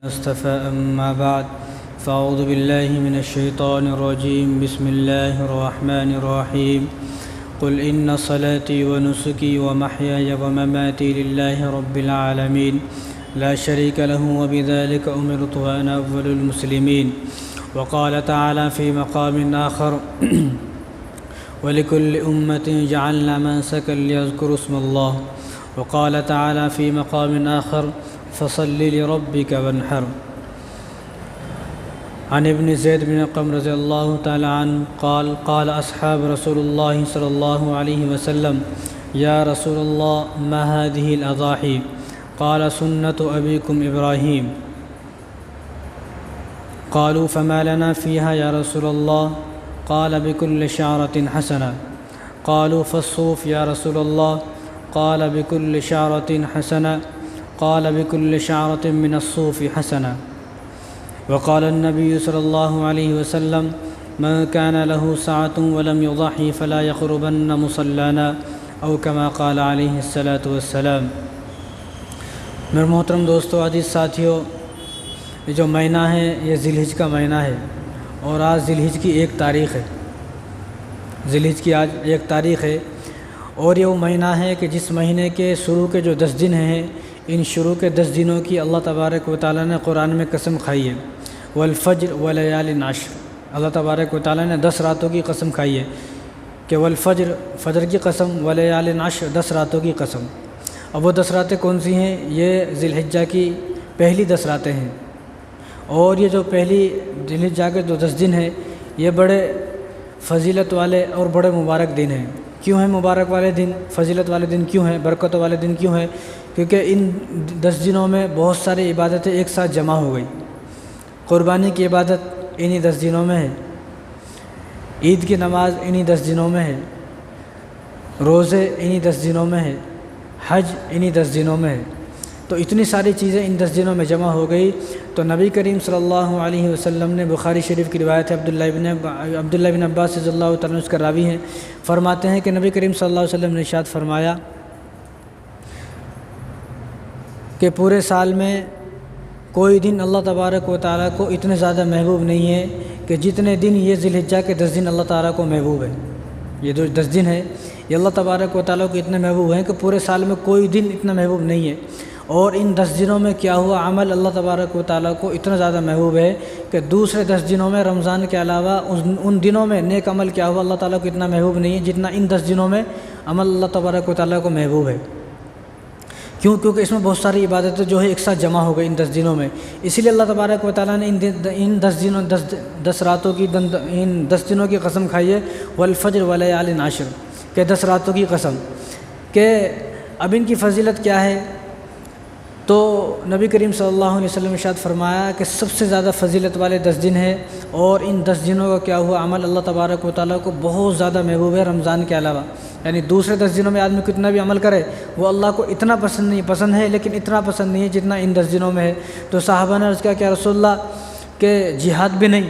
مصطفى أما بعد فأعوذ بالله من الشيطان الرجيم بسم الله الرحمن الرحيم قل إن صلاتي ونسكي ومحياي ومماتي لله رب العالمين لا شريك له وبذلك أمرت وأنا أول المسلمين. وقال تعالى في مقام آخر ولكل أمة جعلنا منسكا ليذكروا اسم الله. وقال تعالى في مقام آخر فصل لربك وانحر. عن ابن زید بن ارقم رضی اللہ تعالی عنہ قال قال اصحاب رسول اللہ صلی اللہ علیہ وسلم یا رسول اللہ ما هذه الاضاحی قال سنة ابیکم ابراہیم. قالوا فما لنا فيها يا رسول الله قال بكل شعرة حسنة. قالوا فالصوف يا رسول الله قال بكل شعرة حسنة. قال بكل شعرة من الصوف حسنة. وقال النبي صلى الله عليه وسلم من كان له سعة ولم يضحي فلا يقربن مصلانا او كما قال عليه الصلاة والسلام. میرے محترم دوستو، عزیز ساتھیو، یہ جو مہینہ ہے یہ ذی الحج کا مہینہ ہے اور آج ذی الحج کی 1 تاریخ ہے. ذی الحج کی آج 1 تاریخ ہے اور یہ وہ مہینہ ہے کہ جس مہینے کے شروع کے جو 10 دن ہیں، ان شروع کے 10 دنوں کی اللہ تبارک و تعالیٰ نے قرآن میں قسم کھائی ہے. والفجر ولیال عشر، اللہ تبارک و تعالیٰ نے 10 راتوں کی قسم کھائی ہے کہ والفجر، فجر کی قسم، ولیال عشر، 10 راتوں کی قسم. اب وہ 10 راتیں کون سی ہیں؟ یہ ذی الحجہ کی پہلی 10 راتیں ہیں. اور یہ جو پہلی ذی الحجہ کے جو 10 دن ہیں یہ بڑے فضیلت والے اور بڑے مبارک دن ہیں. کیوں ہیں مبارک والے دن، فضیلت والے دن کیوں ہیں، برکت والے دن کیوں ہیں؟ کیونکہ ان 10 دنوں میں بہت ساری عبادتیں ایک ساتھ جمع ہو گئی. قربانی کی عبادت انہی 10 دنوں میں ہے، عید کی نماز انہی 10 دنوں میں ہے، روزے انہی 10 دنوں میں ہے، حج انہی 10 دنوں میں ہے. تو اتنی ساری چیزیں ان 10 دنوں میں جمع ہو گئی. تو نبی کریم صلی اللہ علیہ وسلم نے، بخاری شریف کی روایت ہے، عبداللہ بن عباس رضی اللہ تعالیٰ عنہ اس کا راوی ہیں، فرماتے ہیں کہ نبی کریم صلی اللہ علیہ وسلم نے ارشاد فرمایا کہ پورے سال میں کوئی دن اللہ تبارک و تعالیٰ کو اتنے زیادہ محبوب نہیں ہے کہ جتنے دن یہ ذی الحجہ کے 10 دن اللہ تعالیٰ کو محبوب ہے. یہ جو 10 دن ہے یہ اللہ تبارک و تعالیٰ کو اتنے محبوب ہیں کہ پورے سال میں کوئی دن اتنا محبوب نہیں ہے. اور ان 10 دنوں میں کیا ہوا عمل اللہ تبارک و تعالیٰ کو اتنا زیادہ محبوب ہے کہ دوسرے 10 دنوں میں، رمضان کے علاوہ ان دنوں میں نیک عمل کیا ہوا اللہ تعالیٰ کو اتنا محبوب نہیں ہے جتنا ان 10 دنوں میں عمل اللہ تبارک و تعالیٰ کو محبوب ہے. کیونکہ اس میں بہت ساری عبادتیں جو ہے ایک ساتھ جمع ہو گئی ان 10 دنوں میں. اسی لیے اللہ تبارک و تعالیٰ نے ان 10 راتوں کی، ان 10 دنوں کی قسم کھائی ہے والفجر ولیال عشر، کہ 10 راتوں کی قسم. کہ اب ان کی فضیلت کیا ہے؟ تو نبی کریم صلی اللہ علیہ وسلم نے ارشاد فرمایا کہ سب سے زیادہ فضیلت والے 10 دن ہیں اور ان 10 دنوں کا کیا ہوا عمل اللہ تبارک و تعالیٰ کو بہت زیادہ محبوب ہے رمضان کے علاوہ. یعنی دوسرے 10 دنوں میں آدمی کتنا بھی عمل کرے وہ اللہ کو اتنا پسند ہے، لیکن اتنا پسند نہیں ہے جتنا ان 10 دنوں میں ہے. تو صحابہ نے عرض کیا کہ رسول اللہ کہ جہاد بھی نہیں،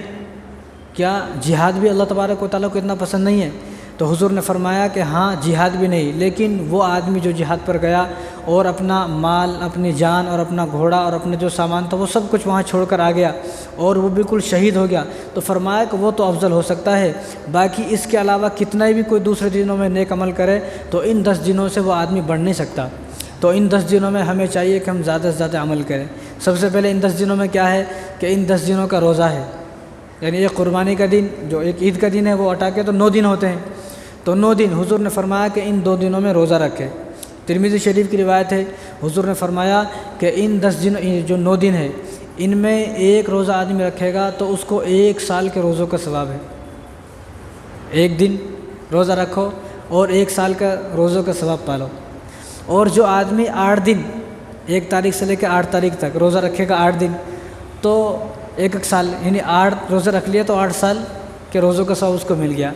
کیا جہاد بھی اللہ تبارک و تعالیٰ کو اتنا پسند نہیں ہے؟ تو حضور نے فرمایا کہ ہاں جہاد بھی نہیں، لیکن وہ آدمی جو جہاد پر گیا اور اپنا مال، اپنی جان اور اپنا گھوڑا اور اپنے جو سامان تھا وہ سب کچھ وہاں چھوڑ کر آ گیا اور وہ بالکل شہید ہو گیا، تو فرمایا کہ وہ تو افضل ہو سکتا ہے. باقی اس کے علاوہ کتنا بھی کوئی دوسرے دنوں میں نیک عمل کرے تو ان 10 دنوں سے وہ آدمی بڑھ نہیں سکتا. تو ان 10 دنوں میں ہمیں چاہیے کہ ہم زیادہ سے زیادہ عمل کریں. سب سے پہلے ان 10 دنوں میں کیا ہے کہ ان 10 دنوں کا روزہ ہے. یعنی ایک قربانی کا دن، جو ایک عید کا دن ہے، وہ ہٹا کے تو 9 دن ہوتے ہیں. تو 9 دن حضور نے فرمایا کہ ان 2 دنوں میں روزہ رکھے. ترمذی شریف کی روایت ہے، حضور نے فرمایا کہ ان 10 دن جو 9 دن ہے ان میں ایک روزہ آدمی رکھے گا تو اس کو 1 سال کے روزوں کا ثواب ہے. 1 دن روزہ رکھو اور 1 سال کا روزوں کا ثواب پالو. اور جو آدمی 8 دن، 1 تاریخ سے لے کے 8 تاریخ تک روزہ رکھے گا 8 دن، تو 1 سال، یعنی 8 روزہ رکھ لیا تو 8 سال کے روزوں کا ثواب اس کو مل گیا.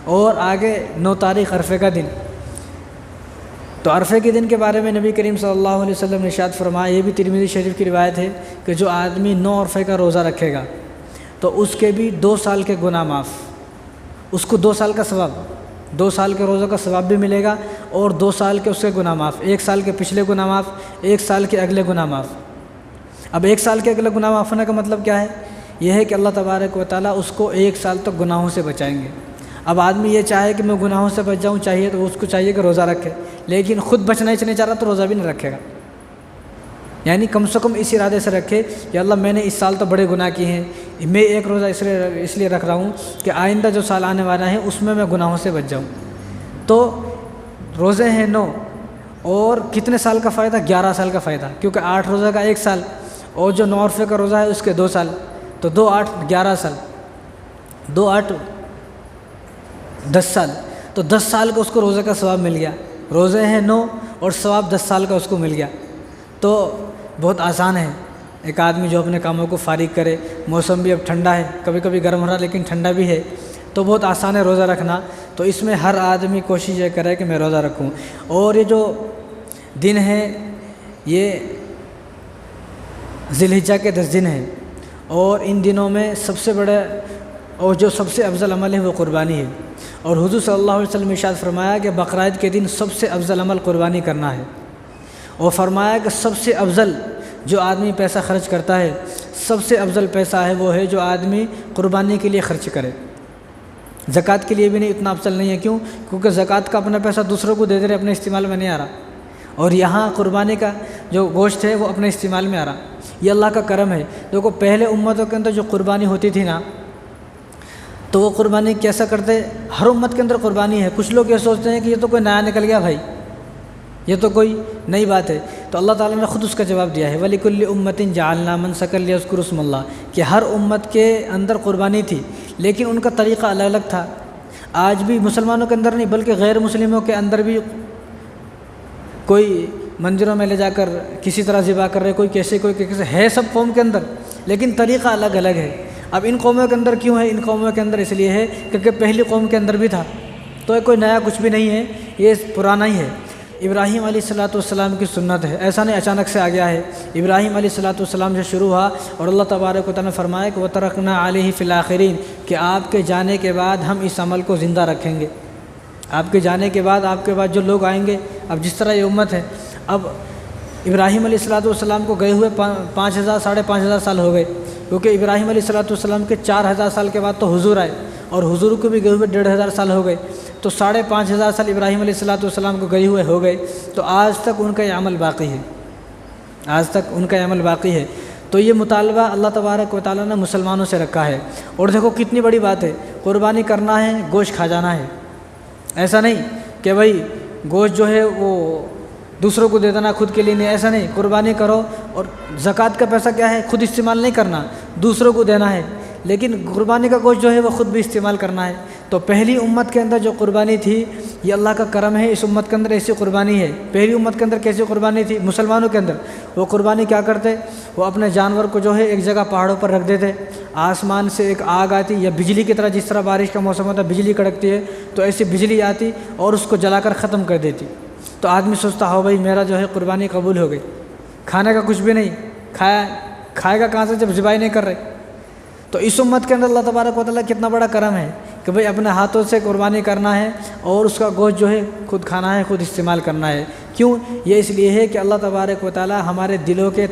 اور آگے 9 تاریخ عرفے کا دن. تو عرفے کے دن کے بارے میں نبی کریم صلی اللہ علیہ وسلم نے ارشاد فرمایا، یہ بھی ترمذی شریف کی روایت ہے کہ جو آدمی 9 عرفے کا روزہ رکھے گا تو اس کے بھی 2 سال کے گناہ معاف، اس کو 2 سال کا ثواب، 2 سال کے روزوں کا ثواب بھی ملے گا اور 2 سال کے اس کے گناہ معاف، 1 سال کے پچھلے گناہ معاف، 1 سال کے اگلے گناہ معاف. اب 1 سال کے اگلے گناہ معاف ہونے کا مطلب کیا ہے؟ یہ ہے کہ اللہ تبارک و تعالیٰ اس کو 1 سال تک گناہوں سے بچائیں گے۔ اب آدمی یہ چاہے کہ میں گناہوں سے بچ جاؤں چاہیے تو اس کو چاہیے کہ روزہ رکھے، لیکن خود بچنا ہی نہیں چاہ رہا تو روزہ بھی نہیں رکھے گا۔ یعنی کم سے کم اس ارادے سے رکھے کہ اللہ میں نے اس سال تو بڑے گناہ کیے ہیں، میں ایک روزہ اس لیے رکھ رہا ہوں کہ آئندہ جو سال آنے والا ہے اس میں گناہوں سے بچ جاؤں۔ تو روزے ہیں 9، اور کتنے سال کا فائدہ؟ 11 سال کا فائدہ، کیونکہ 8 روزہ کا 1 سال، اور جو 9 عرفے کا روزہ ہے اس کے 2 سال، تو 2 8 11 سال، 2 8 10 سال، تو 10 سال کا اس کو روزے کا ثواب مل گیا۔ روزے ہیں 9 اور ثواب 10 سال کا اس کو مل گیا۔ تو بہت آسان ہے ایک آدمی جو اپنے کاموں کو فارغ کرے، موسم بھی اب ٹھنڈا ہے، کبھی کبھی گرم ہو رہا لیکن ٹھنڈا بھی ہے، تو بہت آسان ہے روزہ رکھنا۔ تو اس میں ہر آدمی کوشش یہ کرے کہ میں روزہ رکھوں۔ اور یہ جو دن ہے یہ ذی الحجہ کے 10 دن ہیں، اور ان دنوں میں سب سے بڑے اور جو سب سے افضل عمل ہے وہ قربانی ہے۔ اور حضور صلی اللہ علیہ وسلم نے ارشاد فرمایا کہ بقرعید کے دن سب سے افضل عمل قربانی کرنا ہے، اور فرمایا کہ سب سے افضل جو آدمی پیسہ خرچ کرتا ہے، سب سے افضل پیسہ ہے وہ ہے جو آدمی قربانی کے لیے خرچ کرے۔ زکوٰۃ کے لیے بھی نہیں اتنا افضل نہیں ہے، کیوں؟ کیونکہ زکوٰۃ کا اپنا پیسہ دوسروں کو دے دے رہے، اپنے استعمال میں نہیں آ رہا، اور یہاں قربانی کا جو گوشت ہے وہ اپنے استعمال میں آ رہا۔ یہ اللہ کا کرم ہے۔ دیکھو پہلے امتوں کے اندر جو قربانی ہوتی تھی نا، تو وہ قربانی کیسا کرتے؟ ہر امت کے اندر قربانی ہے، کچھ لوگ یہ سوچتے ہیں کہ یہ تو کوئی نیا نکل گیا بھائی، یہ تو کوئی نئی بات ہے، تو اللہ تعالیٰ نے خود اس کا جواب دیا ہے، وَلِكُلِّ أُمَّةٍ جَعَلْنَا مَنسَكًا لِيَذْكُرُوا اسْمَ اللَّهِ، کہ ہر امت کے اندر قربانی تھی لیکن ان کا طریقہ الگ الگ تھا۔ آج بھی مسلمانوں کے اندر نہیں بلکہ غیر مسلموں کے اندر بھی کوئی مندروں میں لے جا کر کسی طرح ذبح کر رہے، کوئی کیسے کوئی کیسے، ہے سب قوم کے اندر لیکن طریقہ الگ الگ ہے۔ اب ان قوموں کے اندر کیوں ہے؟ ان قوموں کے اندر اس لیے ہے کیونکہ پہلی قوم کے اندر بھی تھا، تو کوئی نیا کچھ بھی نہیں ہے، یہ پرانا ہی ہے۔ ابراہیم علیہ السلام کی سنت ہے، ایسا نہیں اچانک سے آ گیا ہے۔ ابراہیم علیہ السلام سے شروع ہوا، اور اللہ تبارک و تعالیٰ نے فرمایا کہ وَتَرَكْنَا عَلَيْهِ فِي الْآخِرِينَ، کہ آپ کے جانے کے بعد ہم اس عمل کو زندہ رکھیں گے۔ آپ کے جانے کے بعد آپ کے بعد جو لوگ آئیں گے، اب جس طرح یہ امت ہے، اب ابراہیم علیہ السلام کو گئے ہوئے 5000 5,500 سال ہو گئے، کیونکہ ابراہیم علیہ السلام کے 4000 سال کے بعد تو حضور آئے، اور حضور کو بھی گئے ہوئے 1,500 سال ہو گئے، تو 5,500 سال ابراہیم علیہ السلام کو گئے ہوئے ہو گئے، تو آج تک ان کا یہ عمل باقی ہے، آج تک ان کا یہ عمل باقی ہے۔ تو یہ مطالبہ اللہ تبارک و تعالیٰ نے مسلمانوں سے رکھا ہے۔ اور دیکھو کتنی بڑی بات ہے، قربانی کرنا ہے، گوشت کھا جانا ہے، ایسا نہیں کہ بھائی گوشت جو ہے وہ دوسروں کو دے دینا، خود کے لیے نہیں، ایسا نہیں۔ قربانی کرو، اور زکوٰۃ کا پیسہ کیا ہے؟ خود استعمال نہیں کرنا، دوسروں کو دینا ہے، لیکن قربانی کا گوشت جو ہے وہ خود بھی استعمال کرنا ہے۔ تو پہلی امت کے اندر جو قربانی تھی، یہ اللہ کا کرم ہے، اس امت کے اندر ایسی قربانی ہے۔ پہلی امت کے اندر کیسی قربانی تھی؟ مسلمانوں کے اندر وہ قربانی کیا کرتے؟ وہ اپنے جانور کو جو ہے ایک جگہ پہاڑوں پر رکھ دیتے، آسمان سے ایک آگ آتی، یا بجلی کی طرح، جس طرح بارش کا موسم ہوتا ہے بجلی کڑکتی ہے، تو ایسی بجلی آتی اور اس کو جلا کر ختم کر دیتی۔ تو آدمی سوچتا ہو بھائی میرا جو ہے قربانی قبول ہو گئی، کھانے کا کچھ بھی نہیں کھائے گا کہاں سے جب ذبح نہیں کر رہے۔ تو اس امت کے اندر اللہ تبارک و تعالیٰ کتنا بڑا کرم ہے کہ بھئی اپنے ہاتھوں سے قربانی کرنا ہے، اور اس کا گوشت جو ہے خود کھانا ہے، خود استعمال کرنا ہے۔ کیوں؟ یہ اس لیے ہے کہ اللہ تبارک و تعالیٰ ہمارے دلوں کے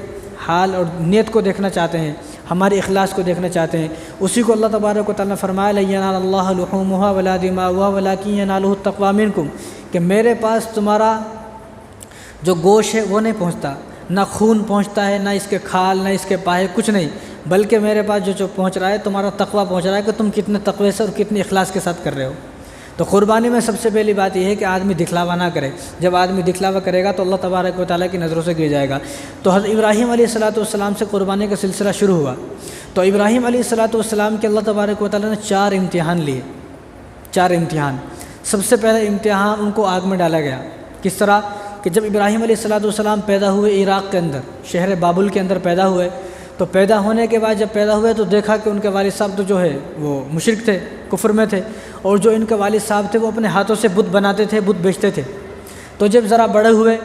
حال اور نیت کو دیکھنا چاہتے ہیں، ہمارے اخلاص کو دیکھنا چاہتے ہیں۔ اسی کو اللہ تبارک و تعالیٰ نے فرمایا لَن يَنَالَ اللَّهَ لُحُومُهَا وَلَا دِمَاؤُهَا وَلَكِنْ يَنَالُهُ التَّقْوَىٰ مِنكُمْ، کہ میرے پاس تمہارا جو گوشت ہے وہ نہیں پہنچتا، نہ خون پہنچتا ہے، نہ اس کے کھال، نہ اس کے پاہے، کچھ نہیں، بلکہ میرے پاس جو پہنچ رہا ہے تمہارا تقویٰ پہنچ رہا ہے کہ تم کتنے تقوی سے اور کتنے اخلاص کے ساتھ کر رہے ہو۔ تو قربانی میں سب سے پہلی بات یہ ہے کہ آدمی دکھلاوا نہ کرے، جب آدمی دکھلاوا کرے گا تو اللہ تبارک و تعالیٰ کی نظروں سے گر جائے گا۔ تو حضرت ابراہیم علیہ السلام سے قربانی کا سلسلہ شروع ہوا، تو ابراہیم علیہ السلام کے اللہ تبارک و تعالیٰ نے 4 امتحان لیے، 4 امتحان۔ سب سے پہلا امتحان ان کو آگ میں ڈالا گیا۔ کس طرح؟ کہ جب ابراہیم علیہ السلام پیدا ہوئے عراق کے اندر، شہر بابل کے اندر پیدا ہوئے، تو پیدا ہونے کے بعد جب پیدا ہوئے تو دیکھا کہ ان کے والد صاحب تو جو ہے وہ مشرک تھے، کفر میں تھے، اور جو ان کے والد صاحب تھے وہ اپنے ہاتھوں سے بت بناتے تھے، بت بیچتے تھے۔ تو جب ذرا بڑے ہوئے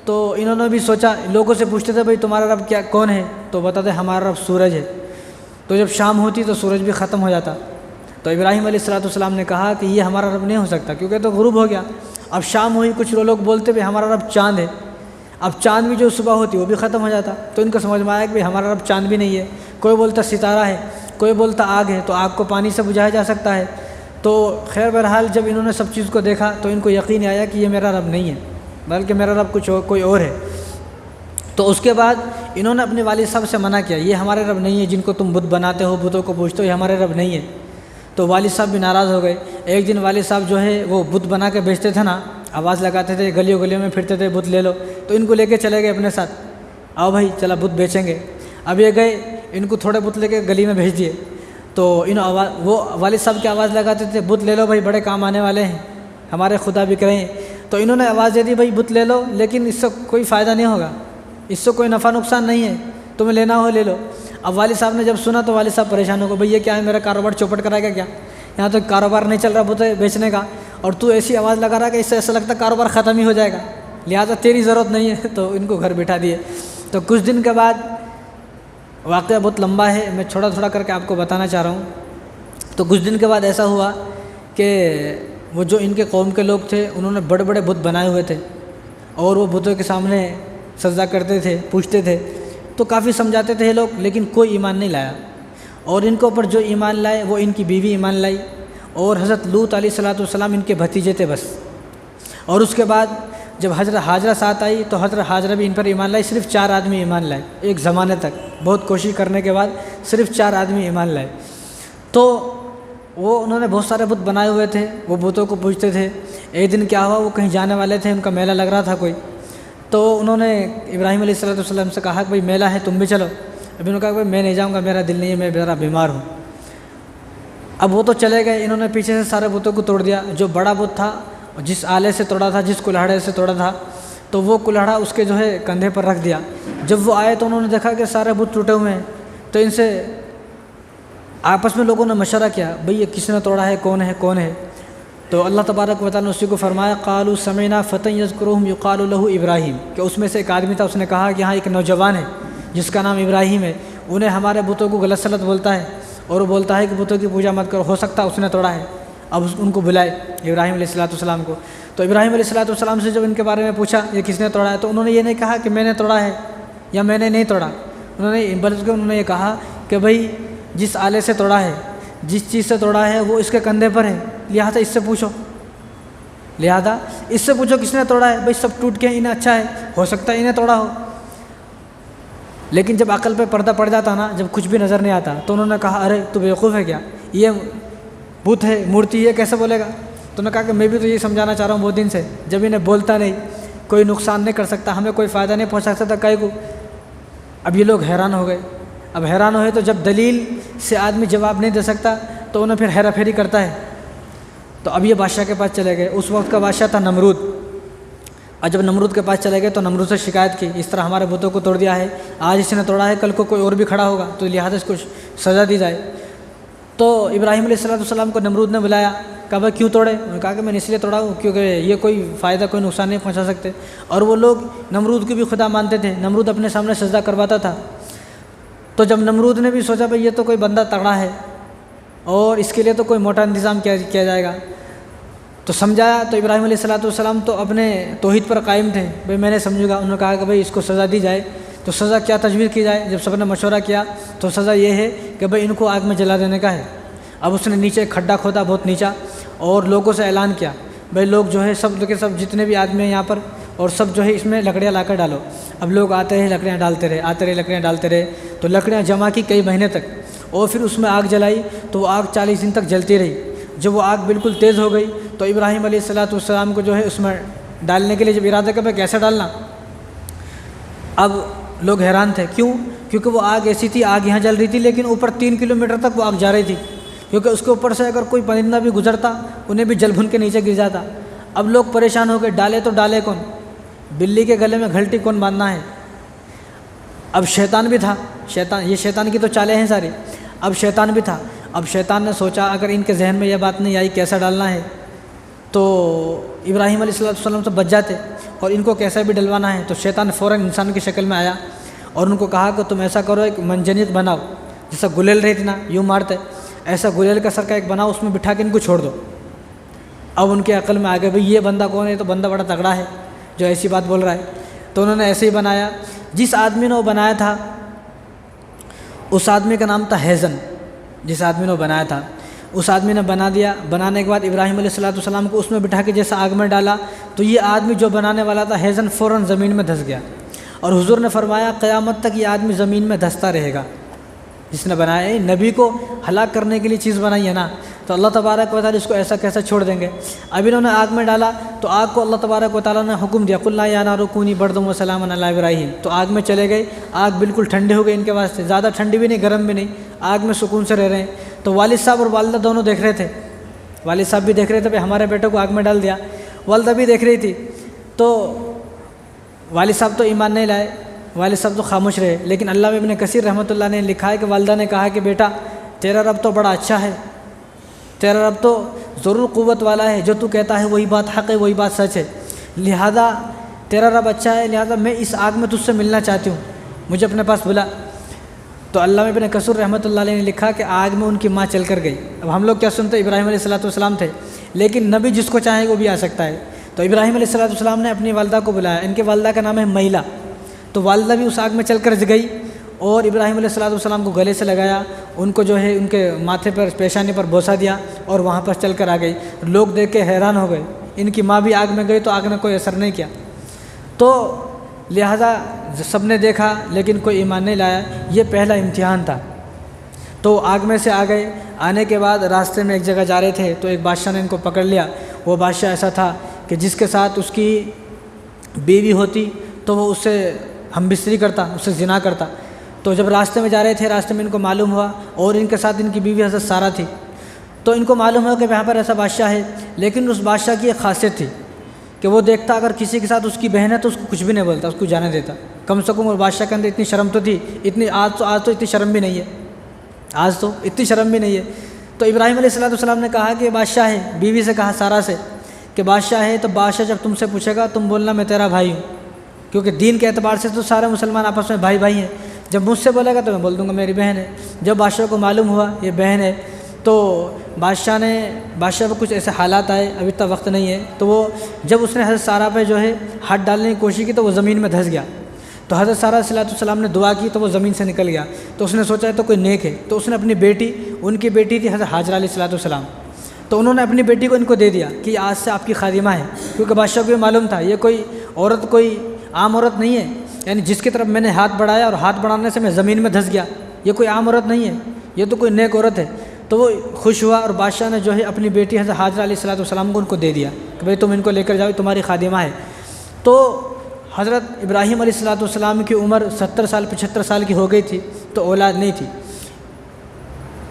تو انہوں نے بھی سوچا، لوگوں سے پوچھتے تھے بھئی تمہارا رب کون ہے؟ تو بتاتے ہمارا رب سورج ہے۔ تو جب شام ہوتی تو سورج بھی ختم ہو جاتا، تو ابراہیم علیہ السلام نے کہا کہ یہ ہمارا رب نہیں ہو سکتا، کیونکہ تو غروب ہو گیا۔ اب شام ہوئی، کچھ لوگ بولتے بھی ہمارا رب چاند ہے۔ اب چاند بھی جو صبح ہوتی وہ بھی ختم ہو جاتا، تو ان کو سمجھ میں آیا کہ ہمارا رب چاند بھی نہیں ہے، کوئی بولتا ستارہ ہے، کوئی بولتا آگ ہے، تو آگ کو پانی سے بجھایا جا سکتا ہے۔ تو خیر بہرحال جب انہوں نے سب چیز کو دیکھا تو ان کو یقین آیا کہ یہ میرا رب نہیں ہے، بلکہ میرا رب کوئی اور ہے۔ تو اس کے بعد انہوں نے اپنے والد صاحب سے منع کیا، یہ ہمارے رب نہیں ہے جن کو تم بت بناتے ہو، بتوں کو پوجتے ہو، یہ ہمارے رب نہیں ہے۔ تو والد صاحب بھی ناراض ہو گئے۔ ایک دن والد صاحب جو ہے وہ بت بنا کے بیچتے تھے نا، آواز لگاتے تھے، گلیوں گلیوں میں پھرتے تھے، بت لے لو، تو ان کو لے کے چلے گئے اپنے ساتھ، آؤ بھائی چلا بت بیچیں گے۔ اب یہ گئے، ان کو تھوڑے بت لے کے گلی میں بھیج دیے، تو وہ والد صاحب کی آواز لگاتے تھے، بت لے لو بھائی، بڑے کام آنے والے ہیں، ہمارے خدا بک رہے ہیں۔ تو انہوں نے آواز دے دی، بھائی بت لے لو، لیکن اس سے کوئی فائدہ نہیں ہوگا، اس سے کوئی نفع نقصان نہیں ہے، تمہیں لینا ہو لے لو۔ اب والد صاحب نے جب سنا تو والد صاحب پریشان ہو گئے، بھئی یہ کیا ہے، میرا کاروبار چوپٹ کرائے گا کیا؟ یہاں تو کاروبار نہیں چل رہا بت بیچنے کا، اور تو ایسی آواز لگا رہا کہ اس سے ایسا لگتا کاروبار ختم ہی ہو جائے گا، لہٰذا تیری ضرورت نہیں ہے۔ تو ان کو گھر بٹھا دیے۔ تو کچھ دن کے بعد، واقعہ بہت لمبا ہے، میں تھوڑا تھوڑا کر کے آپ کو بتانا چاہ رہا ہوں۔ تو کچھ دن کے بعد ایسا ہوا کہ وہ جو ان کے قوم کے لوگ تھے انہوں نے بڑے بڑے بت بنائے ہوئے تھے، اور وہ بتوں کے سامنے سجدہ کرتے تھے، پوچھتے تھے، تو کافی سمجھاتے تھے یہ لوگ، لیکن کوئی ایمان نہیں لایا۔ اور ان کے اوپر جو ایمان لائے وہ ان کی بیوی ایمان لائی، اور حضرت لوط علیہ السلام ان کے بھتیجے تھے بس۔ اور اس کے بعد جب حضرت حاجرہ ساتھ آئی تو حضرت حاجرہ بھی ان پر ایمان لائی، صرف 4 آدمی ایمان لائے ایک زمانے تک، بہت کوشش کرنے کے بعد صرف 4 آدمی ایمان لائے۔ تو انہوں نے بہت سارے بت بنائے ہوئے تھے، وہ بتوں کو پوجتے تھے۔ ایک دن کیا ہوا، وہ کہیں جانے والے تھے، ان کا میلہ لگ رہا تھا کوئی، تو انہوں نے ابراہیم علیہ السلام سے کہا کہ بھائی میلہ ہے تم بھی چلو۔ ابھی انہوں نے کہا کہ میں نہیں جاؤں گا، میرا دل نہیں ہے، میں ذرا بیمار ہوں۔ اب وہ تو چلے گئے، انہوں نے پیچھے سے سارے بتوں کو توڑ دیا۔ جو بڑا بت تھا، جس آلے سے توڑا تھا، جس کلہاڑے سے توڑا تھا، تو وہ کلہاڑا اس کے جو ہے کندھے پر رکھ دیا۔ جب وہ آئے تو انہوں نے دیکھا کہ سارے بت ٹوٹے ہوئے ہیں، تو ان سے آپس میں لوگوں نے مشورہ کیا، بھئی یہ کس نے توڑا ہے، کون ہے؟ تو اللہ تبارک و تعالیٰ نے اسی کو فرمایا، قالوا سمعنا فتى يذكرهم يقال له ابراہیم، کہ اس میں سے ایک آدمی تھا، اس نے کہا کہ ہاں ایک نوجوان ہے جس کا نام ابراہیم ہے، انہیں ہمارے بتوں کو غلط سلط بولتا ہے، اور وہ بولتا ہے کہ بتوں کی پوجا مت کرو، ہو سکتا ہے اس نے توڑا ہے۔ اب ان کو بلائے ابراہیم علیہ السلام کو۔ تو ابراہیم علیہ السلام سے جب ان کے بارے میں پوچھا یہ کس نے توڑا ہے، تو انہوں نے یہ نہیں کہا کہ میں نے توڑا ہے یا میں نے نہیں توڑا، بلکہ انہوں نے یہ کہا کہ بھئی جس آلے سے توڑا ہے، جس چیز سے توڑا ہے وہ اس کے کندھے پر ہے، لہٰذا اس سے پوچھو کس نے توڑا ہے، بھئی سب ٹوٹ کے انہیں اچھا ہے، ہو سکتا ہے انہیں توڑا ہو۔ لیکن جب عقل پہ پردہ پڑ جاتا نا، جب کچھ بھی نظر نہیں آتا، تو انہوں نے کہا ارے تو بیوقوف ہے کیا، یہ بت ہے، مورتی ہے، کیسے بولے گا؟ تو انہوں نے کہا کہ میں بھی تو یہ سمجھانا چاہ رہا ہوں بہت دن سے، جب انہیں بولتا نہیں، کوئی نقصان نہیں کر سکتا، ہمیں کوئی فائدہ نہیں پہنچا سکتا، کائے کو؟ اب یہ لوگ حیران ہو گئے۔ اب حیران ہوئے تو جب دلیل سے آدمی جواب نہیں دے سکتا تو انہیں پھر ہیرا پھیری کرتا ہے۔ تو اب یہ بادشاہ کے پاس چلے گئے، اس وقت کا بادشاہ تھا نمرود۔ اور جب نمرود کے پاس چلے گئے تو نمرود سے شکایت کی، اس طرح ہمارے بتوں کو توڑ دیا ہے، آج اس نے توڑا ہے، کل کو کوئی اور بھی کھڑا ہوگا تو لہٰذا اس کو سزا دی جائے۔ تو ابراہیم علیہ السلام کو نمرود نے بلایا، کہا بھائی کیوں توڑے؟ انہوں نے کہا کہ میں نے اس لیے توڑا ہوں کیونکہ یہ کوئی فائدہ کوئی نقصان نہیں پہنچا سکتے۔ اور وہ لوگ نمرود کو بھی خدا مانتے تھے، نمرود اپنے سامنے سجدہ کرواتا تھا۔ تو جب نمرود نے بھی سوچا بھائی یہ تو کوئی بندہ تگڑا ہے اور اس کے لیے تو کوئی موٹا انتظام کیا جائے گا، تو سمجھایا۔ تو ابراہیم علیہ السلام تو اپنے توحید پر قائم تھے، بھائی میں نے سمجھوں گا۔ انہوں نے کہا کہ بھائی اس کو سزا دی جائے، تو سزا کیا تجویز کی جائے؟ جب سب نے مشورہ کیا تو سزا یہ ہے کہ بھائی ان کو آگ میں جلا دینے کا ہے۔ اب اس نے نیچے ایک کھڈا کھودا بہت نیچا، اور لوگوں سے اعلان کیا، بھائی لوگ جو ہے سب کے سب جتنے بھی آدمی ہیں یہاں پر، اور سب جو ہے اس میں لکڑیاں لا کر ڈالو۔ اب لوگ آتے رہے لکڑیاں ڈالتے رہے، لکڑیاں ڈالتے رہے، تو لکڑیاں جمع کی کئی مہینے تک، اور پھر اس میں آگ جلائی تو وہ آگ 40 دن تک جلتی رہی۔ جب وہ آگ بالکل تیز ہو گئی تو ابراہیم علیہ السلام کو جو ہے اس میں ڈالنے کے لیے جب ارادہ کیا کیسے ڈالنا، اب لوگ حیران تھے، کیونکہ وہ آگ ایسی تھی، آگ یہاں جل رہی تھی لیکن اوپر 3 کلومیٹر تک وہ آگ جا رہی تھی، کیونکہ اس کے اوپر سے اگر کوئی پرندہ بھی گزرتا انہیں بھی جل بھن کے نیچے گر جاتا۔ اب لوگ پریشان ہو گئے، ڈالے تو ڈالے کون، بلی کے گلے میں گھلٹی کون باندھنا ہے؟ اب شیطان بھی تھا، یہ شیطان کی تو چالیں ہیں ساری، اب شیطان بھی تھا۔ اب شیطان نے سوچا اگر ان کے ذہن میں یہ بات نہیں آئی کیسا ڈالنا ہے، تو ابراہیم علیہ السلام سے بچ جاتے اور ان کو کیسا بھی ڈلوانا ہے۔ تو شیطان فوراً انسان کی شکل میں آیا اور ان کو کہا کہ تم ایسا کرو، ایک منجنیق بناؤ، جیسا گلیل رہتی نا یوں مارتے، ایسا گلیل کا سر کا ایک بناؤ، اس میں بٹھا کے ان کو چھوڑ دو۔ اب ان کے عقل میں آ گیا بھئی یہ بندہ کون ہے، تو بندہ بڑا تگڑا ہے جو ایسی بات بول رہا ہے۔ تو انہوں نے ایسے ہی بنایا۔ جس آدمی نے وہ بنایا تھا اس آدمی کا نام تھا ہیزن، جس آدمی نے وہ بنایا تھا اس آدمی نے بنا دیا۔ بنانے کے بعد ابراہیم علیہ السلام کو اس میں بٹھا کے جیسا آگ میں ڈالا تو یہ آدمی جو بنانے والا تھا ہیزن فوراً زمین میں دھس گیا، اور حضور نے فرمایا قیامت تک یہ آدمی زمین میں دھستا رہے گا۔ جس نے بنایا نبی کو ہلاک کرنے کے لیے چیز بنائی ہے نا، تو اللہ تبارک و تعالیٰ اس کو ایسا کیسا چھوڑ دیں گے۔ اب انہوں نے آگ میں ڈالا تو آگ کو اللہ تبارک و تعالیٰ نے حکم دیا قُلْ یا نَارُ کُونِی بَرْدًا وَسَلَامًا عَلَىٰ ابراہیم، تو آگ میں چلے گئے۔ آگ بالکل ٹھنڈی ہو گئی ان کے واسطے، زیادہ ٹھنڈی بھی نہیں گرم بھی نہیں، آگ میں سکون سے رہ رہے ہیں۔ تو والد صاحب اور والدہ دونوں دیکھ رہے تھے، والد صاحب بھی دیکھ رہے تھے ہمارے بیٹے کو آگ میں ڈال دیا، والدہ بھی دیکھ رہی تھی۔ تو والد صاحب تو ایمان نہیں لائے، والد صاحب تو خاموش رہے، لیکن علامہ ابن کثیر رحمۃ اللہ نے لکھا ہے کہ والدہ نے کہا کہ بیٹا تیرا رب تو بڑا اچھا ہے، تیرا رب تو ضرور قوت والا ہے، جو تو کہتا ہے وہی بات حق ہے، وہی بات سچ ہے، لہذا تیرا رب اچھا ہے، لہذا میں اس آگ میں تجھ سے ملنا چاہتی ہوں، مجھے اپنے پاس بلا۔ تو علامہ ابن کثیر رحمۃ اللہ علیہ نے لکھا کہ آگ میں ان کی ماں چل کر گئی۔ اب ہم لوگ کیا سنتے ابراہیم علیہ السلام تھے، لیکن نبی جس کو چاہے وہ بھی آ سکتا ہے۔ تو ابراہیم علیہ السلام نے اپنی والدہ کو بلایا، ان کے والدہ کا نام ہے میلا، تو والدہ بھی اس آگ میں چل کر گئی اور ابراہیم علیہ السلام کو گلے سے لگایا، ان کو جو ہے ان کے ماتھے پر پیشانی پر بوسہ دیا اور وہاں پر چل کر آ گئی۔ لوگ دیکھ کے حیران ہو گئے، ان کی ماں بھی آگ میں گئی تو آگ نے کوئی اثر نہیں کیا۔ تو لہذا سب نے دیکھا لیکن کوئی ایمان نہیں لایا، یہ پہلا امتحان تھا۔ تو آگ میں سے آ گئے، آنے کے بعد راستے میں ایک جگہ جا رہے تھے تو ایک بادشاہ نے ان کو پکڑ لیا۔ وہ بادشاہ ایسا تھا کہ جس کے ساتھ اس کی بیوی ہوتی تو وہ اس سے ہم بستری کرتا، اس سے زنا کرتا۔ تو جب راستے میں جا رہے تھے، راستے میں ان کو معلوم ہوا، اور ان کے ساتھ ان کی بیوی حضرت سارہ تھی، تو ان کو معلوم ہوا کہ یہاں پر ایسا بادشاہ ہے، لیکن اس بادشاہ کی ایک خاصیت تھی کہ وہ دیکھتا اگر کسی کے ساتھ اس کی بہن ہے تو اس کو کچھ بھی نہیں بولتا، اس کو جانے دیتا۔ کم سے کم اور بادشاہ کے اندر اتنی شرم تو تھی، آج تو اتنی شرم بھی نہیں ہے، آج تو اتنی شرم بھی نہیں ہے۔ تو ابراہیم علیہ السلام نے کہا کہ بادشاہ ہے، بیوی سے کہا سارہ سے کہ بادشاہ ہے، تو بادشاہ جب تم سے پوچھے گا تم بولنا میں تیرا بھائی ہوں، کیونکہ دین کے اعتبار سے تو سارے مسلمان آپس میں بھائی بھائی ہیں۔ جب مجھ سے بولے گا تو میں بول دوں گا میری بہن ہے۔ جب بادشاہ کو معلوم ہوا یہ بہن ہے تو بادشاہ کو کچھ ایسے حالات آئے، ابھی تک وقت نہیں ہے، تو وہ جب اس نے حضرت سارہ پہ جو ہے ہاتھ ڈالنے کی کوشش کی تو وہ زمین میں دھس گیا۔ تو حضرت سارہ علیہ السلام نے دعا کی تو وہ زمین سے نکل گیا، تو اس نے سوچا تو کوئی نیک ہے، تو اس نے اپنی بیٹی، ان کی بیٹی تھی حضرت حاجرہ علیہ السلام، تو انہوں نے اپنی بیٹی کو ان کو دے دیا کہ آج سے آپ کی خادمہ ہے، کیونکہ بادشاہ کو یہ معلوم تھا یہ کوئی عورت کوئی عام عورت نہیں ہے، یعنی جس کی طرف میں نے ہاتھ بڑھایا اور ہاتھ بڑھانے سے میں زمین میں دھس گیا، یہ کوئی عام عورت نہیں ہے، یہ تو کوئی نیک عورت ہے۔ تو وہ خوش ہوا اور بادشاہ نے جو ہے اپنی بیٹی حضرت حاجرہ علیہ السلام کو ان کو دے دیا کہ بھئی تم ان کو لے کر جاؤ، تمہاری خادمہ ہے۔ تو حضرت ابراہیم علیہ السلام کی عمر 70 سال 75 سال کی ہو گئی تھی، تو اولاد نہیں تھی،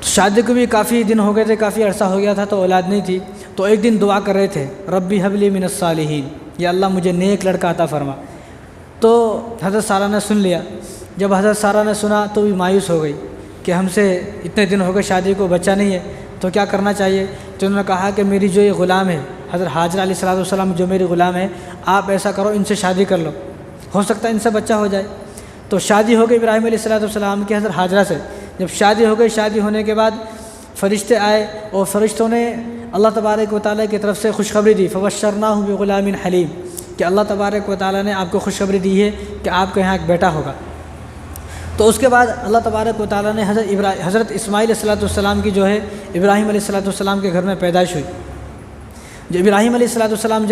شادی کو بھی کافی دن ہو گئے تھے، کافی عرصہ ہو گیا تھا، تو اولاد نہیں تھی۔ تو ایک دن دعا کر رہے تھے ربی حب لی من الصالحین، یا اللہ مجھے نیک لڑکا عطا فرما۔ تو حضرت سارہ نے سن لیا، جب حضرت سارہ نے سنا تو بھی مایوس ہو گئی کہ ہم سے اتنے دن ہو گئے شادی کو، بچہ نہیں ہے، تو کیا کرنا چاہیے؟ تو انہوں نے کہا کہ میری جو یہ غلام ہے حضرت حاجرہ علیہ السلام جو میری غلام ہے، آپ ایسا کرو ان سے شادی کر لو، ہو سکتا ہے ان سے بچہ ہو جائے۔ تو شادی ہو گئی ابراہیم علیہ السلام کی حضرت حاجرہ سے۔ جب شادی ہو گئی، شادی ہونے کے بعد فرشتے آئے اور فرشتوں نے اللہ تبارک و تعالیٰ کی طرف سے خوشخبری دی، فبشرناہ بغلام حلیم، کہ اللہ تبارک و تعالیٰ نے آپ کو خوشخبری دی ہے کہ آپ کے یہاں ایک بیٹا ہوگا۔ تو اس کے بعد اللہ تبارک و تعالیٰ نے حضرت اسماعیل علیہ السلام کی جو ہے ابراہیم علیہ السلام کے گھر میں پیدائش ہوئی۔ جو ابراہیم علیہ السلام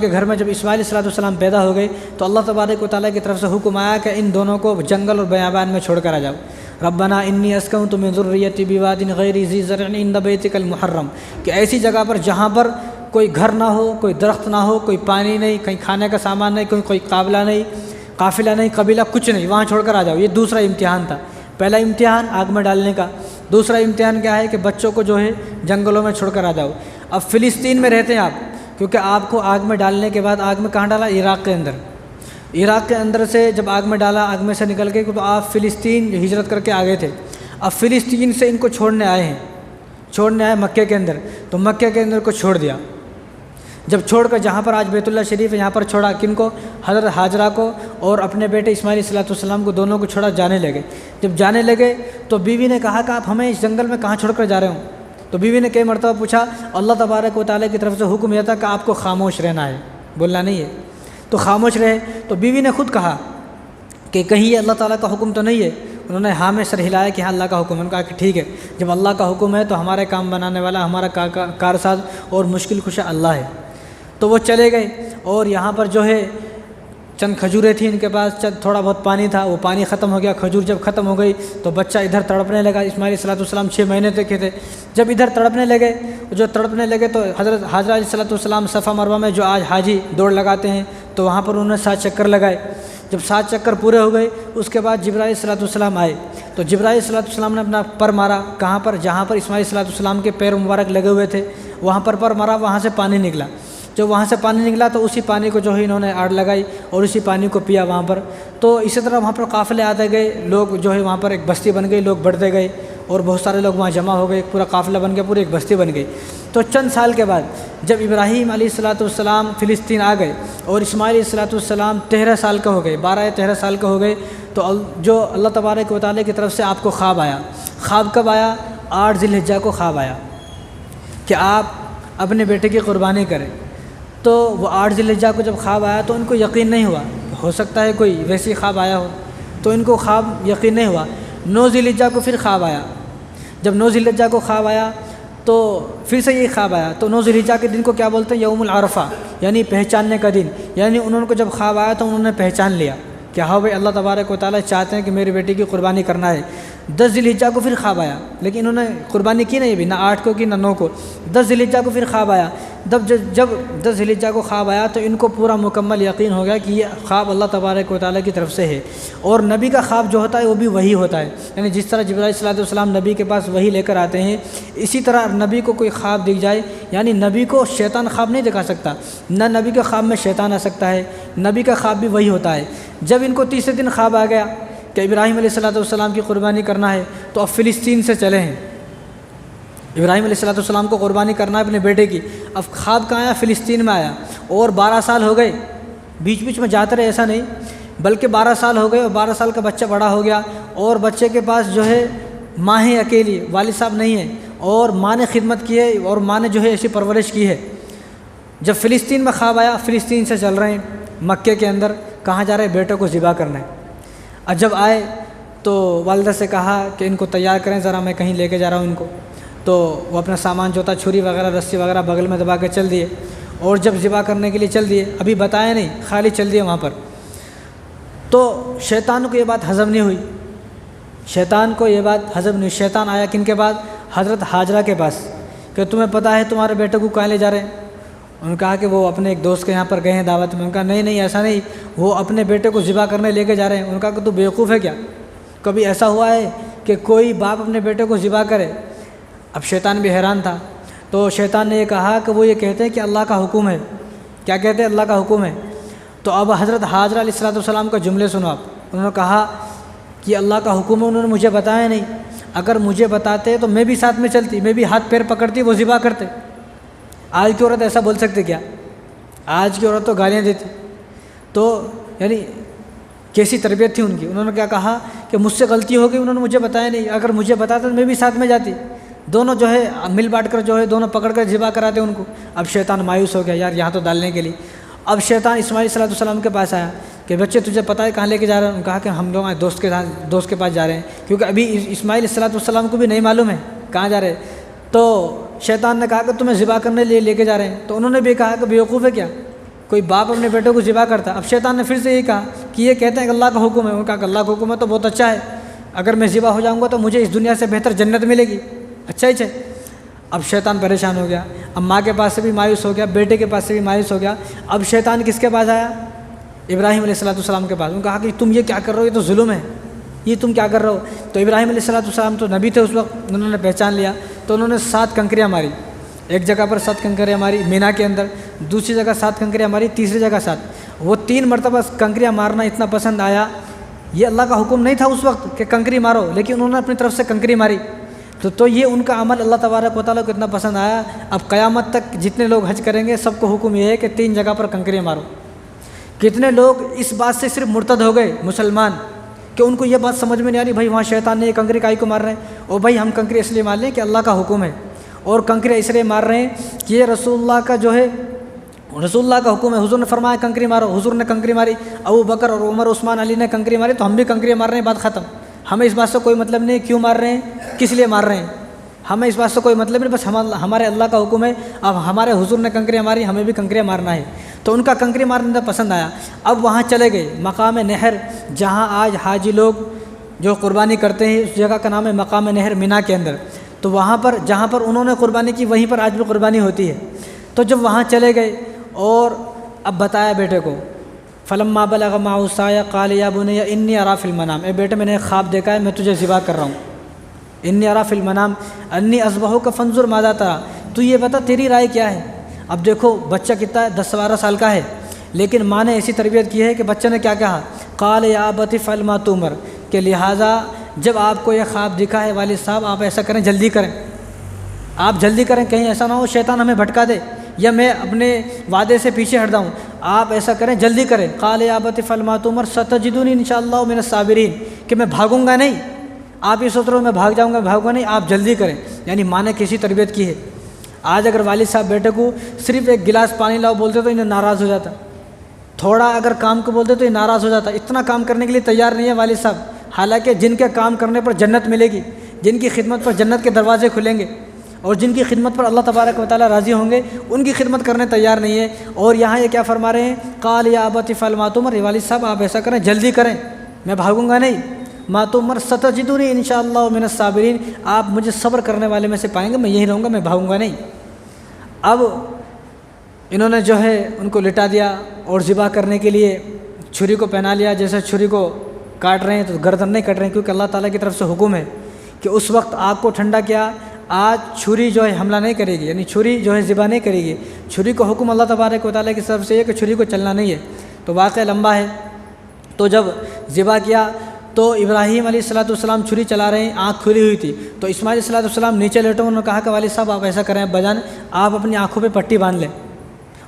کے گھر میں جب اسماعیل علیہ السلام پیدا ہو گئے تو اللہ تبارک و تعالیٰ کی طرف سے حکم آیا کہ ان دونوں کو جنگل اور بیابان میں چھوڑ کر آ جاؤ۔ ربنا انی اسکنت من ذریتی بواد غیر ذی زرع عند بیتک المحرم، کہ ایسی جگہ پر جہاں پر کوئی گھر نہ ہو، کوئی درخت نہ ہو، کوئی پانی نہیں، کہیں کھانے کا سامان نہیں، کوئی قافلہ نہیں، قبیلہ کچھ نہیں، وہاں چھوڑ کر آ جاؤ۔ یہ دوسرا امتحان تھا۔ پہلا امتحان آگ میں ڈالنے کا، دوسرا امتحان کیا ہے کہ بچوں کو جو ہے جنگلوں میں چھوڑ کر آ جاؤ۔ اب فلسطین میں رہتے ہیں آپ، کیونکہ آپ کو آگ میں ڈالنے کے بعد آگ میں کہاں ڈالا؟ عراق کے اندر سے جب آگ میں ڈالا، آگ میں سے نکل کے تو آپ فلسطین ہجرت کر کے آ گئے تھے۔ اب فلسطین سے ان کو چھوڑنے آئے مکے کے اندر، تو مکے کے اندر کو چھوڑ دیا۔ جب چھوڑ کر جہاں پر آج بیت اللہ شریف ہے یہاں پر چھوڑا، کن کو؟ حضرت حاجرہ کو اور اپنے بیٹے اسماعیل علیہ السلام کو، دونوں کو چھوڑا، جانے لگے۔ جب جانے لگے تو بیوی نے کہا کہ آپ ہمیں اس جنگل میں کہاں چھوڑ کر جا رہے ہوں؟ تو بیوی نے کئی مرتبہ پوچھا، اللہ تبارک و تعالیٰ کی طرف سے حکم یہ تھا کہ آپ کو خاموش رہنا ہے، بولنا نہیں ہے۔ تو خاموش رہے۔ تو بیوی نے خود کہا کہ کہیں یہ اللہ تعالیٰ کا حکم تو نہیں ہے؟ انہوں نے ہاں میں سر ہلایا کہ ہاں اللہ کا حکم ہے۔ انہوں نے کہا کہ ٹھیک ہے، جب اللہ کا حکم ہے تو ہمارے کام بنانے والا، ہمارا کارساز اور مشکل کشا اللہ ہے۔ تو وہ چلے گئے، اور یہاں پر جو ہے چند کھجوریں تھیں ان کے پاس، چند تھوڑا بہت پانی تھا، وہ پانی ختم ہو گیا۔ کھجور جب ختم ہو گئی تو بچہ ادھر تڑپنے لگا۔ اسماعیل علیہ السلام 6 مہینے تک کے تھے۔ جب ادھر تڑپنے لگے تو حضرت حاجرہ علیہ السلام صفا مروہ میں جو آج حاجی دوڑ لگاتے ہیں، تو وہاں پر انہوں نے 7 چکر لگائے۔ جب 7 چکر پورے ہو گئے، اس کے بعد جبرائیل علیہ السلام آئے، تو جبرائیل علیہ السلام نے اپنا پر مارا۔ کہاں پر؟ جہاں پر اسماعیل علیہ السلام کے پیر مبارک لگے ہوئے تھے، وہاں پر مارا، وہاں سے پانی نکلا۔ جب وہاں سے پانی نکلا تو اسی پانی کو جو ہے انہوں نے آڑ لگائی اور اسی پانی کو پیا وہاں پر۔ تو اسی طرح وہاں پر قافلے آتے گئے، لوگ جو ہے وہاں پر ایک بستی بن گئی، لوگ بڑھتے گئے اور بہت سارے لوگ وہاں جمع ہو گئے، ایک پورا قافلہ بن گیا، پوری ایک بستی بن گئی۔ تو چند سال کے بعد جب ابراہیم علیہ السلام فلسطین آ گئے اور اسماعیل علیہ السلام 13 سال کا ہو گئے، 12 یا 13 سال کا ہو گئے، تو جو اللہ تبارک و تعالیٰ کی طرف سے آپ کو خواب آیا۔ خواب کب آیا؟ 8 ذی الحجہ کو خواب آیا کہ آپ اپنے بیٹے کی قربانی کریں۔ تو وہ 8 ذی الحجہ کو جب خواب آیا تو ان کو یقین نہیں ہوا، ہو سکتا ہے کوئی ویسی خواب آیا ہو، تو ان کو خواب یقین نہیں ہوا۔ 9 ذی الحجہ کو پھر خواب آیا۔ جب 9 ذی الحجہ کو خواب آیا تو پھر سے یہی خواب آیا۔ تو 9 ذی الحجہ کے دن کو کیا بولتے ہیں؟ یوم العرفہ، یعنی پہچاننے کا دن۔ یعنی انہوں کو جب خواب آیا تو انہوں نے پہچان لیا کہ ہاں بھائی اللہ تبارک و تعالیٰ چاہتے ہیں کہ میری بیٹی کی قربانی کرنا ہے۔ 10 ذی الحجہ کو پھر خواب آیا، لیکن انہوں نے قربانی کی نہیں ابھی، نہ 8 کو کی نہ 9 کو۔ 10 ذی الحجہ کو پھر خواب آیا۔ جب 10 ذی الحجہ کو خواب آیا تو ان کو پورا مکمل یقین ہو گیا کہ یہ خواب اللہ تبارک و تعالیٰ کی طرف سے ہے، اور نبی کا خواب جو ہوتا ہے وہ بھی وہی ہوتا ہے۔ یعنی جس طرح جبرائیل صلی اللہ علیہ وسلم نبی کے پاس وہی لے کر آتے ہیں، اسی طرح نبی کو کوئی خواب دکھ جائے، یعنی نبی کو شیطان خواب نہیں دکھا سکتا، نہ نبی کے خواب میں شیطان آ سکتا ہے، نبی کا خواب بھی وہی ہوتا ہے۔ جب ان کو تیسرے دن خواب آ گیا کہ ابراہیم علیہ السلام کی قربانی کرنا ہے، تو اب فلسطین سے چلے ہیں، ابراہیم علیہ السلام کو قربانی کرنا ہے اپنے بیٹے کی۔ اب خواب کہاں آیا؟ فلسطین میں آیا، اور 12 سال ہو گئے، بیچ بیچ میں جاتے رہے ایسا نہیں، بلکہ 12 سال ہو گئے، اور 12 سال کا بچہ بڑا ہو گیا، اور بچے کے پاس جو ہے ماں ہے اکیلی، والد صاحب نہیں ہے، اور ماں نے خدمت کی ہے، اور ماں نے جو ہے ایسی پرورش کی ہے۔ جب فلسطین میں خواب آیا، فلسطین سے چل رہے ہیں مکے کے اندر، کہاں جا رہے ہیں؟ بیٹے کو ذبح کرنا ہے۔ اور جب آئے تو والدہ سے کہا کہ ان کو تیار کریں ذرا، میں کہیں لے کے جا رہا ہوں ان کو۔ تو وہ اپنا سامان جو تھا، چھری وغیرہ، رسی وغیرہ بغل میں دبا کے چل دیے، اور جب ذبح کرنے کے لیے چل دیے، ابھی بتایا نہیں، خالی چل دیے وہاں پر، تو شیطان کو یہ بات ہضم نہیں ہوئی، شیطان کو یہ بات ہضم نہیں ہوئی۔ شیطان آیا کن کے بعد؟ حضرت حاجرہ کے پاس، کہ تمہیں پتہ ہے تمہارے بیٹے کو کہاں لے جا رہے ہیں؟ انہوں نے کہا کہ وہ اپنے ایک دوست کے یہاں پر گئے ہیں دعوت میں۔ انہوں نے کہا نہیں ایسا نہیں، وہ اپنے بیٹے کو ذبح کرنے لے کے جا رہے ہیں۔ انہوں نے کہا کہ تو بیوقوف ہے کیا؟ کبھی ایسا ہوا ہے کہ کوئی باپ اپنے بیٹے کو ذبح کرے؟ اب شیطان بھی حیران تھا، تو شیطان نے یہ کہا کہ وہ یہ کہتے ہیں کہ اللہ کا حکم ہے۔ کیا کہتے ہیں؟ اللہ کا حکم ہے۔ تو اب حضرت حاجرہ علیہ السلام کا جملے سنو آپ۔ انہوں نے کہا کہ اللہ کا حکم ہے، انہوں نے مجھے بتایا نہیں، اگر مجھے بتاتے تو میں بھی ساتھ میں چلتی، میں بھی ہاتھ پیر پکڑتی، وہ ذبح کرتے۔ آج کی عورت ایسا بول سکتے کیا؟ آج کی عورت تو گالیاں دیتی۔ تو یعنی کیسی تربیت تھی ان کی۔ انہوں نے کیا کہا کہ مجھ سے غلطی ہو گئی، انہوں نے مجھے بتایا نہیں، اگر مجھے بتاتا تو میں بھی ساتھ میں جاتی، دونوں جو ہے مل بانٹ کر جو ہے دونوں پکڑ کر ذبح کراتے ان کو۔ اب شیطان مایوس ہو گیا، یار یہاں تو ڈالنے کے لیے۔ اب شیطان اسماعیل صلی اللہ علیہ وسلم کے پاس آیا کہ بچے تجھے پتہ ہے کہاں لے کے جا رہے ہیں؟ انہوں نے کہا کہ ہم لوگ دوست کے پاس جا رہے ہیں، کیونکہ ابھی اسماعیل صلی اللہ علیہ وسلم کو بھی نہیں معلوم ہے کہاں جا رہے ہیں۔ تو شیطان نے کہا کہ تمہیں ذبح کرنے لے کے جا رہے ہیں۔ تو انہوں نے بھی کہا کہ بیوقوف ہے کیا، کوئی باپ اپنے بیٹے کو ذبح کرتا؟ اب شیطان نے پھر سے یہی کہا کہ یہ کہتے ہیں کہ اللہ کا حکم ہے۔ انہوں نے کہا کہ اللہ کا حکم ہے تو بہت اچھا ہے، اگر میں ذبح ہو جاؤں گا تو مجھے اس دنیا سے بہتر جنت ملے گی، اچھا ہی ہے۔ اب شیطان پریشان ہو گیا، اب ماں کے پاس سے بھی مایوس ہو گیا، بیٹے کے پاس سے بھی مایوس ہو گیا۔ اب شیطان کس کے پاس آیا؟ ابراہیم علیہ السلام کے پاس۔ انہوں نے کہا کہ تم یہ کیا کر رہے ہو، یہ تو ظلم ہے، یہ تم کیا کر رہے ہو؟ تو ابراہیم علیہ السلام تو نبی تھے اس وقت، انہوں نے پہچان لیا، تو انہوں نے 7 کنکریاں ماری، ایک جگہ پر 7 کنکریاں ماری مینا کے اندر، دوسری جگہ 7 کنکریاں ماری، تیسری جگہ 7۔ وہ 3 مرتبہ کنکریاں مارنا اتنا پسند آیا، یہ اللہ کا حکم نہیں تھا اس وقت کہ کنکری مارو، لیکن انہوں نے اپنی طرف سے کنکری ماری۔ تو یہ ان کا عمل اللہ تبارک و تعالیٰ کو اتنا پسند آیا، اب قیامت تک جتنے لوگ حج کریں گے سب کو حکم یہ ہے کہ 3 جگہ پر کنکریاں مارو۔ کتنے لوگ اس بات سے صرف مرتد ہو گئے مسلمان، کہ ان کو یہ بات سمجھ میں نہیں آ رہی، بھائی وہاں شیطان نے یہ کنکری کائی کو مار رہے ہیں، اور بھائی ہم کنکری اس لیے مار لیں کہ اللہ کا حکم ہے، اور کنکری اس لیے مار رہے ہیں کہ یہ رسول اللہ کا جو ہے رسول اللہ کا حکم ہے، حضور نے فرمایا کنکری مارو، حضور نے کنکری ماری، ابو بکر اور عمر عثمان علی نے کنکری ماری، تو ہم بھی کنکری مار رہے ہیں، بات ختم۔ ہمیں اس بات سے کوئی مطلب نہیں کیوں مار رہے ہیں، کس لیے مار رہے ہیں، ہمیں اس بات سے کوئی مطلب نہیں، بس ہمارے اللہ کا حکم ہے، اب ہمارے حضور نے کنکریاں ماری، ہمیں بھی کنکریاں مارنا ہے۔ تو ان کا کنکری مارنا پسند آیا۔ اب وہاں چلے گئے مقام نہر، جہاں آج حاجی لوگ جو قربانی کرتے ہیں، اس جگہ کا نام ہے مقام نہر مینا کے اندر۔ تو وہاں پر جہاں پر انہوں نے قربانی کی، وہیں پر آج بھی قربانی ہوتی ہے۔ تو جب وہاں چلے گئے اور اب بتایا بیٹے کو، فلما بلغ معه السعي قال يا بني اني ارى في المنام، اے بیٹے میں نے ایک خواب دیکھا ہے، میں تجھے ذبح کر رہا ہوں۔ انی ارى في المنام انی اذبحك فانظر ماذا ترى، تو یہ بتا تیری رائے کیا ہے۔ اب دیکھو بچہ کتنا ہے، 10-12 سال کا ہے، لیکن ماں نے ایسی تربیت کی ہے کہ بچہ نے کیا کہا، قال يا ابت افعل ما تؤمر، کہ لہٰذا جب آپ کو یہ خواب دکھا ہے والد صاحب، آپ ایسا کریں، جلدی کریں، آپ جلدی کریں، کہیں ایسا نہ ہو شیطان ہمیں بھٹکا دے یا میں اپنے وعدے سے پیچھے ہٹ جاؤں، آپ ایسا کریں، جلدی کریں۔ قال یا ابت افعل ما تؤمر ستجدنی ان شاء اللہ من الصابرین، کہ میں بھاگوں گا نہیں، آپ یہ سوچ رہے ہو میں بھاگ جاؤں گا، بھاگوں گا نہیں، آپ جلدی کریں۔ یعنی ماں نے کیسی تربیت کی ہے۔ آج اگر والد صاحب بیٹے کو صرف ایک گلاس پانی لاؤ بولتے تو انہیں ناراض ہو جاتا، تھوڑا اگر کام کو بولتے تو یہ ناراض ہو جاتا، اتنا کام کرنے کے لیے تیار نہیں ہے والد صاحب، حالانکہ جن کے کام کرنے پر جنت ملے گی، جن کی خدمت پر جنت کے دروازے کھلیں گے، اور جن کی خدمت پر اللہ تبارک و تعالیٰ راضی ہوں گے، ان کی خدمت کرنے تیار نہیں ہے۔ اور یہاں یہ کیا فرما رہے ہیں، قال یا ابت افعل ما تؤمر، والد صاحب آپ ایسا کریں، جلدی کریں، میں بھاگوں گا نہیں، ما تؤمر ستجدنی ان شاء اللہ من الصابرین، آپ مجھے صبر کرنے والے میں سے پائیں گے، میں یہی رہوں گا، میں بھاگوں گا نہیں۔ اب انہوں نے جو ہے ان کو لٹا دیا اور ذبح کرنے کے لیے چھری کو پہنا لیا، جیسے چھری کو کاٹ رہے ہیں تو گردن نہیں کٹ رہے ہیں، کیونکہ اللہ تعالیٰ کی طرف سے حکم ہے کہ اس وقت آگ کو ٹھنڈا کیا، آج چھری جو ہے حملہ نہیں کرے گی، یعنی چھری جو ہے ذبح نہیں کرے گی، چھری کو حکم اللہ تبارک و تعالیٰ کی طرف سے یہ کہ چھری کو چلنا نہیں ہے، تو واقعہ لمبا ہے۔ تو جب ذبح کیا تو ابراہیم علیہ السلام چھری چلا رہے ہیں، آنکھ کھلی ہوئی تھی، تو اسماعیل علیہ السلام نیچے لیٹے، انہوں نے کہا کہ والد صاحب آپ ایسا کریں، بجان آپ اپنی آنکھوں پہ پٹی باندھ لیں،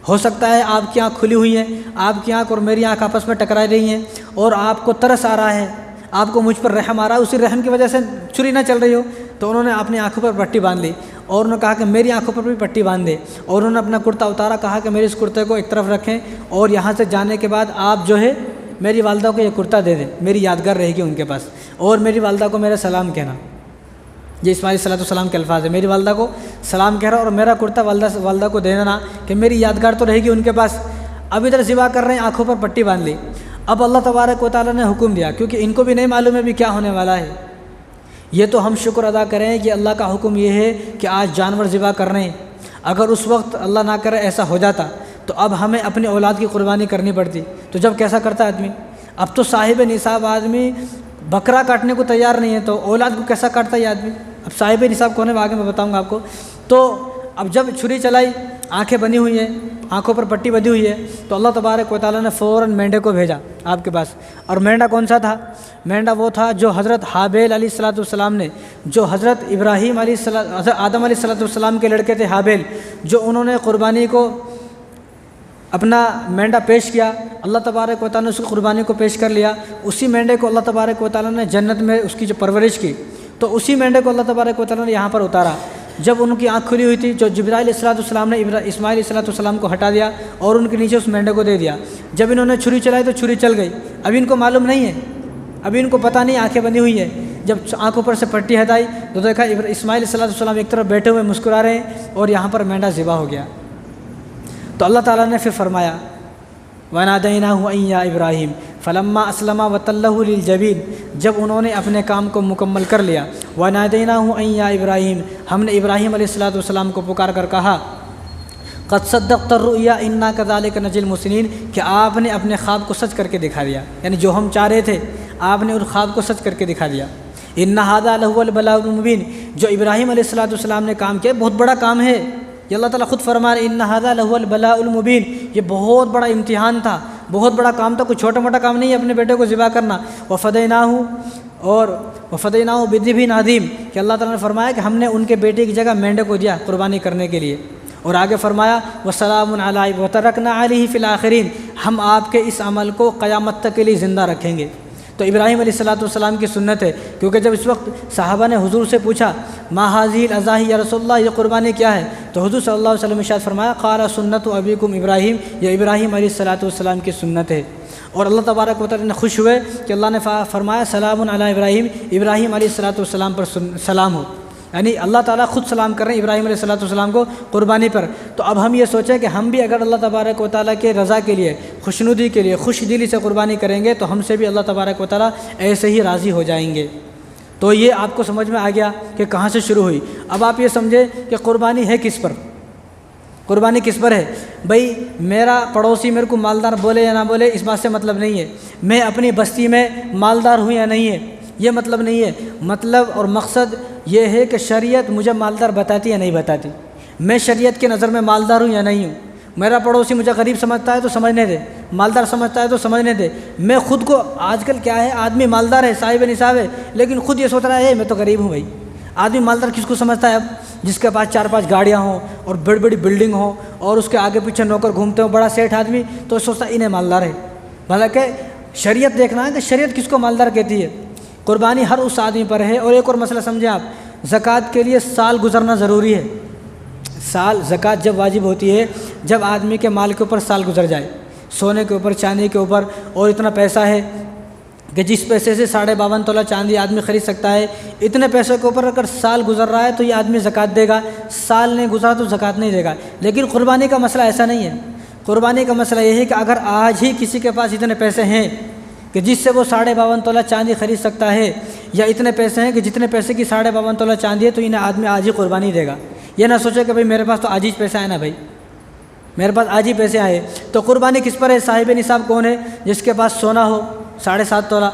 ہو سکتا ہے آپ کی آنکھ کھلی ہوئی ہے، آپ کی آنکھ اور میری آنکھ آپس میں ٹکرا رہی ہیں، اور آپ کو ترس آ رہا ہے، آپ کو مجھ پر رحم آ رہا ہے، اسی رحم کی وجہ سے چھری نہ چل رہی ہو، تو انہوں نے اپنی آنکھوں پر پٹی باندھ لی، اور انہوں نے کہا کہ میری آنکھوں پر بھی پٹی باندھ دے، اور انہوں نے اپنا کرتا اتارا، کہا کہ میرے اس کرتے کو ایک طرف رکھیں، اور یہاں سے جانے کے بعد آپ جو ہے میری والدہ کو یہ کرتا دے دیں، میری یادگار رہے گی ان کے پاس، اور میری والدہ کو میرا سلام کہنا۔ یہ اسماعیل علیہ السلام کے الفاظ ہے، میری والدہ کو سلام کہہ رہا اور میرا کرتا والدہ کو دے دینا کہ میری یادگار تو رہے گی ان کے پاس۔ اب ادھر ذبح کر رہے ہیں، آنکھوں پر پٹی باندھ لی۔ اب اللہ تبارک و تعالیٰ نے حکم دیا، کیونکہ ان کو بھی نہیں معلوم ہے بھی کیا ہونے والا ہے۔ یہ تو ہم شکر ادا کریں کہ اللہ کا حکم یہ ہے کہ آج جانور ذبح کر رہے ہیں، اگر اس وقت اللہ نہ کرے ایسا ہو جاتا تو اب ہمیں اپنی اولاد کی قربانی کرنی پڑتی، تو جب کیسا کرتا آدمی؟ اب تو صاحب نصاب آدمی بکرا کاٹنے کو تیار نہیں ہے، تو اولاد کو کیسا کاٹتا ہے یہ آدمی؟ اب صاحب نصاب کون ہے آگے میں بتاؤں گا آپ کو۔ تو اب جب چھری چلائی، آنکھیں بنی ہوئی ہیں، آنکھوں پر پٹی بندھی ہوئی ہے، تو اللہ تبارک و تعالیٰ نے فوراً مینڈے کو بھیجا آپ کے پاس۔ اور مینڈا کون سا تھا؟ مینڈا وہ تھا جو حضرت حابیل علیہ السلام نے، جو حضرت ابراہیم حضرت آدم علیہ السلام کے لڑکے تھے حابیل، جو انہوں نے قربانی کو اپنا مینڈا پیش کیا، اللہ تبارک و تعالیٰ نے اس کی قربانی کو پیش کر لیا۔ اسی مینڈے کو اللہ تبارک و تعالیٰ نے جنت میں اس کی جو پرورش کی، تو اسی مینڈے کو اللہ تبارک و تعالیٰ نے یہاں پر اتارا۔ جب ان کی آنکھ کھلی ہوئی تھی، جو جبرائیل علیہ السلام نے اسماعیل علیہ السلام کو ہٹا دیا اور ان کے نیچے اس مینڈے کو دے دیا۔ جب انہوں نے چھری چلائی تو چھری چل گئی، ابھی ان کو معلوم نہیں ہے، ابھی ان کو پتہ نہیں، آنکھیں بندھی ہوئی ہے۔ جب آنکھوں پر سے پٹی ہٹائی تو دیکھا اسماعیل علیہ السلام ایک طرف بیٹھے ہوئے مسکرا رہے ہیں، اور یہاں پر مینڈا ذبح ہو گیا۔ تو اللہ تعالیٰ نے پھر فرمایا وَنَادَيْنَاهُ أَن يَا إِبْرَاهِيمُ فَلَمَّا أَسْلَمَا وَتَلَّهُ لِلْجَبِينِ، جب انہوں نے اپنے کام کو مکمل کر لیا، وَنَادَيْنَاهُ أَن يَا إِبْرَاهِيمُ، ہم نے ابراہیم علیہ السلام کو پکار کر کہا قَدْ صَدَّقْتَ الرُّؤْيَا إِنَّا كَذَلِكَ نَجْزِي الْمُحْسِنِينَ، کہ آپ نے اپنے خواب کو سچ کر کے دکھا دیا، یعنی جو ہم چاہ رہے تھے آپ نے ان خواب کو سچ کر کے دکھا دیا۔ إِنَّ هَذَا لَهُوَ الْبَلَاءُ الْمُبِينُ، جو ابراہیم علیہ السلام نے کام کیا بہت بڑا کام ہے، یہ اللہ تعالیٰ خود فرما رہے إِنَّ هَذَا لَهُوَ الْبَلَاءُ الْمُبِينُ، یہ بہت بڑا امتحان تھا، بہت بڑا کام تھا، کوئی چھوٹا موٹا کام نہیں ہے اپنے بیٹے کو ذبح کرنا۔ وَفَدَيْنَاهُ، اور وَفَدَيْنَاهُ بِذِبْحٍ عَظِيمٍ، کہ اللہ تعالیٰ نے فرمایا کہ ہم نے ان کے بیٹے کی جگہ مینڈے کو دیا قربانی کرنے کے لیے، اور آگے فرمایا وَسَلَامٌ عَلَيْهِ وَتَرَكْنَا عَلَيْهِ فِي الْآخِرِينَ، ہم آپ کے اس عمل کو قیامت تک کے لیے زندہ رکھیں گے۔ تو ابراہیم علیہ السلام کی سنت ہے، کیونکہ جب اس وقت صحابہ نے حضور سے پوچھا ما ھذہ الاضاحی یا رسول اللہ، یہ قربانی کیا ہے؟ تو حضور صلی اللہ علیہ وسلم نے ارشاد فرمایا قال سنت ابیکم ابراہیم، یہ ابراہیم علیہ السلام کی سنت ہے۔ اور اللہ تبارک و تعالیٰ نے خوش ہوئے کہ اللہ نے فرمایا سلام علی ابراہیم، ابراہیم علیہ السلام پر سلام ہو، یعنی اللہ تعالیٰ خود سلام کر رہے ہیں ابراہیم علیہ السلام کو قربانی پر۔ تو اب ہم یہ سوچیں کہ ہم بھی اگر اللہ تبارک و تعالیٰ کے رضا کے لیے، خوشنودی کے لیے خوش دلی سے قربانی کریں گے تو ہم سے بھی اللہ تبارک و تعالیٰ ایسے ہی راضی ہو جائیں گے۔ تو یہ آپ کو سمجھ میں آ گیا کہ کہاں سے شروع ہوئی۔ اب آپ یہ سمجھیں کہ قربانی ہے کس پر، قربانی کس پر ہے؟ بھائی میرا پڑوسی میرے کو مالدار بولے یا نہ بولے اس بات سے مطلب نہیں ہے، میں اپنی بستی میں مالدار ہوں یا نہیں ہے یہ مطلب نہیں ہے، مطلب اور مقصد یہ ہے کہ شریعت مجھے مالدار بتاتی یا نہیں بتاتی، میں شریعت کے نظر میں مالدار ہوں یا نہیں ہوں۔ میرا پڑوسی مجھے غریب سمجھتا ہے تو سمجھنے دے، مالدار سمجھتا ہے تو سمجھنے دے۔ میں خود کو، آج کل کیا ہے، آدمی مالدار ہے، صاحب نصاب ہے، لیکن خود یہ سوچ رہا ہے میں تو غریب ہوں۔ بھائی آدمی مالدار کس کو سمجھتا ہے؟ اب جس کے پاس 4-5 گاڑیاں ہوں اور بڑی بڑی بلڈنگ ہوں اور اس کے آگے پیچھے نوکر گھومتے ہوں، بڑا سیٹھ آدمی، تو سوچتا ہے انہیں مالدار ہے۔ حالانکہ شریعت دیکھنا ہے کہ شریعت کس کو مالدار کہتی ہے۔ قربانی ہر اس آدمی پر ہے۔ اور ایک اور مسئلہ سمجھیں آپ، زکوٰۃ کے لیے سال گزرنا ضروری ہے۔ سال، زکوٰۃ جب واجب ہوتی ہے جب آدمی کے مال کے اوپر سال گزر جائے، سونے کے اوپر، چاندی کے اوپر، اور اتنا پیسہ ہے کہ جس پیسے سے 52.5 تولہ چاندی آدمی خرید سکتا ہے، اتنے پیسے کے اوپر اگر سال گزر رہا ہے تو یہ آدمی زکوٰۃ دے گا، سال نہیں گزرا تو زکوٰۃ نہیں دے گا۔ لیکن قربانی کا مسئلہ ایسا نہیں ہے۔ قربانی کا مسئلہ یہ ہے کہ اگر آج ہی کسی کے پاس اتنے پیسے ہیں کہ جس سے وہ 52.5 تولہ چاندی خرید سکتا ہے، یا اتنے پیسے ہیں کہ جتنے پیسے کی 52.5 تولہ چاندی ہے، تو انہیں آدمی آج ہی قربانی دے گا۔ یہ نہ سوچے کہ بھائی میرے پاس تو آج ہی پیسہ ہے نا، بھائی میرے پاس آج ہی پیسے آئے۔ تو قربانی کس پر ہے؟ صاحب نصاب کون ہے؟ جس کے پاس سونا ہو 7.5 تولہ۔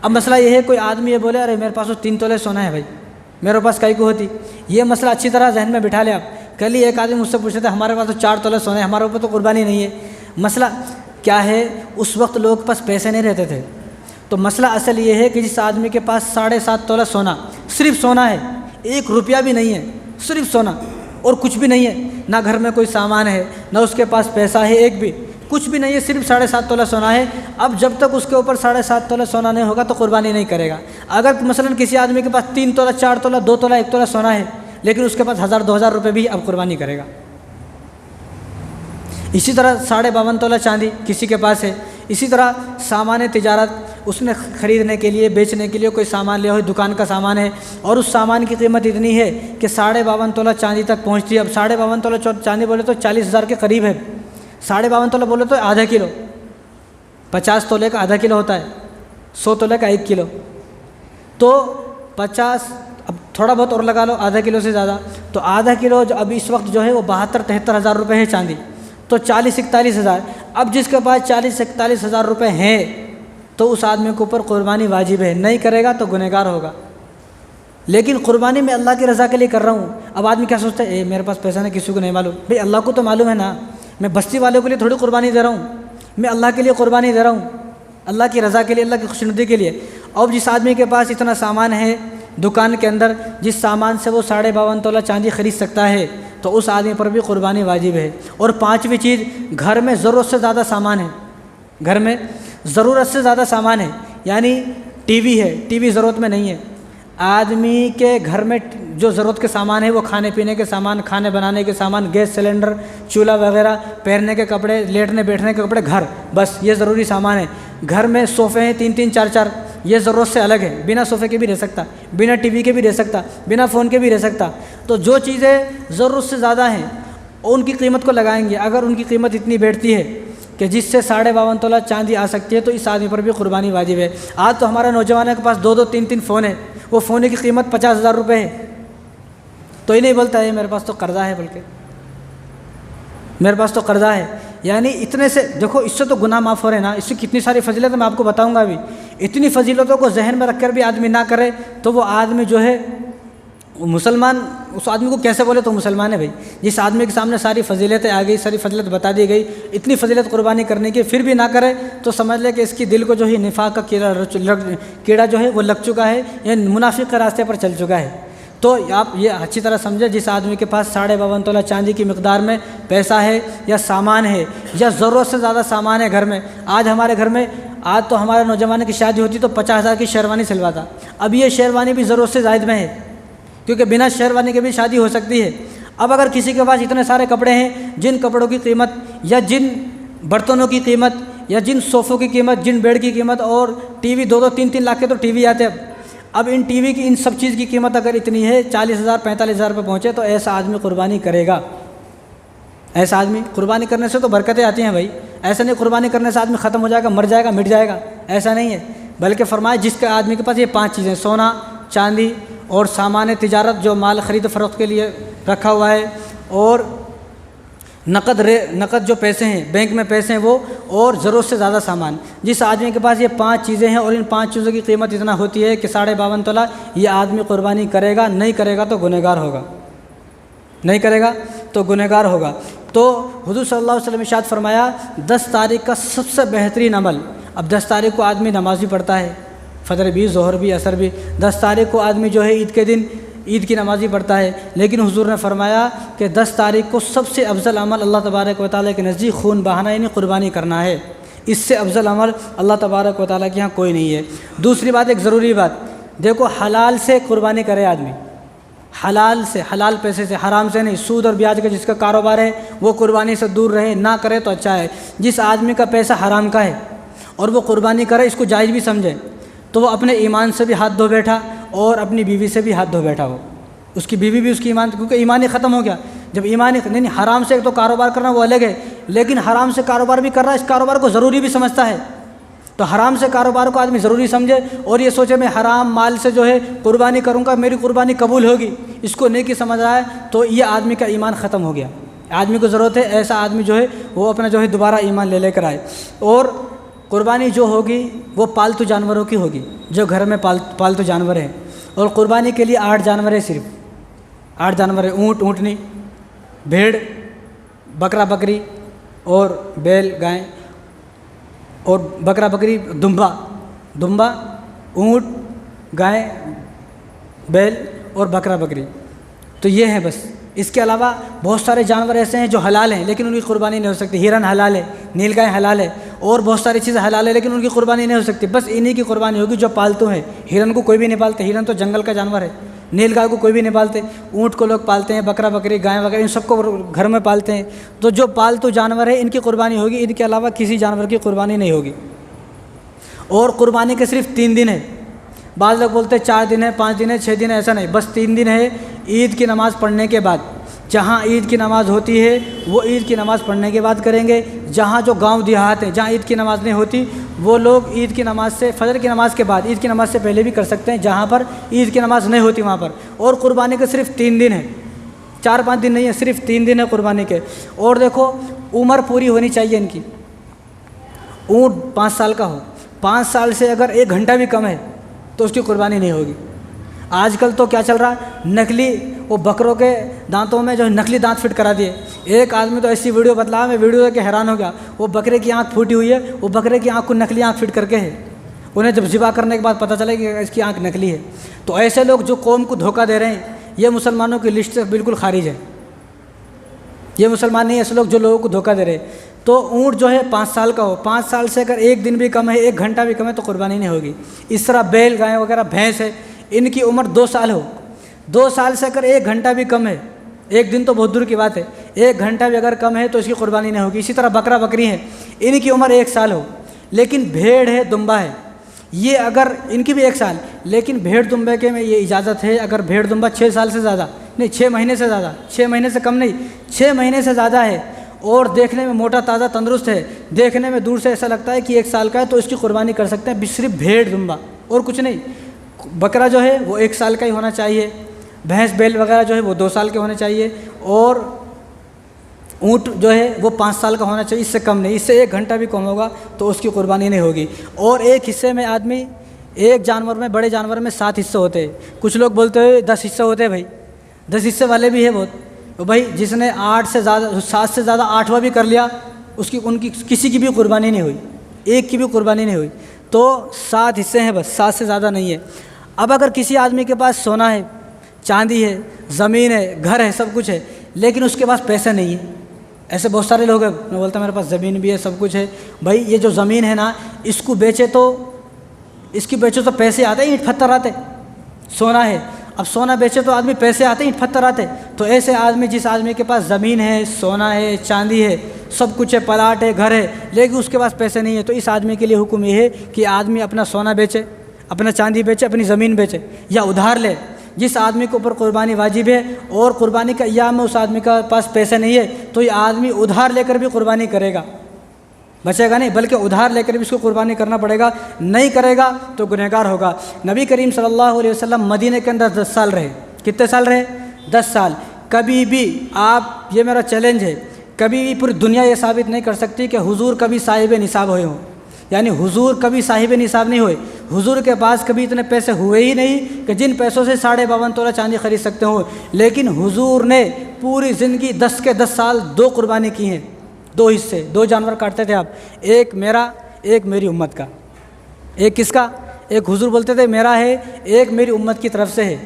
اب مسئلہ یہ ہے کوئی آدمی یہ بولے ارے میرے پاس تو 3 تولے سونا ہے، بھائی میرے پاس کئی کو ہوتی۔ یہ مسئلہ اچھی طرح ذہن میں بٹھا لے آپ۔ کل ہی ایک آدمی مجھ سے پوچھ رہا تھا ہمارے پاس تو 4 تولے سونا ہے، ہمارے اوپر تو قربانی نہیں ہے۔ مسئلہ کیا ہے؟ اس وقت لوگ کے پاس پیسے نہیں رہتے تھے۔ تو مسئلہ اصل یہ ہے کہ جس آدمی کے پاس 7.5 تولہ سونا، صرف سونا ہے، 1 روپیہ بھی نہیں ہے، صرف سونا اور کچھ بھی نہیں ہے، نہ گھر میں کوئی سامان ہے، نہ اس کے پاس پیسہ ہے، ایک بھی کچھ بھی نہیں ہے، صرف 7.5 تولہ سونا ہے۔ اب جب تک اس کے اوپر 7.5 تولہ سونا نہیں ہوگا تو قربانی نہیں کرے گا۔ اگر مثلا کسی آدمی کے پاس 3 تولہ، 4 تولہ، 2 تولہ، 1 تولہ سونا ہے، لیکن اس کے پاس 1000-2000 روپے بھی، اب قربانی کرے گا۔ اسی طرح 52.5 تولہ چاندی کسی کے پاس ہے، اسی طرح سامان تجارت، اس نے خریدنے کے لیے، بیچنے کے لیے کوئی سامان لیا ہو، دکان کا سامان ہے، اور اس سامان کی قیمت اتنی ہے کہ 52.5 تولہ چاندی تک پہنچتی ہے۔ اب 52.5 تولہ چاندی بولے تو 40,000 کے قریب ہے، 52.5 تولہ بولے تو آدھا کلو، 50 تولے کا آدھا کلو ہوتا ہے، 100 تولے کا 1 کلو، تو 50، اب تھوڑا بہت اور لگا لو، آدھا کلو سے زیادہ، تو آدھا کلو جو اب اس وقت جو ہے وہ 72-73 ہزار روپے ہے چاندی، تو 40-41 ہزار۔ اب جس کے پاس 40-41 ہزار روپے ہیں تو اس آدمی کے اوپر قربانی واجب ہے، نہیں کرے گا تو گنہگار ہوگا۔ لیکن قربانی میں اللہ کی رضا کے لیے کر رہا ہوں۔ اب آدمی کیا سوچتا ہے میرے پاس پیسہ نہیں، کسی کو نہیں معلوم۔ بھئی اللہ کو تو معلوم ہے نا، میں بستی والوں کے لیے تھوڑی قربانی دے رہا ہوں، میں اللہ کے لیے قربانی دے رہا ہوں، اللہ کی رضا کے لیے، اللہ کی خوشنودی کے لیے۔ اور جس آدمی کے پاس اتنا سامان ہے دکان کے اندر، جس سامان سے وہ 52.5 تولہ چاندی خرید سکتا ہے، تو اس آدمی پر بھی قربانی واجب ہے۔ اور 5ویں چیز، گھر میں ضرورت سے زیادہ سامان ہے، گھر میں ضرورت سے زیادہ سامان ہے، یعنی ٹی وی ہے، ٹی وی ضرورت میں نہیں ہے۔ آدمی کے گھر میں جو ضرورت کے سامان ہے وہ کھانے پینے کے سامان، کھانے بنانے کے سامان، گیس سلنڈر، چولہا وغیرہ، پہننے کے کپڑے، لیٹنے بیٹھنے کے کپڑے، گھر، بس یہ ضروری سامان ہے۔ گھر میں صوفے ہیں 3-3 4-4، یہ ضرورت سے الگ ہے، بنا صوفے کے بھی رہ سکتا، بنا ٹی وی کے بھی رہ سکتا، بنا فون کے بھی رہ سکتا۔ تو جو چیزیں ضرورت سے زیادہ ہیں ان کی قیمت کو لگائیں گے۔ اگر ان کی قیمت اتنی بیٹھتی ہے کہ جس سے 52.5 تولہ چاندی آ سکتی ہے تو اس آدمی پر بھی قربانی واجب ہے۔ آج تو ہمارے نوجوانوں کے پاس 2-2 3-3 فون ہے، وہ فون کی قیمت 50,000 روپے ہے، تو یہ نہیں بولتا ہے میرے پاس تو قرضہ ہے، بلکہ میرے پاس تو قرضہ ہے۔ یعنی اتنے سے دیکھو، اس سے تو گناہ معاف ہو رہے ہیں نا، اس سے کتنی ساری فضیلت میں آپ کو بتاؤں گا ابھی۔ اتنی فضیلتوں کو ذہن میں رکھ کر بھی آدمی نہ کرے تو وہ آدمی جو ہے مسلمان، اس آدمی کو کیسے بولے تو مسلمان ہے بھائی؟ جس آدمی کے سامنے ساری فضیلتیں آ گئی، ساری فضیلت بتا دی گئی، اتنی فضیلت قربانی کرنے کی، پھر بھی نہ کرے تو سمجھ لے کہ اس کی دل کو جو ہے نفاق کا کیڑا جو ہے وہ لگ چکا ہے، یا منافق کے راستے پر چل چکا ہے۔ تو آپ یہ اچھی طرح سمجھے، جس آدمی کے پاس 52.5 تولہ چاندی کی مقدار میں پیسہ ہے، یا سامان ہے، یا ضرورت سے زیادہ سامان ہے گھر میں۔ آج ہمارے گھر میں آج تو ہمارے نوجوان کی شادی ہوتی تو 50,000 کی شیروانی سلواتا، اب یہ شیروانی بھی ضرورت سے زائد میں ہے، کیونکہ بنا شیروانی کے بھی شادی ہو سکتی ہے۔ اب اگر کسی کے پاس اتنے سارے کپڑے ہیں، جن کپڑوں کی قیمت یا جن برتنوں کی قیمت یا جن صوفوں کی قیمت، جن بیڈ کی قیمت، اور ٹی وی 2-2 3-3 لاکھ کے تو ٹی وی آتے ہیں، اب ان ٹی وی کی ان سب چیز کی قیمت اگر اتنی ہے 40,000 45,000 روپے پہنچے تو ایسا آدمی قربانی کرے گا؟ ایسا آدمی قربانی کرنے سے تو برکتیں آتی ہیں بھائی، ایسا نہیں قربانی کرنے سے آدمی ختم ہو جائے گا، مر جائے گا، مٹ جائے گا، ایسا نہیں ہے، بلکہ فرمایا جس کے آدمی کے پاس یہ 5 چیزیں، سونا چاندی اور سامان تجارت جو مال خرید و فروخت کے لیے رکھا ہوا ہے، اور نقد جو پیسے ہیں، بینک میں پیسے ہیں وہ، اور ضرورت سے زیادہ سامان، جس آدمی کے پاس یہ 5 چیزیں ہیں اور ان 5 چیزوں کی قیمت اتنا ہوتی ہے کہ 52.5 تولہ، یہ آدمی قربانی کرے گا، نہیں کرے گا تو گنہگار ہوگا، نہیں کرے گا تو گنہگار ہوگا۔ تو حضور صلی اللہ علیہ وسلم نے ارشاد فرمایا 10 تاریخ کا سب سے بہترین عمل، اب 10 تاریخ کو آدمی نماز بھی پڑھتا ہے، فجر بھی، ظہر بھی، عصر بھی، 10 تاریخ کو آدمی جو ہے عید کے دن عید کی نماز بھی پڑھتا ہے، لیکن حضور نے فرمایا کہ 10 تاریخ کو سب سے افضل عمل اللہ تبارک و تعالیٰ کے نزدیک خون بہانا یعنی قربانی کرنا ہے، اس سے افضل عمل اللہ تبارک و تعالیٰ کے یہاں کوئی نہیں ہے۔ دوسری بات، ایک ضروری بات، دیکھو حلال سے قربانی کرے آدمی، حلال سے، حلال پیسے سے، حرام سے نہیں، سود اور بیاج کا جس کا کاروبار ہے وہ قربانی سے دور رہے، نہ کرے تو اچھا ہے۔ جس آدمی کا پیسہ حرام کا ہے اور وہ قربانی کرے، اس کو جائز بھی سمجھے، تو وہ اپنے ایمان سے بھی ہاتھ دھو بیٹھا اور اپنی بیوی سے بھی ہاتھ دھو بیٹھا، ہو اس کی بیوی بھی اس کی ایمان، کیونکہ ایمان ہی ختم ہو گیا جب ایمان ہی نہیں، حرام سے تو کاروبار کرنا وہ الگ ہے، لیکن حرام سے کاروبار بھی کر رہا ہے، اس کاروبار کو ضروری بھی سمجھتا ہے، تو حرام سے کاروبار کو آدمی ضروری سمجھے اور یہ سوچے میں حرام مال سے جو ہے قربانی کروں گا، میری قربانی قبول ہوگی، اس کو نیکی سمجھ رہا ہے، تو یہ آدمی کا ایمان ختم ہو گیا۔ آدمی کو ضرورت ہے ایسا آدمی جو ہے وہ اپنا جو ہے دوبارہ ایمان لے کر آئے، اور قربانی جو ہوگی وہ پالتو جانوروں کی ہوگی، جو گھر میں پالتو جانور ہیں، اور قربانی کے لیے 8 جانور ہیں، صرف 8 جانور ہیں، اونٹ اونٹنی، بھیڑ، بکرا بکری اور بیل گائے، اور بکرا بکری، دمبا، اونٹ، گائے، بیل اور بکرا بکری، تو یہ ہے بس۔ اس کے علاوہ بہت سارے جانور ایسے ہیں جو حلال ہیں لیکن ان کی قربانی نہیں ہو سکتی، ہرن حلال ہے، نیل گائے حلال ہے، اور بہت ساری چیزیں حلال ہے لیکن ان کی قربانی نہیں ہو سکتی، بس انہی کی قربانی ہوگی جو پالتو ہیں۔ ہرن کو کوئی بھی نہیں پالتے، ہرن تو جنگل کا جانور ہے، نیل گائے کو کوئی بھی نہیں پالتے، اونٹ کو لوگ پالتے ہیں، بکرا بکری، گائے وغیرہ ان سب کو گھر میں پالتے ہیں، تو جو پالتو جانور ہیں ان کی قربانی ہوگی، ان کے علاوہ کسی جانور کی قربانی نہیں ہوگی۔ اور قربانی کے صرف 3 دن ہے، بعض لوگ بولتے ہیں 4 دن ہے، 5 دن ہے، 6 دن ہے، ایسا نہیں، بس 3 دن ہے۔ عید کی نماز پڑھنے کے بعد، جہاں عید کی نماز ہوتی ہے وہ عید کی نماز پڑھنے کے بعد کریں گے، جہاں جو گاؤں دیہات ہیں جہاں عید کی نماز نہیں ہوتی وہ لوگ عید کی نماز سے، فجر کی نماز کے بعد، عید کی نماز سے پہلے بھی کر سکتے ہیں جہاں پر عید کی نماز نہیں ہوتی وہاں پر۔ اور قربانی کے صرف 3 دن ہے، 4-5 دن نہیں ہے، صرف 3 دن ہے قربانی کے۔ اور دیکھو عمر پوری ہونی چاہیے ان کی، اونٹ 5 سال کا ہو، 5 سال سے اگر 1 گھنٹہ بھی کم ہے تو اس کی قربانی نہیں ہوگی۔ آج کل تو کیا چل رہا ہے، نقلی وہ بکروں کے دانتوں میں جو ہے نقلی دانت فٹ کرا دیے۔ ایک آدمی تو ایسی ویڈیو بتلا، میں ویڈیو دیکھ کے حیران ہو گیا، وہ بکرے کی آنکھ پھوٹی ہوئی ہے، وہ بکرے کی آنکھ کو نقلی آنکھ فٹ کر کے ہے، انہیں جب ذبح کرنے کے بعد پتہ چلے کہ اس کی آنکھ نقلی ہے۔ تو ایسے لوگ جو قوم کو دھوکہ دے رہے ہیں یہ مسلمانوں کی لسٹ سے بالکل خارج ہے، یہ مسلمان نہیں، ایسے لوگ جو لوگوں کو دھوکہ دے رہے ہیں۔ تو اونٹ جو ہے 5 سال کا ہو، 5 سال سے اگر 1 دن بھی کم ہے، 1 گھنٹہ بھی کم ہے تو قربانی نہیں ہوگی۔ اس طرح بیل گائے وغیرہ بھینس ہے، ان کی عمر 2 سال ہو، 2 سال سے اگر 1 گھنٹہ بھی کم ہے، 1 دن تو بہت دور کی بات ہے، 1 گھنٹہ بھی اگر کم ہے تو اس کی قربانی نہیں ہوگی۔ اسی طرح بکرا بکری ہے، ان کی عمر 1 سال ہو، لیکن بھیڑ ہے، دمبا ہے، یہ اگر ان کی بھی 1 سال، لیکن بھیڑ دمبے کے میں یہ اجازت ہے اگر بھیڑ دمبا 6 سال سے زیادہ نہیں، 6 مہینے سے زیادہ، 6 مہینے سے کم نہیں، 6 مہینے سے زیادہ ہے اور دیکھنے میں موٹا تازہ تندرست ہے، دیکھنے میں دور سے ایسا لگتا ہے کہ 1 سال کا ہے، تو اس کی قربانی کر سکتے ہیں، صرف بھیڑ دمبا اور کچھ نہیں۔ بکرا جو ہے وہ 1 سال کا ہی ہونا چاہیے، بھینس بیل وغیرہ جو ہے وہ 2 سال کے ہونے چاہیے، اور اونٹ جو ہے وہ 5 سال کا ہونا چاہیے، اس سے کم نہیں، اس سے 1 گھنٹہ بھی کم ہوگا تو اس کی قربانی نہیں ہوگی۔ اور ایک حصے میں آدمی، ایک جانور میں، بڑے جانور میں 7 حصے ہوتے ہیں، کچھ لوگ بولتے ہیں 10 حصے ہوتے ہیں، بھائی 10 حصے والے بھی ہیں بہت، تو بھائی جس نے 8 سے زیادہ، 7 سے زیادہ 8واں بھی کر لیا، ان کی کسی کی بھی قربانی نہیں ہوئی، ایک کی بھی قربانی نہیں ہوئی، تو 7 حصے ہیں بس، 7 سے زیادہ نہیں ہے۔ اب اگر کسی آدمی کے پاس سونا ہے، چاندی ہے، زمین ہے، گھر ہے، سب کچھ ہے، لیکن اس کے پاس پیسہ نہیں ہے، ایسے بہت سارے لوگ ہیں، میں بولتا میرے پاس زمین بھی ہے، سب کچھ ہے. بھائی یہ جو زمین ہے نا، اس کو بیچے تو پیسے آتے ہیں، اینٹ پتھر آتے. سونا ہے، اب سونا بیچے تو آدمی پیسے آتے ہیں، اینٹ پتھر آتے. تو ایسے آدمی، جس آدمی کے پاس زمین ہے، سونا ہے، چاندی ہے، سب کچھ ہے، پلاٹ ہے، گھر ہے، لیکن اس کے پاس پیسے نہیں ہے، تو اس آدمی کے لیے حکم یہ ہے کہ آدمی اپنا سونا بیچے، اپنا چاندی بیچے، اپنی زمین بیچے یا ادھار لے. جس آدمی کے اوپر قربانی واجب ہے اور قربانی کا ایام میں اس آدمی کا پاس پیسے نہیں ہے، تو یہ آدمی ادھار لے کر بھی قربانی کرے گا، بچے گا نہیں، بلکہ ادھار لے کر بھی اس کو قربانی کرنا پڑے گا. نہیں کرے گا تو گنہگار ہوگا. نبی کریم صلی اللہ علیہ وسلم مدینہ کے اندر 10 سال رہے. کتنے سال رہے؟ 10 سال. کبھی بھی آپ، یہ میرا چیلنج ہے، کبھی بھی پوری دنیا یہ ثابت نہیں کر سکتی کہ حضور کبھی صاحب نصاب ہوئے ہوں. یعنی حضور کبھی صاحب نصاب نہیں ہوئے. حضور کے پاس کبھی اتنے پیسے ہوئے ہی نہیں کہ جن پیسوں سے 52.5 تولہ چاندی خرید سکتے ہوں. لیکن حضور نے پوری زندگی 10 کے 10 سال 2 قربانی کی ہیں، 2 حصے، 2 جانور کاٹتے تھے آپ، ایک میرا، ایک میری امت کا. ایک کس کا؟ ایک حضور بولتے تھے میرا ہے، ایک میری امت کی طرف سے ہے.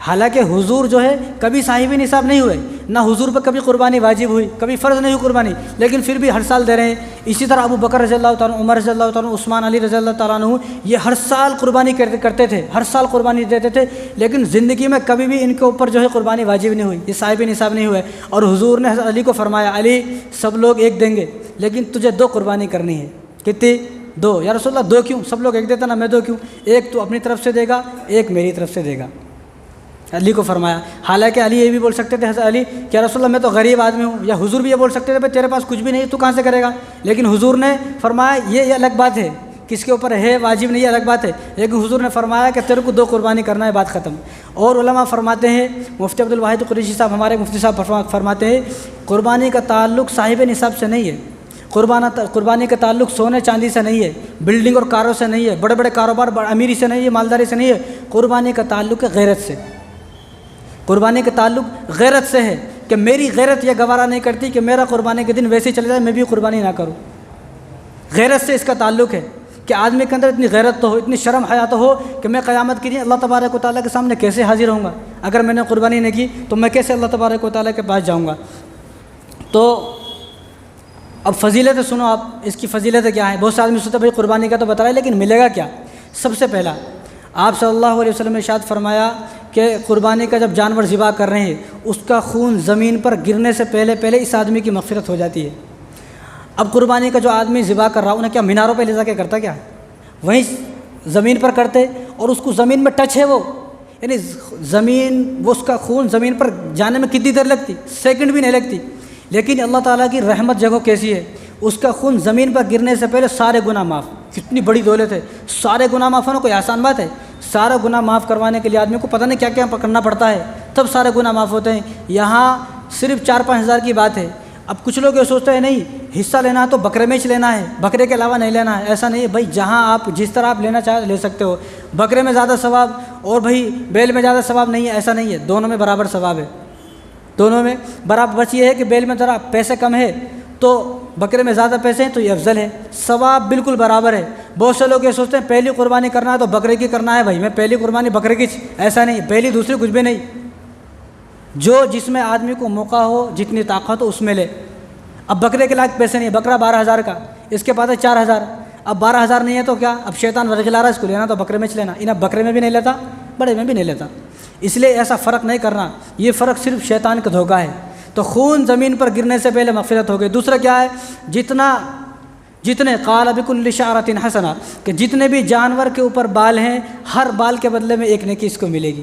حالانکہ حضور جو ہے کبھی صاحب نصاب نہیں ہوئے، نہ حضور پر کبھی قربانی واجب ہوئی، کبھی فرض نہیں ہوئی قربانی، لیکن پھر بھی ہر سال دے رہے ہیں. اسی طرح ابو بکر رضی اللہ تعالیٰ عنہ، عمر رضی اللہ تعالیٰ عنہ، عثمان علی رضی اللہ تعالیٰ عنہ، یہ ہر سال قربانی کرتے تھے، ہر سال قربانی دیتے تھے، لیکن زندگی میں کبھی بھی ان کے اوپر جو ہے قربانی واجب نہیں ہوئی، یہ صاحب نصاب نہیں ہوئے. اور حضور نے حضرت علی کو فرمایا، علی سب لوگ ایک دیں گے لیکن تجھے 2 قربانی کرنی ہے. کتنی؟ 2. یا رسول اللہ 2 کیوں؟ سب لوگ ایک دیتا نا، میں 2 کیوں؟ ایک تو اپنی طرف سے دے گا، ایک میری طرف سے دے گا. علی کو فرمایا. حالانکہ علی یہ بھی بول سکتے تھے، حضرت علی کہ رسول اللہ میں تو غریب آدمی ہوں، یا حضور بھی یہ بول سکتے تھے بھائی تیرے پاس کچھ بھی نہیں تو کہاں سے کرے گا. لیکن حضور نے فرمایا یہ الگ بات ہے، کس کے اوپر ہے واجب نہیں، یہ الگ بات ہے، لیکن حضور نے فرمایا کہ تیرے کو 2 قربانی کرنا ہے، بات ختم. اور علماء فرماتے ہیں، مفتی عبدالواحد قریشی صاحب، ہمارے مفتی صاحب فرماتے ہیں، قربانی کا تعلق صاحب نصاب سے نہیں ہے. قربانی کا تعلق سونے چاندی سے نہیں ہے، بلڈنگ اور کاروں سے نہیں ہے، بڑے بڑے کاروبار امیری سے نہیں ہے، مالداری سے نہیں ہے. قربانی کا تعلق ہے غیرت سے. قربانی کا تعلق غیرت سے ہے کہ میری غیرت یہ گوارا نہیں کرتی کہ میرا قربانی کے دن ویسے ہی چلے جائے، میں بھی قربانی نہ کروں. غیرت سے اس کا تعلق ہے کہ آدمی کے اندر اتنی غیرت تو ہو، اتنی شرم حیا تو ہو کہ میں قیامت کے دن اللہ تبارک و تعالیٰ کے سامنے کیسے حاضر ہوں گا. اگر میں نے قربانی نہیں کی تو میں کیسے اللہ تبارک و تعالیٰ کے پاس جاؤں گا. تو اب فضیلت سنو آپ، اس کی فضیلت کیا ہے. بہت سے آدمی سوچتے بھائی قربانی کا تو بتایا لیکن ملے گا کیا. سب سے پہلا آپ صلی اللہ علیہ وسلم نے ارشاد فرمایا کہ قربانی کا جب جانور ذبح کر رہے ہیں، اس کا خون زمین پر گرنے سے پہلے اس آدمی کی مغفرت ہو جاتی ہے. اب قربانی کا جو آدمی ذبح کر رہا انہیں کیا میناروں پہ لے جا کے کرتا کیا؟ وہیں زمین پر کرتے، اور اس کو زمین میں ٹچ ہے وہ، یعنی زمین، وہ اس کا خون زمین پر جانے میں کتنی دیر لگتی؟ سیکنڈ بھی نہیں لگتی. لیکن اللہ تعالیٰ کی رحمت جگہ کیسی ہے، اس کا خون زمین پر گرنے سے پہلے سارے گناہ معاف. کتنی بڑی دولت ہے، سارے گناہ معاف ہونا کوئی آسان بات ہے؟ سارا گناہ معاف کروانے کے لیے آدمی کو پتہ نہیں کیا کیا کرنا پڑتا ہے، تب سارے گناہ معاف ہوتے ہیں. یہاں صرف 4-5 ہزار کی بات ہے. اب کچھ لوگ یہ سوچتے ہیں نہیں حصہ لینا ہے تو بکرے میں ہی لینا ہے، بکرے کے علاوہ نہیں لینا ہے. ایسا نہیں ہے بھائی، جہاں آپ جس طرح آپ لینا چاہیں لے سکتے ہو. بکرے میں زیادہ ثواب اور بھائی بیل میں زیادہ ثواب نہیں ہے، ایسا نہیں ہے، دونوں میں برابر ثواب ہے، دونوں میں برابر. بس یہ ہے کہ بیل میں ذرا پیسے کم ہے تو بکرے میں زیادہ پیسے ہیں تو یہ افضل ہے، ثواب بالکل برابر ہے. بہت سے لوگ یہ سوچتے ہیں پہلی قربانی کرنا ہے تو بکرے کی کرنا ہے، بھائی میں پہلی قربانی بکرے کی، ایسا نہیں، پہلی دوسری کچھ بھی نہیں. جو جس میں آدمی کو موقع ہو، جتنی طاقت ہو اس میں لے. اب بکرے کے لائق پیسے نہیں، بکرا 12,000 کا، اس کے پاس ہے 4,000. اب 12,000 نہیں ہے تو کیا، اب شیطان ورگلا رہا ہے، اس کو لینا تو بکرے میں لینا. انہیں بکرے میں بھی نہیں لیتا، بڑے میں بھی نہیں لیتا. اس لیے ایسا فرق نہیں کرنا، یہ فرق صرف شیطان کا دھوکہ ہے. تو خون زمین پر گرنے سے پہلے مغفرت ہو گئی. دوسرا کیا ہے، جتنے قال بکل شعرۃ حسنہ، کہ جتنے بھی جانور کے اوپر بال ہیں، ہر بال کے بدلے میں ایک نیکی اس کو ملے گی.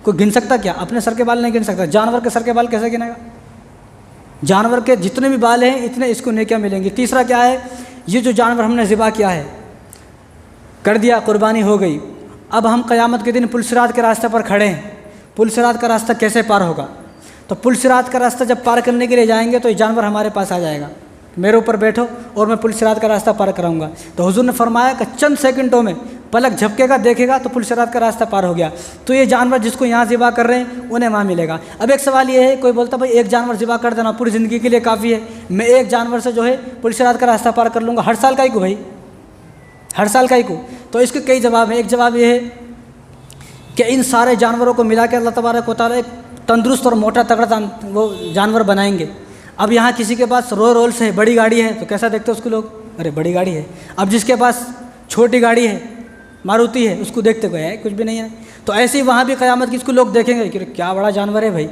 کوئی گن سکتا کیا؟ اپنے سر کے بال نہیں گن سکتا، جانور کے سر کے بال کیسے گنے گا؟ جانور کے جتنے بھی بال ہیں اتنے اس کو نیکیاں ملیں گی. تیسرا کیا ہے، یہ جو جانور ہم نے ذبح کیا ہے، کر دیا، قربانی ہو گئی. اب ہم قیامت کے دن پل صراط کے راستے پر کھڑے ہیں. پل صراط کا راستہ کیسے پار ہوگا؟ تو پل صراط کا راستہ جب پار کرنے کے لیے جائیں گے تو یہ جانور ہمارے پاس آ جائے گا، میرے اوپر بیٹھو اور میں پل صراط کا راستہ پار کراؤں گا. تو حضور نے فرمایا کہ چند سیکنڈوں میں پلک جھپکے گا، دیکھے گا تو پل صراط کا راستہ پار ہو گیا. تو یہ جانور جس کو یہاں ذبح کر رہے ہیں انہیں وہاں ملے گا. اب ایک سوال یہ ہے، کوئی بولتا بھائی ایک جانور ذبح کر دینا پوری زندگی کے لیے کافی ہے، میں ایک جانور سے جو ہے پل صراط کا راستہ پار کر لوں گا، ہر سال کا ہی کو بھائی، ہر سال کا ہی کو. تو اس کے کئی جواب ہیں. ایک جواب یہ ہے کہ ان سارے جانوروں کو ملا کے اللہ تبارک و تعالیٰ ایک تندرست اور موٹا تگڑا وہ جانور بنائیں گے. اب یہاں کسی کے پاس رولس ہے، بڑی گاڑی ہے، تو کیسا دیکھتے ہیں اس کو لوگ؟ ارے بڑی گاڑی ہے۔ اب جس کے پاس چھوٹی گاڑی ہے، ماروتی ہے، اس کو دیکھتے کوئی ہے کچھ بھی نہیں ہے۔ تو ایسے ہی وہاں بھی قیامت کی اس کو لوگ دیکھیں گے کہ کیا بڑا جانور ہے بھائی،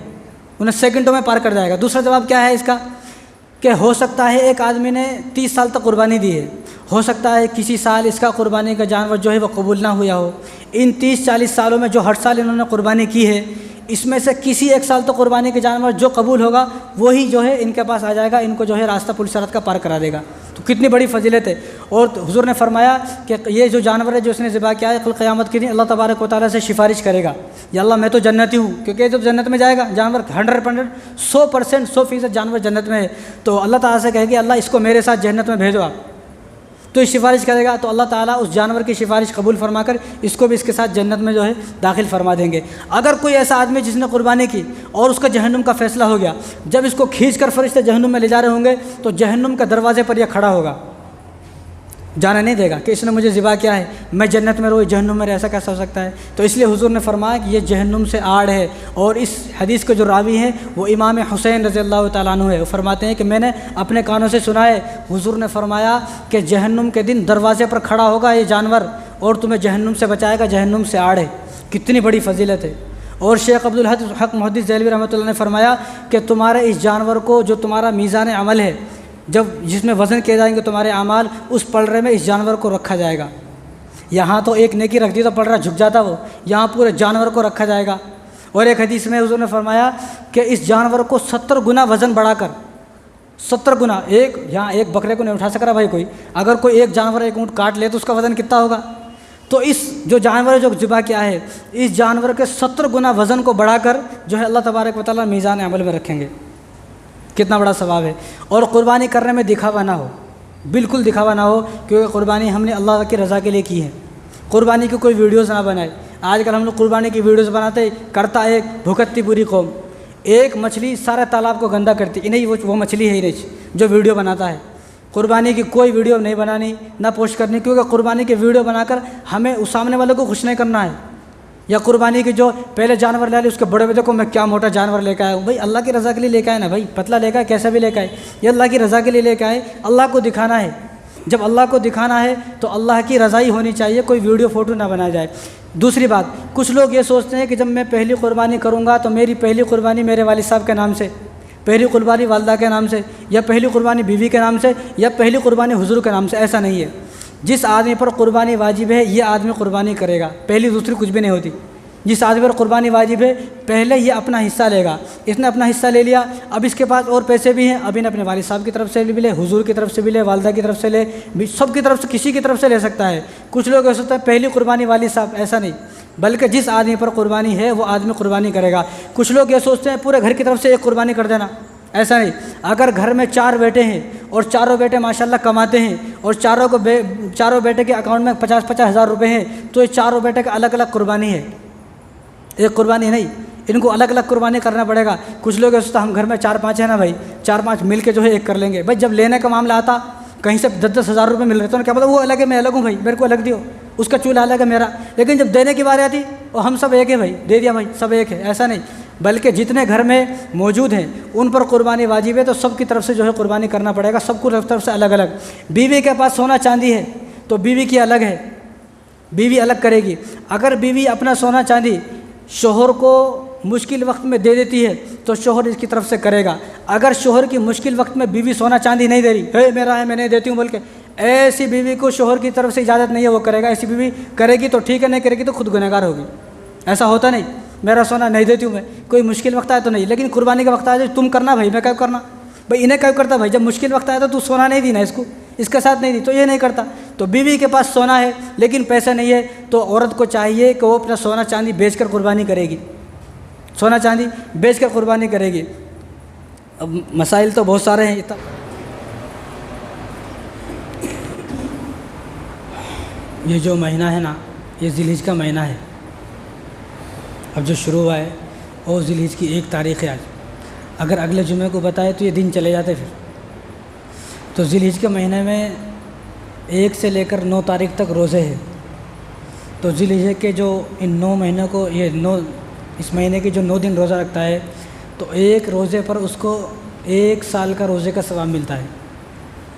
انہیں سیکنڈوں میں پار کر جائے گا۔ دوسرا جواب کیا ہے اس کا کہ ہو سکتا ہے ایک آدمی نے 30 سال تک قربانی دی ہے، ہو سکتا ہے کسی سال اس کا قربانی کا جانور جو ہے وہ قبول نہ ہوا ہو۔ ان 30-40 سالوں میں جو ہر سال انہوں نے قربانی کی ہے، اس میں سے کسی ایک سال تو قربانی کے جانور جو قبول ہوگا وہی جو ہے ان کے پاس آ جائے گا، ان کو جو ہے راستہ پل صراط کا پار کرا دے گا۔ تو کتنی بڑی فضیلت ہے۔ اور حضور نے فرمایا کہ یہ جو جانور ہے جو اس نے ذبح کیا ہے، کل قیامت کے دن اللہ تبارک و تعالیٰ سے سفارش کرے گا، یا اللہ میں تو جنتی ہوں، کیونکہ جب جنت میں جائے گا جانور 100% جانور جنت میں ہے، تو اللہ تعالیٰ سے کہے گی اللہ اس کو میرے ساتھ جنت میں بھیجو آپ، تو یہ سفارش کرے گا، تو اللہ تعالیٰ اس جانور کی سفارش قبول فرما کر اس کو بھی اس کے ساتھ جنت میں جو ہے داخل فرما دیں گے۔ اگر کوئی ایسا آدمی جس نے قربانی کی اور اس کا جہنم کا فیصلہ ہو گیا، جب اس کو کھینچ کر فرشتے جہنم میں لے جا رہے ہوں گے تو جہنم کے دروازے پر یہ کھڑا ہوگا، جانا نہیں دے گا کہ اس نے مجھے ذبح کیا ہے، میں جنت میں رہوں جہنم میں رہ، ایسا کیسا ہو سکتا ہے؟ تو اس لیے حضور نے فرمایا کہ یہ جہنم سے آڑ ہے۔ اور اس حدیث کے جو راوی ہیں وہ امام حسین رضی اللہ تعالیٰ عنہ ہے، وہ فرماتے ہیں کہ میں نے اپنے کانوں سے سنا ہے، حضور نے فرمایا کہ جہنم کے دن دروازے پر کھڑا ہوگا یہ جانور اور تمہیں جہنم سے بچائے گا، جہنم سے آڑ ہے۔ کتنی بڑی فضیلت ہے۔ اور شیخ عبدالحق محدث دہلوی رحمۃ اللہ نے فرمایا کہ تمہارے اس جانور کو جو تمہارا میزان عمل ہے، جب جس میں وزن کیے جائیں گے تمہارے اعمال، اس پلڑے میں اس جانور کو رکھا جائے گا۔ یہاں تو ایک نیکی رکھ دی تو پلڑا جھک جاتا، وہ یہاں پورے جانور کو رکھا جائے گا۔ اور ایک حدیث میں حضور نے فرمایا کہ اس جانور کو 70 گنا وزن بڑھا کر، 70 گنا، یہاں ایک بکرے کو نہیں اٹھا سک رہا بھائی کوئی، اگر کوئی ایک جانور ایک اونٹ کاٹ لے تو اس کا وزن کتنا ہوگا؟ تو اس جو جانور جو ذبح کیا ہے، اس جانور کے 70 گنا وزن کو بڑھا کر جو ہے اللہ تبارک و تعالیٰ میزان عمل میں رکھیں گے۔ کتنا بڑا ثواب ہے۔ اور قربانی کرنے میں دکھاوا نہ ہو، بالکل دکھاوا نہ ہو، کیونکہ قربانی ہم نے اللہ کی رضا کے لیے کی ہے۔ قربانی کی کوئی ویڈیوز نہ بنائے۔ آج کل ہم لوگ قربانی کی ویڈیوز بناتے، کرتا ایک بھگتتی پوری قوم، ایک مچھلی سارے تالاب کو گندا کرتی، نہیں وہ مچھلی ہے ہی نہیں جو ویڈیو بناتا ہے۔ قربانی کی کوئی ویڈیو نہیں بنانی، نہ پوسٹ کرنی، کیونکہ قربانی کی ویڈیو بنا کر ہمیں اس سامنے والے کو خوش نہیں کرنا ہے۔ یا قربانی کی جو پہلے جانور لے لے اس کے بڑے بچے کو میں کیا موٹا جانور لے کے آیا ہوں، بھائی اللہ کی رضا کے لیے لے کے آئے نا بھائی، پتلا لے کے آئے کیسا بھی لے کے آئے، یہ اللہ کی رضا کے لیے لے کے آئے، اللہ کو دکھانا ہے۔ جب اللہ کو دکھانا ہے تو اللہ کی رضا ہی ہونی چاہیے، کوئی ویڈیو فوٹو نہ بنایا جائے۔ دوسری بات، کچھ لوگ یہ سوچتے ہیں کہ جب میں پہلی قربانی کروں گا تو میری پہلی قربانی میرے والد صاحب کے نام سے، پہلی قربانی والدہ کے نام سے، یا پہلی قربانی بیوی کے نام سے، یا پہلی قربانی حضور کے نام سے۔ ایسا نہیں ہے۔ جس آدمی پر قربانی واجب ہے یہ آدمی قربانی کرے گا، پہلی دوسری کچھ بھی نہیں ہوتی۔ جس آدمی پر قربانی واجب ہے پہلے یہ اپنا حصہ لے گا، اس نے اپنا حصہ لے لیا، اب اس کے پاس اور پیسے بھی ہیں، اب انہیں اپنے والد صاحب کی طرف سے بھی لے، حضور کی طرف سے بھی لے، والدہ کی طرف سے لے، سب کی طرف سے، کسی کی طرف سے لے سکتا ہے۔ کچھ لوگ ایسا ہوتا ہے پہلی قربانی والد صاحب، ایسا نہیں، بلکہ جس آدمی پر قربانی ہے وہ آدمی قربانی کرے گا۔ کچھ لوگ یہ سوچتے ہیں پورے گھر کی طرف سے ایک قربانی کر دینا، ایسا نہیں۔ اگر گھر میں 4 بیٹے ہیں اور چاروں بیٹے ماشاءاللہ کماتے ہیں اور چاروں بیٹے کے اکاؤنٹ میں 50-50 ہزار روپے ہیں، تو یہ چاروں بیٹے کا الگ الگ قربانی ہے، ایک قربانی نہیں، ان کو الگ الگ قربانی کرنا پڑے گا۔ کچھ لوگ سوچتا ہم گھر میں 4-5 ہیں نا بھائی، 4-5 مل کے جو ہے ایک کر لیں گے۔ بھائی جب لینے کا معاملہ آتا کہیں سے 10-10 ہزار روپے مل رہے تو کیا پتا وہ الگ ہے میں الگ ہوں بھائی، میرے کو الگ دیو، اس کا چولہا الگ ہے میرا، لیکن جب دینے کی باری آتی اور ہم سب ایک ہے بھائی، دے دیا بھائی سب ایک ہے، ایسا نہیں۔ بلکہ جتنے گھر میں موجود ہیں ان پر قربانی واجب ہے، تو سب کی طرف سے جو ہے قربانی کرنا پڑے گا، سب کو طرف سے الگ الگ۔ بیوی کے پاس سونا چاندی ہے تو بیوی کی الگ ہے، بیوی الگ کرے گی۔ اگر بیوی اپنا سونا چاندی شوہر کو مشکل وقت میں دے دیتی ہے تو شوہر اس کی طرف سے کرے گا۔ اگر شوہر کی مشکل وقت میں بیوی سونا چاندی نہیں دے رہی ہے، میرا ہے میں نہیں دیتی ہوں بول کے، ایسی بیوی کو شوہر کی طرف سے اجازت نہیں ہے وہ کرے گا۔ ایسی بیوی کرے گی تو ٹھیک ہے، نہیں کرے گی تو خود گنہگار ہوگی۔ ایسا ہوتا نہیں، میرا سونا نہیں دیتی ہوں میں، کوئی مشکل وقت آئے تو نہیں، لیکن قربانی کا وقت آئے تو تم کرنا بھائی، میں کیوں کرنا بھائی، انہیں کیوں کرتا بھائی، جب مشکل وقت آیا تو سونا نہیں دینا اس کو، اس کے ساتھ نہیں دی تو یہ نہیں کرتا۔ تو بیوی کے پاس سونا ہے لیکن پیسے نہیں ہے تو عورت کو چاہیے کہ وہ اپنا سونا چاندی بیچ کر قربانی کرے گی، سونا چاندی بیچ کر قربانی کرے گی۔ اب مسائل تو بہت سارے ہیں۔ یہ جو مہینہ ہے نا، یہ ذی الحجہ کا مہینہ ہے، اب جو شروع ہوا ہے اور ذی الحجہ کی 1 تاریخ ہے آج، اگر اگلے جمعے کو بتائے تو یہ دن چلے جاتے پھر۔ تو ذی الحجہ کے مہینے میں 1 سے لے کر 9 تاریخ تک روزے ہیں، تو ذی الحجہ کے جو ان 9 مہینوں کو، یہ 9 اس مہینے کے جو 9 دن روزہ رکھتا ہے تو ایک روزے پر اس کو 1 سال کا روزے کا ثواب ملتا ہے۔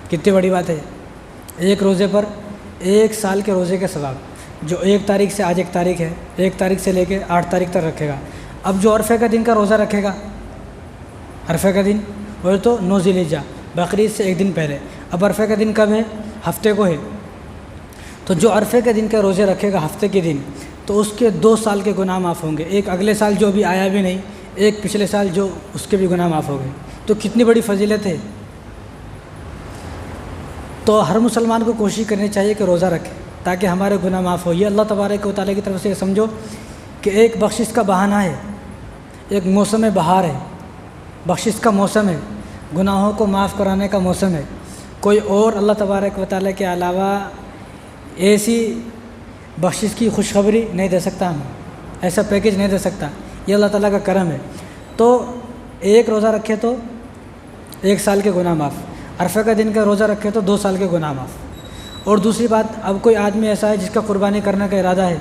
کتنی بڑی بات ہے، ایک روزے پر 1 سال کے روزے کا ثواب، جو 1 تاریخ سے، آج 1 تاریخ ہے، 1 تاریخ سے لے کے 8 تاریخ تک رکھے گا۔ اب جو عرفے کا دن کا روزہ رکھے گا، عرفے کا دن وہ تو 9 ذی الحجہ، بقرعید سے 1 دن پہلے۔ اب عرفے کا دن کب ہے؟ ہفتے کو ہے۔ تو جو عرفے کے دن کے روزے رکھے گا ہفتے کے دن، تو اس کے 2 سال کے گناہ معاف ہوں گے، ایک اگلے سال جو بھی آیا بھی نہیں، ایک پچھلے سال جو اس کے بھی گناہ معاف ہو گئے۔ تو کتنی بڑی فضیلت ہے۔ تو ہر مسلمان کو کوشش کرنی چاہیے کہ روزہ رکھے تاکہ ہمارے گناہ معاف ہو۔ یہ اللہ تبارک و تعالیٰ کی طرف سے سمجھو کہ ایک بخشش کا بہانہ ہے، ایک موسم بہار ہے، بخشش کا موسم ہے، گناہوں کو معاف کرانے کا موسم ہے۔ کوئی اور اللہ تبارک و تعالیٰ کے علاوہ ایسی بخشش کی خوشخبری نہیں دے سکتا، ہمیں ایسا پیکیج نہیں دے سکتا، یہ اللہ تعالیٰ کا کرم ہے۔ تو ایک روزہ رکھے تو 1 سال کے گناہ معاف، عرفہ کا دن کا روزہ رکھے تو 2 سال کے گناہ معاف۔ اور دوسری بات، اب کوئی آدمی ایسا ہے جس کا قربانی کرنے کا ارادہ ہے،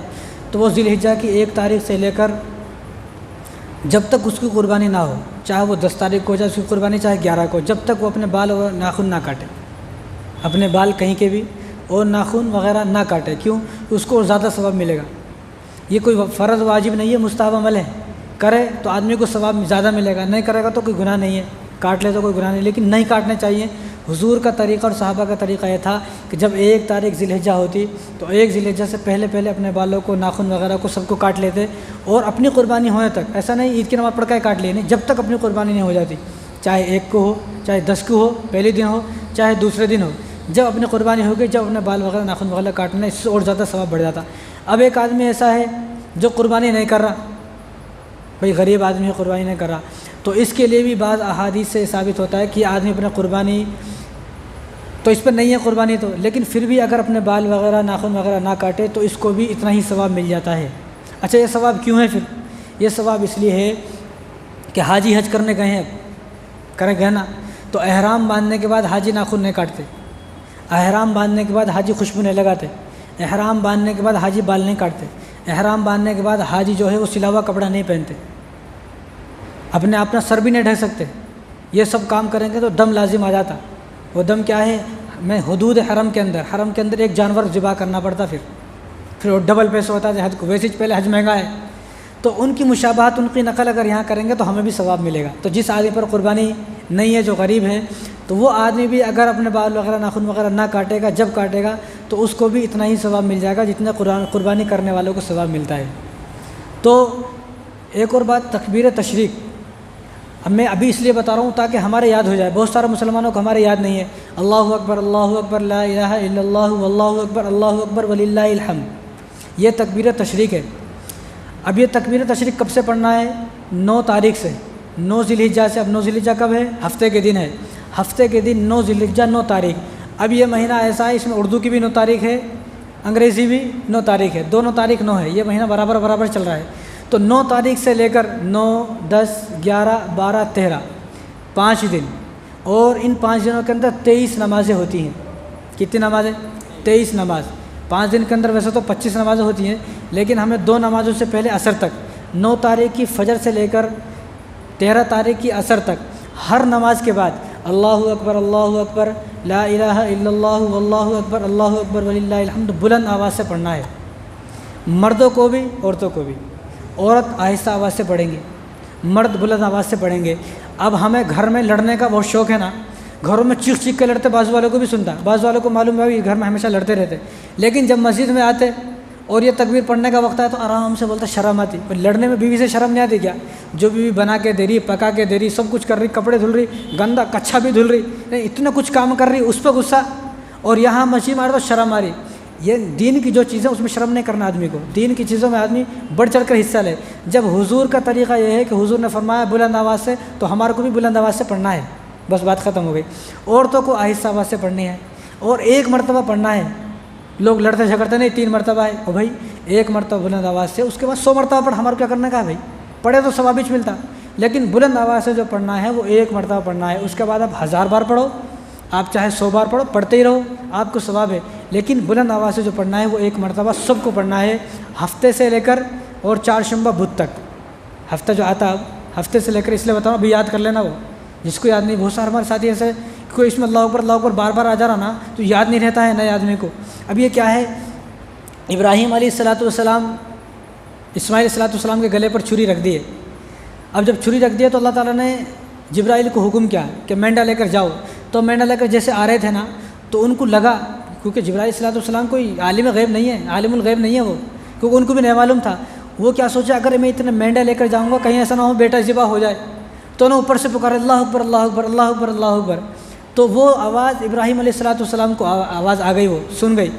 تو وہ ذی الحجہ کی 1 تاریخ سے لے کر جب تک اس کی قربانی نہ ہو، چاہے وہ 10 تاریخ کو ہو جائے اس کی قربانی، چاہے 11 کو، جب تک وہ اپنے بال اور ناخن نہ کاٹے، اپنے بال کہیں کے بھی اور ناخن وغیرہ نہ کاٹے۔ کیوں؟ اس کو زیادہ ثواب ملے گا۔ یہ کوئی فرض واجب نہیں ہے، مستحب عمل ہے، کرے تو آدمی کو ثواب زیادہ ملے گا، نہیں کرے گا تو کوئی گناہ نہیں ہے، کاٹ لے تو کوئی گناہ نہیں، لیکن نہیں کاٹنے چاہیے۔ حضور کا طریقہ اور صحابہ کا طریقہ یہ تھا کہ جب 1 تاریخ ذی الحجہ ہوتی تو 1 ذی الحجہ سے پہلے اپنے بالوں کو، ناخن وغیرہ کو سب کو کاٹ لیتے، اور اپنی قربانی ہونے تک، ایسا نہیں عید کی نماز پڑھ کے کاٹ لیے، نہیں، جب تک اپنی قربانی نہیں ہو جاتی، چاہے 1 کو ہو، چاہے 10 کو ہو، پہلے دن ہو، چاہے دوسرے دن ہو، جب اپنی قربانی ہو گئی، جب اپنے بال وغیرہ ناخن وغیرہ کاٹنا، اس سے اور زیادہ ثواب بڑھ جاتا۔ اب ایک آدمی ایسا ہے جو قربانی نہیں کر رہا، بھئی غریب آدمی ہے، قربانی نہیں کر رہا، تو اس کے لیے بھی بعض احادیث سے ثابت ہوتا ہے کہ آدمی اپنے قربانی تو اس پر نہیں ہے قربانی تو، لیکن پھر بھی اگر اپنے بال وغیرہ ناخن وغیرہ نہ کاٹے تو اس کو بھی اتنا ہی ثواب مل جاتا ہے۔ اچھا، یہ ثواب کیوں ہے؟ پھر یہ ثواب اس لیے ہے کہ حاجی حج کرنے گئے ہیں، گئے نا، تو احرام باندھنے کے بعد حاجی ناخن نہیں کاٹتے، احرام باندھنے کے بعد حاجی خوشبو نہیں لگاتے، احرام باندھنے کے بعد حاجی بال نہیں کاٹتے، احرام باندھنے کے بعد حاجی جو ہے وہ سلا ہوا کپڑا نہیں پہنتے، اپنا سر بھی نہیں ڈھک سکتے۔ یہ سب کام کریں گے تو دم لازم آ جاتا۔ وہ دم کیا ہے؟ میں حدود حرم کے اندر ایک جانور ذبح کرنا پڑتا، پھر وہ ڈبل پیسہ ہوتا ہے حج کو، ویسے پہلے حج مہنگا ہے، تو ان کی مشابہت، ان کی نقل اگر یہاں کریں گے تو ہمیں بھی ثواب ملے گا۔ تو جس آدمی پر قربانی نہیں ہے، جو غریب ہے، تو وہ آدمی بھی اگر اپنے بال وغیرہ ناخن وغیرہ نہ کاٹے گا، جب کاٹے گا تو اس کو بھی اتنا ہی ثواب مل جائے گا جتنا قربانی کرنے والوں کو ثواب ملتا ہے۔ تو ایک اور بات، تکبیر تشریق، اب میں ابھی اس لیے بتا رہا ہوں تاکہ ہمارے یاد ہو جائے، بہت سارے مسلمانوں کو ہمارے یاد نہیں ہے۔ اللہ اکبر، اللہ اکبر، لا الہ الا اللہ، واللہ اکبر، اللہ اکبر وللہ الحمد، یہ تکبیر تشریق ہے۔ اب یہ تکبیر تشریق کب سے پڑھنا ہے؟ 9 تاریخ سے، 9 ذی الحجہ سے۔ اب 9 ذی الحجہ کب ہے؟ ہفتے کے دن ہے، ہفتے کے دن 9 ذی الحجہ، 9 تاریخ۔ اب یہ مہینہ ایسا ہے، اس میں اردو کی بھی 9 تاریخ ہے، انگریزی بھی 9 تاریخ ہے، دونوں تاریخ 9 ہے، یہ مہینہ برابر چل رہا ہے۔ تو 9 تاریخ سے لے کر 9، 10، 11، 12، 13، 5 دن، اور ان 5 دنوں کے اندر 23 نمازیں ہوتی ہیں۔ کتنی نمازیں؟ 23 نماز۔ 5 دن کے اندر ویسے تو 25 نمازیں ہوتی ہیں، لیکن ہمیں 2 نمازوں سے پہلے عصر تک، 9 تاریخ کی فجر سے لے کر 13 تاریخ کی عصر تک، ہر نماز کے بعد اللہ اکبر، لا الہ الا اللہ، واللہ اکبر، اللہ اکبر وللہ الحمد بلند آواز سے پڑھنا ہے، مردوں کو بھی عورتوں کو بھی۔ عورت آہستہ آواز سے پڑھیں گے، مرد بلند آواز سے پڑھیں گے۔ اب ہمیں گھر میں لڑنے کا بہت شوق ہے نا، گھروں میں چیخ کے لڑتے، بازو والوں کو بھی سنتا، بازو والوں کو معلوم ہے گھر میں ہمیشہ لڑتے رہتے، لیکن جب مسجد میں آتے اور یہ تکبیر پڑھنے کا وقت ہے تو آرام سے بولتا، شرم آتی۔ لڑنے میں بیوی سے شرم نہیں آتی کیا؟ جو بیوی بنا کے دے رہی، پکا کے دے رہی، سب کچھ کر رہی، کپڑے دھل رہی، گندا کچھا بھی دھل رہی، نہیں اتنا کچھ کام کر رہی، اس پہ غصہ، اور یہاں مسجد میں آ رہا تو شرم آ رہی۔ یہ دین کی جو چیزیں اس میں شرم نہیں کرنا آدمی کو، دین کی چیزوں میں آدمی بڑھ چڑھ کر حصہ لے۔ جب حضور کا طریقہ یہ ہے کہ حضور نے فرمایا بلند آواز سے، تو ہمارے کو بھی بلند آواز سے پڑھنا ہے، بس بات ختم ہو گئی۔ عورتوں کو آہستہ آواز سے پڑھنی ہے، اور 1 مرتبہ پڑھنا ہے۔ لوگ لڑتے جھگڑتے نہیں، 3 مرتبہ ہے، او بھائی 1 مرتبہ بلند آواز سے، اس کے بعد 100 مرتبہ پڑھ، ہمارے کیا کرنے کا ہے بھائی؟ پڑھے تو ثواب بھی ملتا، لیکن بلند آواز سے جو پڑھنا ہے وہ 1 مرتبہ پڑھنا ہے۔ اس کے بعد آپ 1000 بار پڑھو، آپ چاہے 100 بار پڑھو، پڑھتے ہی رہو، آپ کو ثواب ہے، لیکن بلند آواز سے جو پڑھنا ہے وہ 1 مرتبہ سب کو پڑھنا ہے، ہفتے سے لے کر اور 4 شنبہ بدھ تک۔ ہفتہ جو آتا ہے ہفتے سے لے کر، اس لیے بتاؤ ابھی یاد کر لینا، وہ جس کو یاد نہیں، بہت سارے ہمارے ساتھی ایسے کوئی اس میں اللہ اکبر بار بار آ جا رہا نا تو یاد نہیں رہتا ہے نئے آدمی کو۔ اب یہ کیا ہے، ابراہیم علیہ السلام اسماعیل علیہ السلام کے گلے پر چھری رکھ دی ہے۔ اب جب چھری رکھ دیا تو اللہ تعالیٰ نے جبرائیل کو حکم کیا کہ مینڈا لے کر جاؤ، تو مینڈا لے کر جیسے آ رہے تھے نا تو ان کو لگا، کیونکہ جبرائیل علیہ السلام کوئی عالم غیب نہیں ہے، عالم الغیب نہیں ہے وہ، کیونکہ ان کو بھی نہیں معلوم تھا۔ وہ کیا سوچا، اگر میں اتنے مینڈا لے کر جاؤں گا کہیں ایسا نہ ہو بیٹا ذبح ہو جائے، تو انہوں اوپر سے پکارے اللہ اکبر اللہ اکبر اللہ اکبر اللہ اکبر، تو وہ آواز ابراہیم علیہ السلام کو آواز آ گئی، وہ سن گئی،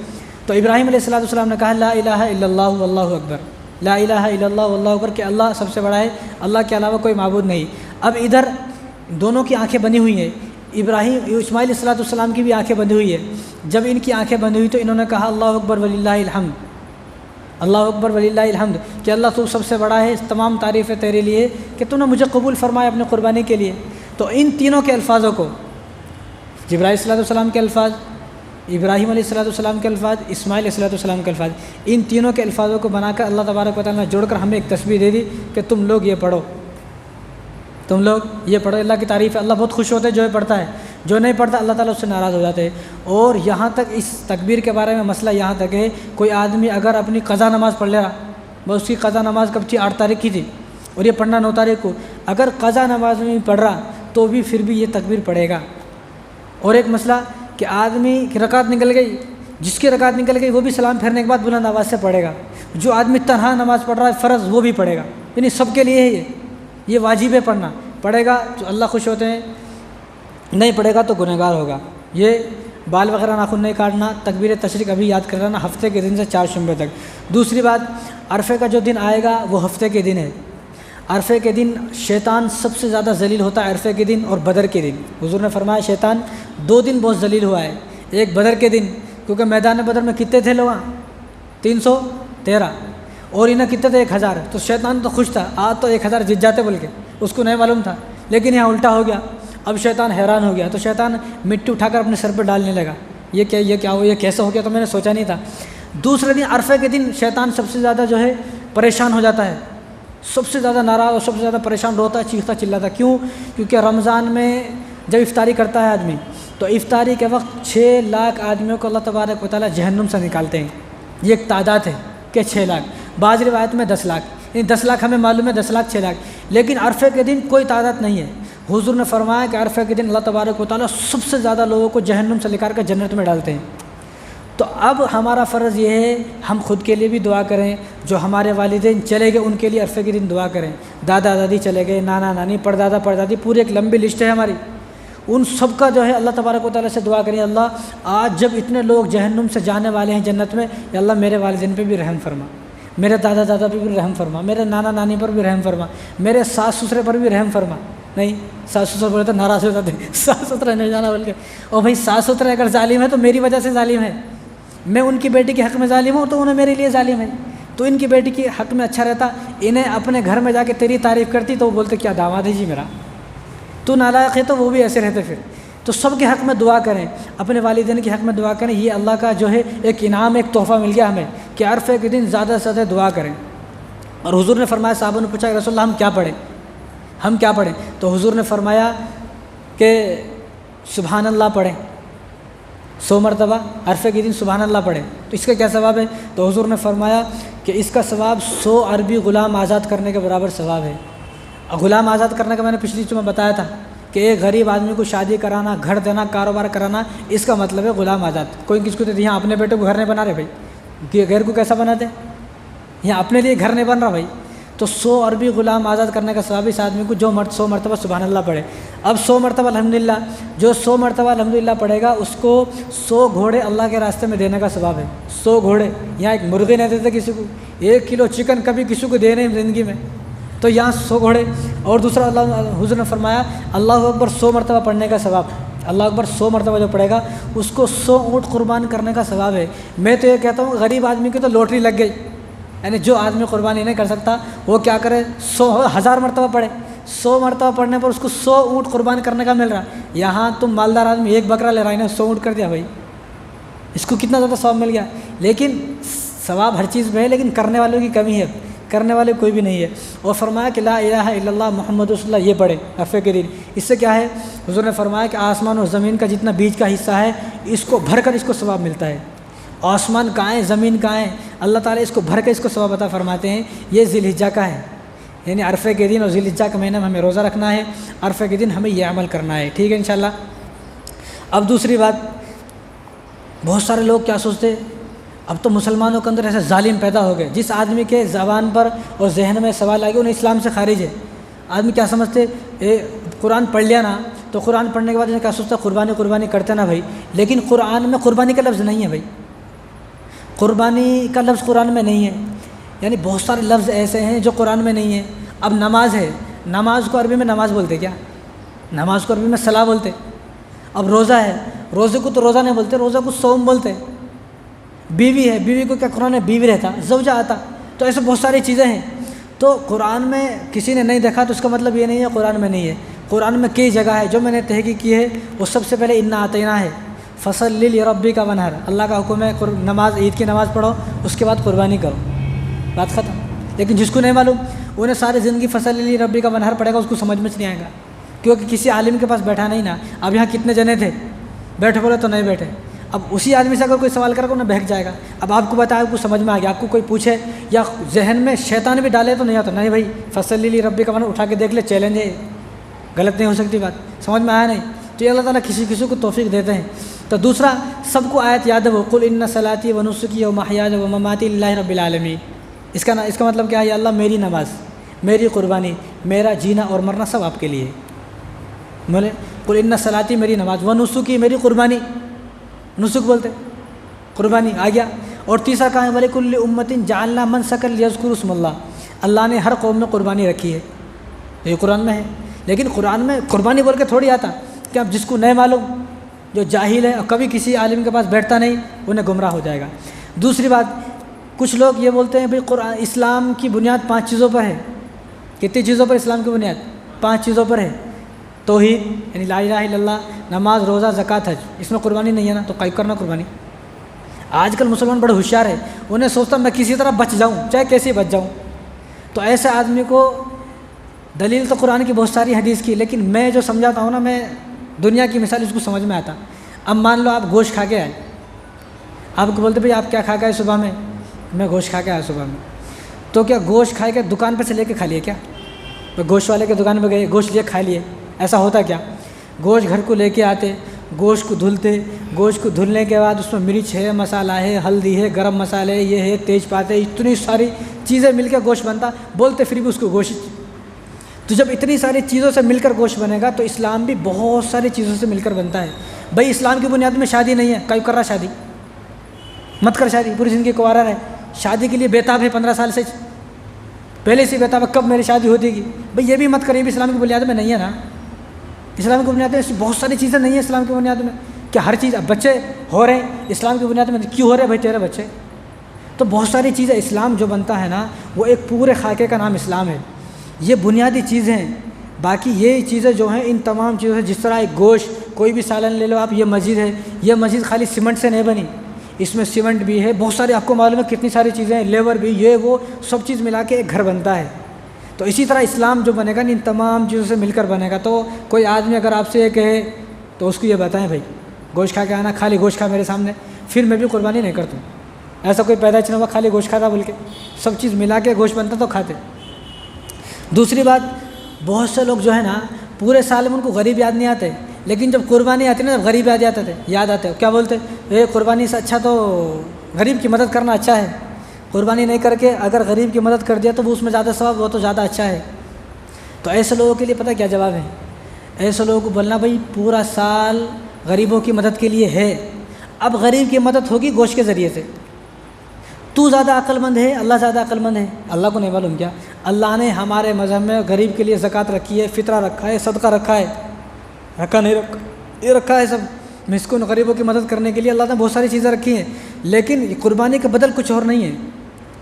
تو ابراہیم علیہ السلام نے کہا لا الہ الا اللہ واللہ اکبر، لا الہ الا اللہ واللہ اکبر، کہ اللہ سب سے بڑا ہے، اللہ کے علاوہ کوئی معبود نہیں۔ اب ادھر دونوں کی آنکھیں بندی ہوئی ہیں، اسماعیل علیہ السلام کی بھی آنکھیں بندی ہوئی ہے۔ جب ان کی آنکھیں بندی ہوئی تو انہوں نے کہا اللہ اکبر وللہ الحمد، اللہ اکبر وللہ الحمد، کہ اللہ تو سب سے بڑا ہے، تمام تعریفیں تیرے لیے کہ تو نے مجھے قبول فرمایا اپنے قربانی کے لیے۔ تو ان تینوں کے الفاظوں کو، جبرائیل صلی اللہ علیہ وسلم کے الفاظ، ابراہیم علیہ السلام کے الفاظ، اسماعیل علیہ السلام کے الفاظ، ان تینوں کے الفاظوں کو بنا کر اللہ تبارک و تعالیٰ نے جوڑ کر ہمیں ایک تسبیح دے دی کہ تم لوگ یہ پڑھو، تم لوگ یہ پڑھو۔ اللہ کی تعریف ہے، اللہ بہت خوش ہوتے ہیں جو یہ پڑھتا ہے، جو نہیں پڑھتا اللہ تعالیٰ اس سے ناراض ہو جاتے ہیں۔ اور یہاں تک اس تکبیر کے بارے میں مسئلہ یہاں تک ہے، کوئی آدمی اگر اپنی قضا نماز پڑھ لے رہا، بس اس کی قضا نماز کب تھی، 8 تاریخ کی تھی، اور یہ پڑھنا 9 تاریخ کو، اگر قضا نماز میں پڑھ رہا تو بھی پھر بھی یہ تکبیر پڑھے گا۔ اور ایک مسئلہ کہ آدمی کی رکعت نکل گئی، جس کی رکعت نکل گئی وہ بھی سلام پھیرنے کے بعد بلند آواز سے پڑھے گا، جو آدمی تنہا نماز پڑھ رہا ہے فرض وہ بھی پڑھے گا، یعنی سب کے لیے ہے یہ واجب ہے پڑھنا، پڑھے گا تو اللہ خوش ہوتے ہیں، نہیں پڑھے گا تو گنہگار ہوگا۔ یہ بال وغیرہ ناخن نہیں کاٹنا، تکبیر تشریق ابھی یاد کر لینا، ہفتے کے دن سے 4 شنبے تک۔ دوسری بات، عرفے کا جو دن آئے گا وہ ہفتے کے دن ہے۔ عرفے کے دن شیطان سب سے زیادہ ذلیل ہوتا ہے، عرفے کے دن اور بدر کے دن۔ حضور نے فرمایا شیطان 2 دن بہت ذلیل ہوا ہے، ایک بدر کے دن، کیونکہ میدان بدر میں کتنے تھے لوگ، 313، اور انہیں کتنے تھے 1000، تو شیطان تو خوش تھا، آج تو 1000 جیت جاتے بول کے، اس کو نہیں معلوم تھا، لیکن یہاں الٹا ہو گیا۔ اب شیطان حیران ہو گیا، تو شیطان مٹی اٹھا کر اپنے سر پہ ڈالنے لگا، یہ کیا ہو، یہ کیسا ہو گیا، تو میں نے سوچا نہیں تھا۔ دوسرے دن عرفے کے دن شیطان سب سے زیادہ جو ہے پریشان ہو جاتا ہے، سب سے زیادہ ناراض اور سب سے زیادہ پریشان روتا ہے، چیختا چلاتا۔ کیوں؟ کیونکہ رمضان میں جب افطاری کرتا ہے آدمی تو افطاری کے وقت 6 لاکھ آدمیوں کو اللہ تبارک و تعالیٰ جہنم سے نکالتے ہیں، یہ ایک تعداد ہے کہ 6 لاکھ، بعض روایت میں 10 لاکھ، یعنی 10 لاکھ ہمیں معلوم ہے، 10 لاکھ 6 لاکھ، لیکن عرفے کے دن کوئی تعداد نہیں ہے۔ حضور نے فرمایا کہ عرفے کے دن اللہ تبارک و تعالیٰ سب سے زیادہ لوگوں کو جہنم سے نکال کر جنت میں ڈالتے ہیں۔ تو اب ہمارا فرض یہ ہے ہم خود کے لیے بھی دعا کریں، جو ہمارے والدین چلے گئے ان کے لیے عرفے کے دن دعا کریں، دادا دادی چلے گئے، نانا نانی، پردادا پردادی، پوری ایک لمبی لسٹ ہے ہماری، ان سب کا جو ہے اللہ تبارک و تعالیٰ سے دعا کریں، اللہ آج جب اتنے لوگ جہنم سے جانے والے ہیں جنت میں، یا اللہ میرے والدین پہ بھی رحم فرما، میرے دادا دادا پہ بھی رحم فرما، میرے نانا نانی پر بھی رحم فرما، میرے ساس سسرے پر بھی رحم فرما۔ نہیں، ساس سسر بولے تو ناراض ہو جاتے، ساس سترے نہیں جانا بول کے، اور بھائی ساس سترے اگر ظالم ہے تو میری وجہ سے ظالم ہے، میں ان کی بیٹی کے حق میں ظالم ہوں تو انہیں میرے لیے ظالم ہے، تو ان کی بیٹی کے حق میں اچھا رہتا، انہیں اپنے گھر میں جا کے تیری تعریف کرتی تو وہ بولتے کیا داماد ہے جی میرا، تو نالائق ہے، تو وہ بھی ایسے رہتے پھر۔ تو سب کے حق میں دعا کریں، اپنے والدین کے حق میں دعا کریں، یہ اللہ کا جو ہے ایک انعام، ایک تحفہ مل گیا ہمیں کہ عرفے کے دن زیادہ سے زیادہ دعا کریں۔ اور حضور نے فرمایا، صحابہ نے پوچھا کہ رسول اللہ ہم کیا پڑھیں، تو حضور نے فرمایا کہ سبحان اللہ پڑھیں، 100 مرتبہ عرفے کے دن سبحان اللہ پڑھیں۔ تو اس کا کیا ثواب ہے؟ تو حضور نے فرمایا کہ اس کا ثواب 100 عربی غلام آزاد کرنے کے برابر ثواب ہے۔ غلام آزاد کرنے کا میں نے پچھلی جمعہ بتایا تھا کہ ایک غریب آدمی کو شادی کرانا، گھر دینا، کاروبار کرانا، اس کا مطلب ہے غلام آزاد۔ کوئی کس کو دیتے، یہاں اپنے بیٹے کو گھر نہیں بنا رہے بھائی، گھر کو کیسا بناتے، یہاں اپنے لیے گھر نہیں بن رہا بھائی، تو 100 عربی غلام آزاد کرنے کا ثواب اس آدمی کو جو 100 مرتبہ سبحان اللہ پڑھے۔ اب 100 مرتبہ الحمدللہ، جو 100 مرتبہ الحمدللہ پڑھے گا اس کو 100 گھوڑے اللہ کے راستے میں دینے کا ثواب ہے۔ 100 گھوڑے، یہاں ایک مرغی نہیں دیتے کسی کو، 1 کلو چکن کبھی کسی کو دے نہیں زندگی میں، تو یہاں 100 گھوڑے۔ اور دوسرا حضور نے فرمایا اللہ اکبر 100 مرتبہ پڑھنے کا ثواب، اللہ اکبر 100 مرتبہ جو پڑھے گا اس کو 100 اونٹ قربان کرنے کا ثواب ہے۔ میں تو یہ کہتا ہوں غریب آدمی کی تو لاٹری لگ گئی، یعنی جو آدمی قربانی نہیں کر سکتا وہ کیا کرے، 1000 مرتبہ پڑھے، 100 مرتبہ پڑھنے پر اس کو 100 اونٹ قربان کرنے کا مل رہا۔ یہاں تم مالدار آدمی 1 بکرا لے رہا ہے نا، 100 اونٹ کر دیا بھائی، اس کو کتنا زیادہ ثواب مل گیا۔ لیکن ثواب ہر چیز میں ہے، لیکن کرنے والوں کی کمی ہے، کرنے والے کوئی بھی نہیں ہے۔ اور فرمایا کہ لا الہ الا اللہ محمد رسول اللہ، یہ پڑھیں عرفے کے دن۔ اس سے کیا ہے، حضور نے فرمایا کہ آسمان اور زمین کا جتنا بیچ کا حصہ ہے اس کو بھر کر اس کو ثواب ملتا ہے۔ آسمان کہاں ہے، زمین کہاں ہے، اللہ تعالیٰ اس کو بھر کے اس کو ثواب عطا فرماتے ہیں۔ یہ ذی الحجہ کا ہے، یعنی عرفے کے دن اور ذی الحجہ کے مہینے میں ہمیں روزہ رکھنا ہے، عرفے کے دن ہمیں یہ عمل کرنا ہے، ٹھیک ہے انشاءاللہ۔ اب دوسری بات، بہت سارے لوگ کیا سوچتے، اب تو مسلمانوں کے اندر ایسے ظالم پیدا ہو گئے، جس آدمی کے زبان پر اور ذہن میں سوال آ گیا انہیں اسلام سے خارج ہے۔ آدمی کیا سمجھتے، قرآن پڑھ لیا نا تو قرآن پڑھنے کے بعد انہیں کیا سوچتا، قربانی کرتے نا بھائی، لیکن قرآن میں قربانی کا لفظ نہیں ہے بھائی، قربانی کا لفظ قرآن میں نہیں ہے، یعنی بہت سارے لفظ ایسے ہیں جو قرآن میں نہیں ہیں۔ اب نماز ہے، نماز کو عربی میں نماز بولتے کیا، نماز کو عربی میں صلاح بولتے۔ اب روزہ ہے، روزے کو تو روزہ نہیں بولتے، روزہ کو صوم بولتے۔ بیوی ہے، بیوی کو کیا قرآن میں بیوی رہتا، زوجہ آتا۔ تو ایسے بہت ساری چیزیں ہیں، تو قرآن میں کسی نے نہیں دیکھا تو اس کا مطلب یہ نہیں ہے قرآن میں نہیں ہے۔ قرآن میں کئی جگہ ہے، جو میں نے تحقیق کی ہے وہ سب سے پہلے انا اعطیناہ ہے، فصلی لربک ونحر، اللہ کا حکم ہے نماز، عید کی نماز پڑھو، اس کے بعد قربانی کرو، بات ختم۔ لیکن جس کو نہیں معلوم انہیں ساری زندگی فصلی لربک ونحر پڑھے گا، اس کو سمجھ میں نہیں آئے گا، کیونکہ کسی عالم کے پاس بیٹھا نہیں نا۔ اب یہاں کتنے جنے تھے، بیٹھے بولے تو نہیں بیٹھے، اب اسی آدمی سے اگر کوئی سوال کرے گا انہیں بہک جائے گا۔ اب آپ کو بتایا، آپ کو سمجھ میں آ گیا، آپ کو کوئی پوچھے یا ذہن میں شیطان بھی ڈالے تو نہیں آتا، نہیں بھائی فصلی لربک ونحر اٹھا کے دیکھ لے، چیلنج ہے، غلط نہیں ہو سکتی بات، سمجھ میں آیا نہیں تو یہ اللہ تعالیٰ کسی کسی کو توفیق دیتے ہیں۔ تو دوسرا، سب کو آیت یاد ہے وہ قل ان صلاتی و نسکی و محیای و مماتی للہ رب العالمین، اس کا مطلب کیا ہے، یا اللہ میری نماز، میری قربانی، میرا جینا اور مرنا سب آپ کے لیے۔ بولے قل ان صلاتی میری نماز، و نسکی میری قربانی، نسک بولتے قربانی آ گیا۔ اور تیسرا کہاں ہے، وَلِكُلِّ أُمَّةٍ جَعَلْنَا مَنْسَكًا لِيَذْكُرُوا اسْمَ اللّٰہ، اللہ نے ہر قوم میں قربانی رکھی ہے، یہ قرآن میں ہے۔ لیکن قرآن میں قربانی بول کے تھوڑی آتا کہ اب جس کو نہیں معلوم، جو جاہل ہے اور کبھی کسی عالم کے پاس بیٹھتا نہیں، انہیں گمراہ ہو جائے گا۔ دوسری بات، کچھ لوگ یہ بولتے ہیں بھئی قرآن، اسلام کی بنیاد 5 چیزوں پر ہے۔ کتنی چیزوں پر اسلام کی بنیاد؟ 5 چیزوں پر ہے۔ توحید یعنی لا الہ الا اللہ، نماز، روزہ، زکوٰۃ، حج، اس میں قربانی نہیں ہے نا، تو قائم کرنا قربانی۔ آج کل مسلمان بڑے ہوشیار ہے، انہیں سوچتا میں کسی طرح بچ جاؤں، چاہے کیسے بچ جاؤں۔ تو ایسے آدمی کو دلیل تو قرآن کی بہت ساری، حدیث کی، لیکن میں جو سمجھاتا ہوں نا، میں دنیا کی مثال اس کو سمجھ میں آتا۔ اب مان لو آپ گوشت کھا کے آئے، آپ کو بولتے بھائی آپ کیا کھا کے آئے صبح میں، میں گوشت کھا کے آیا صبح میں، تو کیا گوشت کھا کے دکان پہ سے لے کے کھا لیے کیا؟ گوشت والے کے دکان پہ گئے، گوشت لے کھا لیے، ایسا ہوتا کیا؟ گوشت گھر کو لے کے آتے، گوشت کو دھلتے، گوشت کو دھلنے کے بعد اس میں مرچ ہے، مسالہ ہے، ہلدی ہے، گرم مسالے، یہ ہے، تیج پات ہے، اتنی ساری چیزیں مل کے گوشت بنتا، بولتے پھر بھی اس کو گوشت۔ تو جب اتنی ساری چیزوں سے مل کر گوشت بنے گا تو اسلام بھی بہت ساری چیزوں سے مل کر بنتا ہے۔ بھائی اسلام کی بنیاد میں شادی نہیں ہے، کیوں کر رہا شادی؟ مت کر شادی، پوری زندگی کوارا رہے، شادی کے لیے بےتاب ہے 15 سال سے، پہلے سے بےتاب ہے کب میری شادی ہوتی گی، بھائی یہ بھی مت کر، یہ بھی اسلام کی بنیاد میں نہیں ہے نا۔ اسلام کی بنیاد میں بہت ساری چیزیں نہیں ہیں، اسلام کی بنیاد میں کہ ہر چیز، اب بچے ہو رہے ہیں اسلام کی بنیاد میں، کیوں ہو رہے بھائی تیرے بچے؟ تو بہت ساری چیزیں، اسلام جو بنتا ہے نا وہ ایک پورے خاکے کا نام اسلام ہے، یہ بنیادی چیزیں ہیں۔ باقی یہ چیزیں جو ہیں ان تمام چیزوں سے، جس طرح ایک گوشت، کوئی بھی سالن لے لو آپ، یہ مسجد ہے، یہ مسجد خالی سیمنٹ سے نہیں بنی، اس میں سیمنٹ بھی ہے، بہت سارے آپ کو معلوم ہے کتنی ساری چیزیں ہیں، لیبر بھی، یہ وہ سب چیز ملا کے ایک گھر بنتا ہے۔ تو اسی طرح اسلام جو بنے گا ان تمام چیزوں سے مل کر بنے گا۔ تو کوئی آدمی اگر آپ سے یہ کہے تو اس کو یہ بتائیں بھائی گوشت کھا کے آنا، خالی گوشت کھا میرے سامنے، پھر میں بھی قربانی نہیں کرتا ہوں۔ ایسا کوئی پیدائش نہیں ہوا خالی گوشت کھاتا بول کے، سب چیز ملا کے گوشت بنتا تو کھاتے۔ دوسری بات، بہت سے لوگ جو ہے نا پورے سال میں ان کو غریب یاد نہیں آتے، لیکن جب قربانی آتی نا جب غریب یاد آتے کیا بولتے، قربانی سے اچھا تو غریب کی مدد کرنا اچھا ہے، قربانی نہیں کر کے اگر غریب کی مدد کر دیا تو وہ اس میں زیادہ ثواب، وہ تو زیادہ اچھا ہے۔ تو ایسے لوگوں کے لیے پتہ کیا جواب ہے؟ ایسے لوگوں کو بولنا بھائی پورا سال غریبوں کی مدد کے لیے ہے، اب غریب کی مدد ہوگی گوشت کے ذریعے سے۔ تو زیادہ عقل مند ہے، اللہ زیادہ عقل مند ہے؟ اللہ کو نہیں معلوم کیا؟ اللہ نے ہمارے مذہب میں غریب کے لیے زکوٰۃ رکھی ہے، فطرہ رکھا ہے، صدقہ رکھا ہے، رکھا نہیں رکھا، یہ رکھا ہے سب، مسکین غریبوں کی مدد کرنے کے لیے اللہ نے بہت ساری چیزیں رکھی ہیں، لیکن قربانی کا بدل کچھ اور نہیں ہے،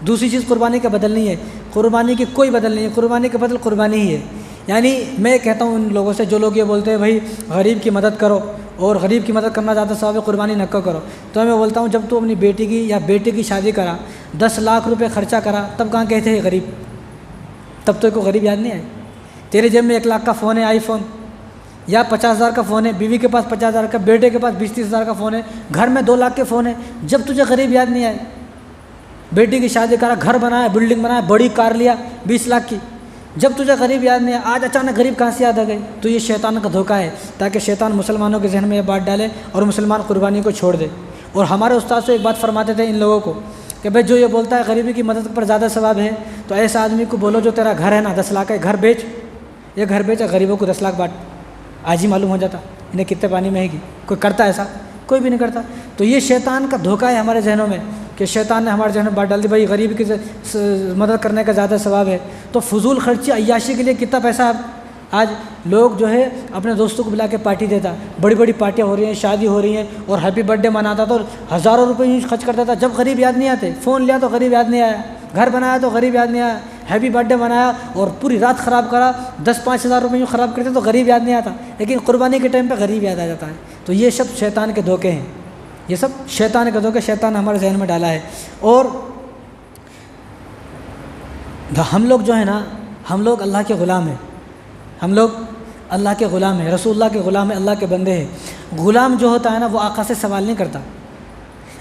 دوسری چیز قربانی کا بدل نہیں ہے، قربانی کی کوئی بدل نہیں ہے، قربانی کا بدل قربانی ہی ہے۔ یعنی میں کہتا ہوں ان لوگوں سے جو لوگ یہ بولتے ہیں بھائی غریب کی مدد کرو، اور غریب کی مدد کرنا زیادہ ثواب ہے، قربانی نہ کرو. تو میں بولتا ہوں جب تو اپنی بیٹی کی یا بیٹے کی شادی کرا، 10 لاکھ روپے خرچہ کرا، تب کہاں کہتے ہیں غریب؟ تب تو کوئی غریب یاد نہیں آئے. تیرے جیب میں 1 لاکھ کا فون ہے، آئی فون، یا 50,000 کا فون ہے، بیوی کے پاس 50,000 کا، بیٹے کے پاس 20-30 ہزار کا فون ہے، گھر میں 2 لاکھ کے فون ہے، جب تجھے غریب یاد نہیں آئے. بیٹی کی شادی کرا، گھر بنایا، بلڈنگ بنایا، بڑی کار لیا 20 لاکھ کی، جب تجھے غریب یاد نہیں آئے. آج اچانک غریب کہاں سے یاد آ گئی؟ تو یہ شیطان کا دھوکہ ہے، تاکہ شیطان مسلمانوں کے ذہن میں یہ بات ڈالے اور مسلمان قربانی کو چھوڑ دے. اور ہمارے استاد سے ایک بات فرماتے تھے ان لوگوں کو کہ بھائی جو یہ بولتا ہے غریبی کی مدد پر زیادہ ثواب ہے، تو ایسے آدمی کو بولو جو تیرا گھر ہے نا 10 لاکھ کا، گھر بیچ، یہ گھر بیچ، غریبوں کو 10 لاکھ بانٹ. آج ہی معلوم ہو جاتا انہیں کتنے پانی میں ہے گی. کوئی کرتا ایسا؟ کوئی بھی نہیں کرتا. تو یہ شیطان کا دھوکہ ہے ہمارے ذہنوں میں کہ شیطان نے ہمارے ذہن میں بات ڈال دی بھائی غریب کی مدد کرنے کا زیادہ ثواب ہے. تو فضول خرچی عیاشی کے لیے کتنا پیسہ آج لوگ جو ہے اپنے دوستوں کو بلا کے پارٹی دیتا، بڑی بڑی پارٹیاں ہو رہی ہیں، شادی ہو رہی ہیں، اور ہیپی برتھ ڈے مناتا تھا اور ہزاروں روپے ہی خرچ کرتا تھا. جب غریب یاد نہیں آتے، فون لیا تو غریب یاد نہیں آیا، گھر بنایا تو غریب یاد نہیں آیا، ہیپی برتھ ڈے منایا اور پوری رات خراب کرا، 10-5 ہزار روپے یوں خراب کرتے تو غریب یاد نہیں آتا، لیکن قربانی کے ٹائم پہ غریب یاد آ جاتا ہے. تو یہ سب شیطان کے دھوکے ہیں، یہ سب شیطان کے دھوکے شیطان نے ہمارے ذہن میں ڈالا ہے. اور ہم لوگ جو ہے نا، ہم لوگ اللہ کے غلام ہیں، ہم لوگ اللہ کے غلام ہیں، رسول اللہ کے غلام ہیں، اللہ کے بندے ہیں. غلام جو ہوتا ہے نا وہ آقا سے سوال نہیں کرتا.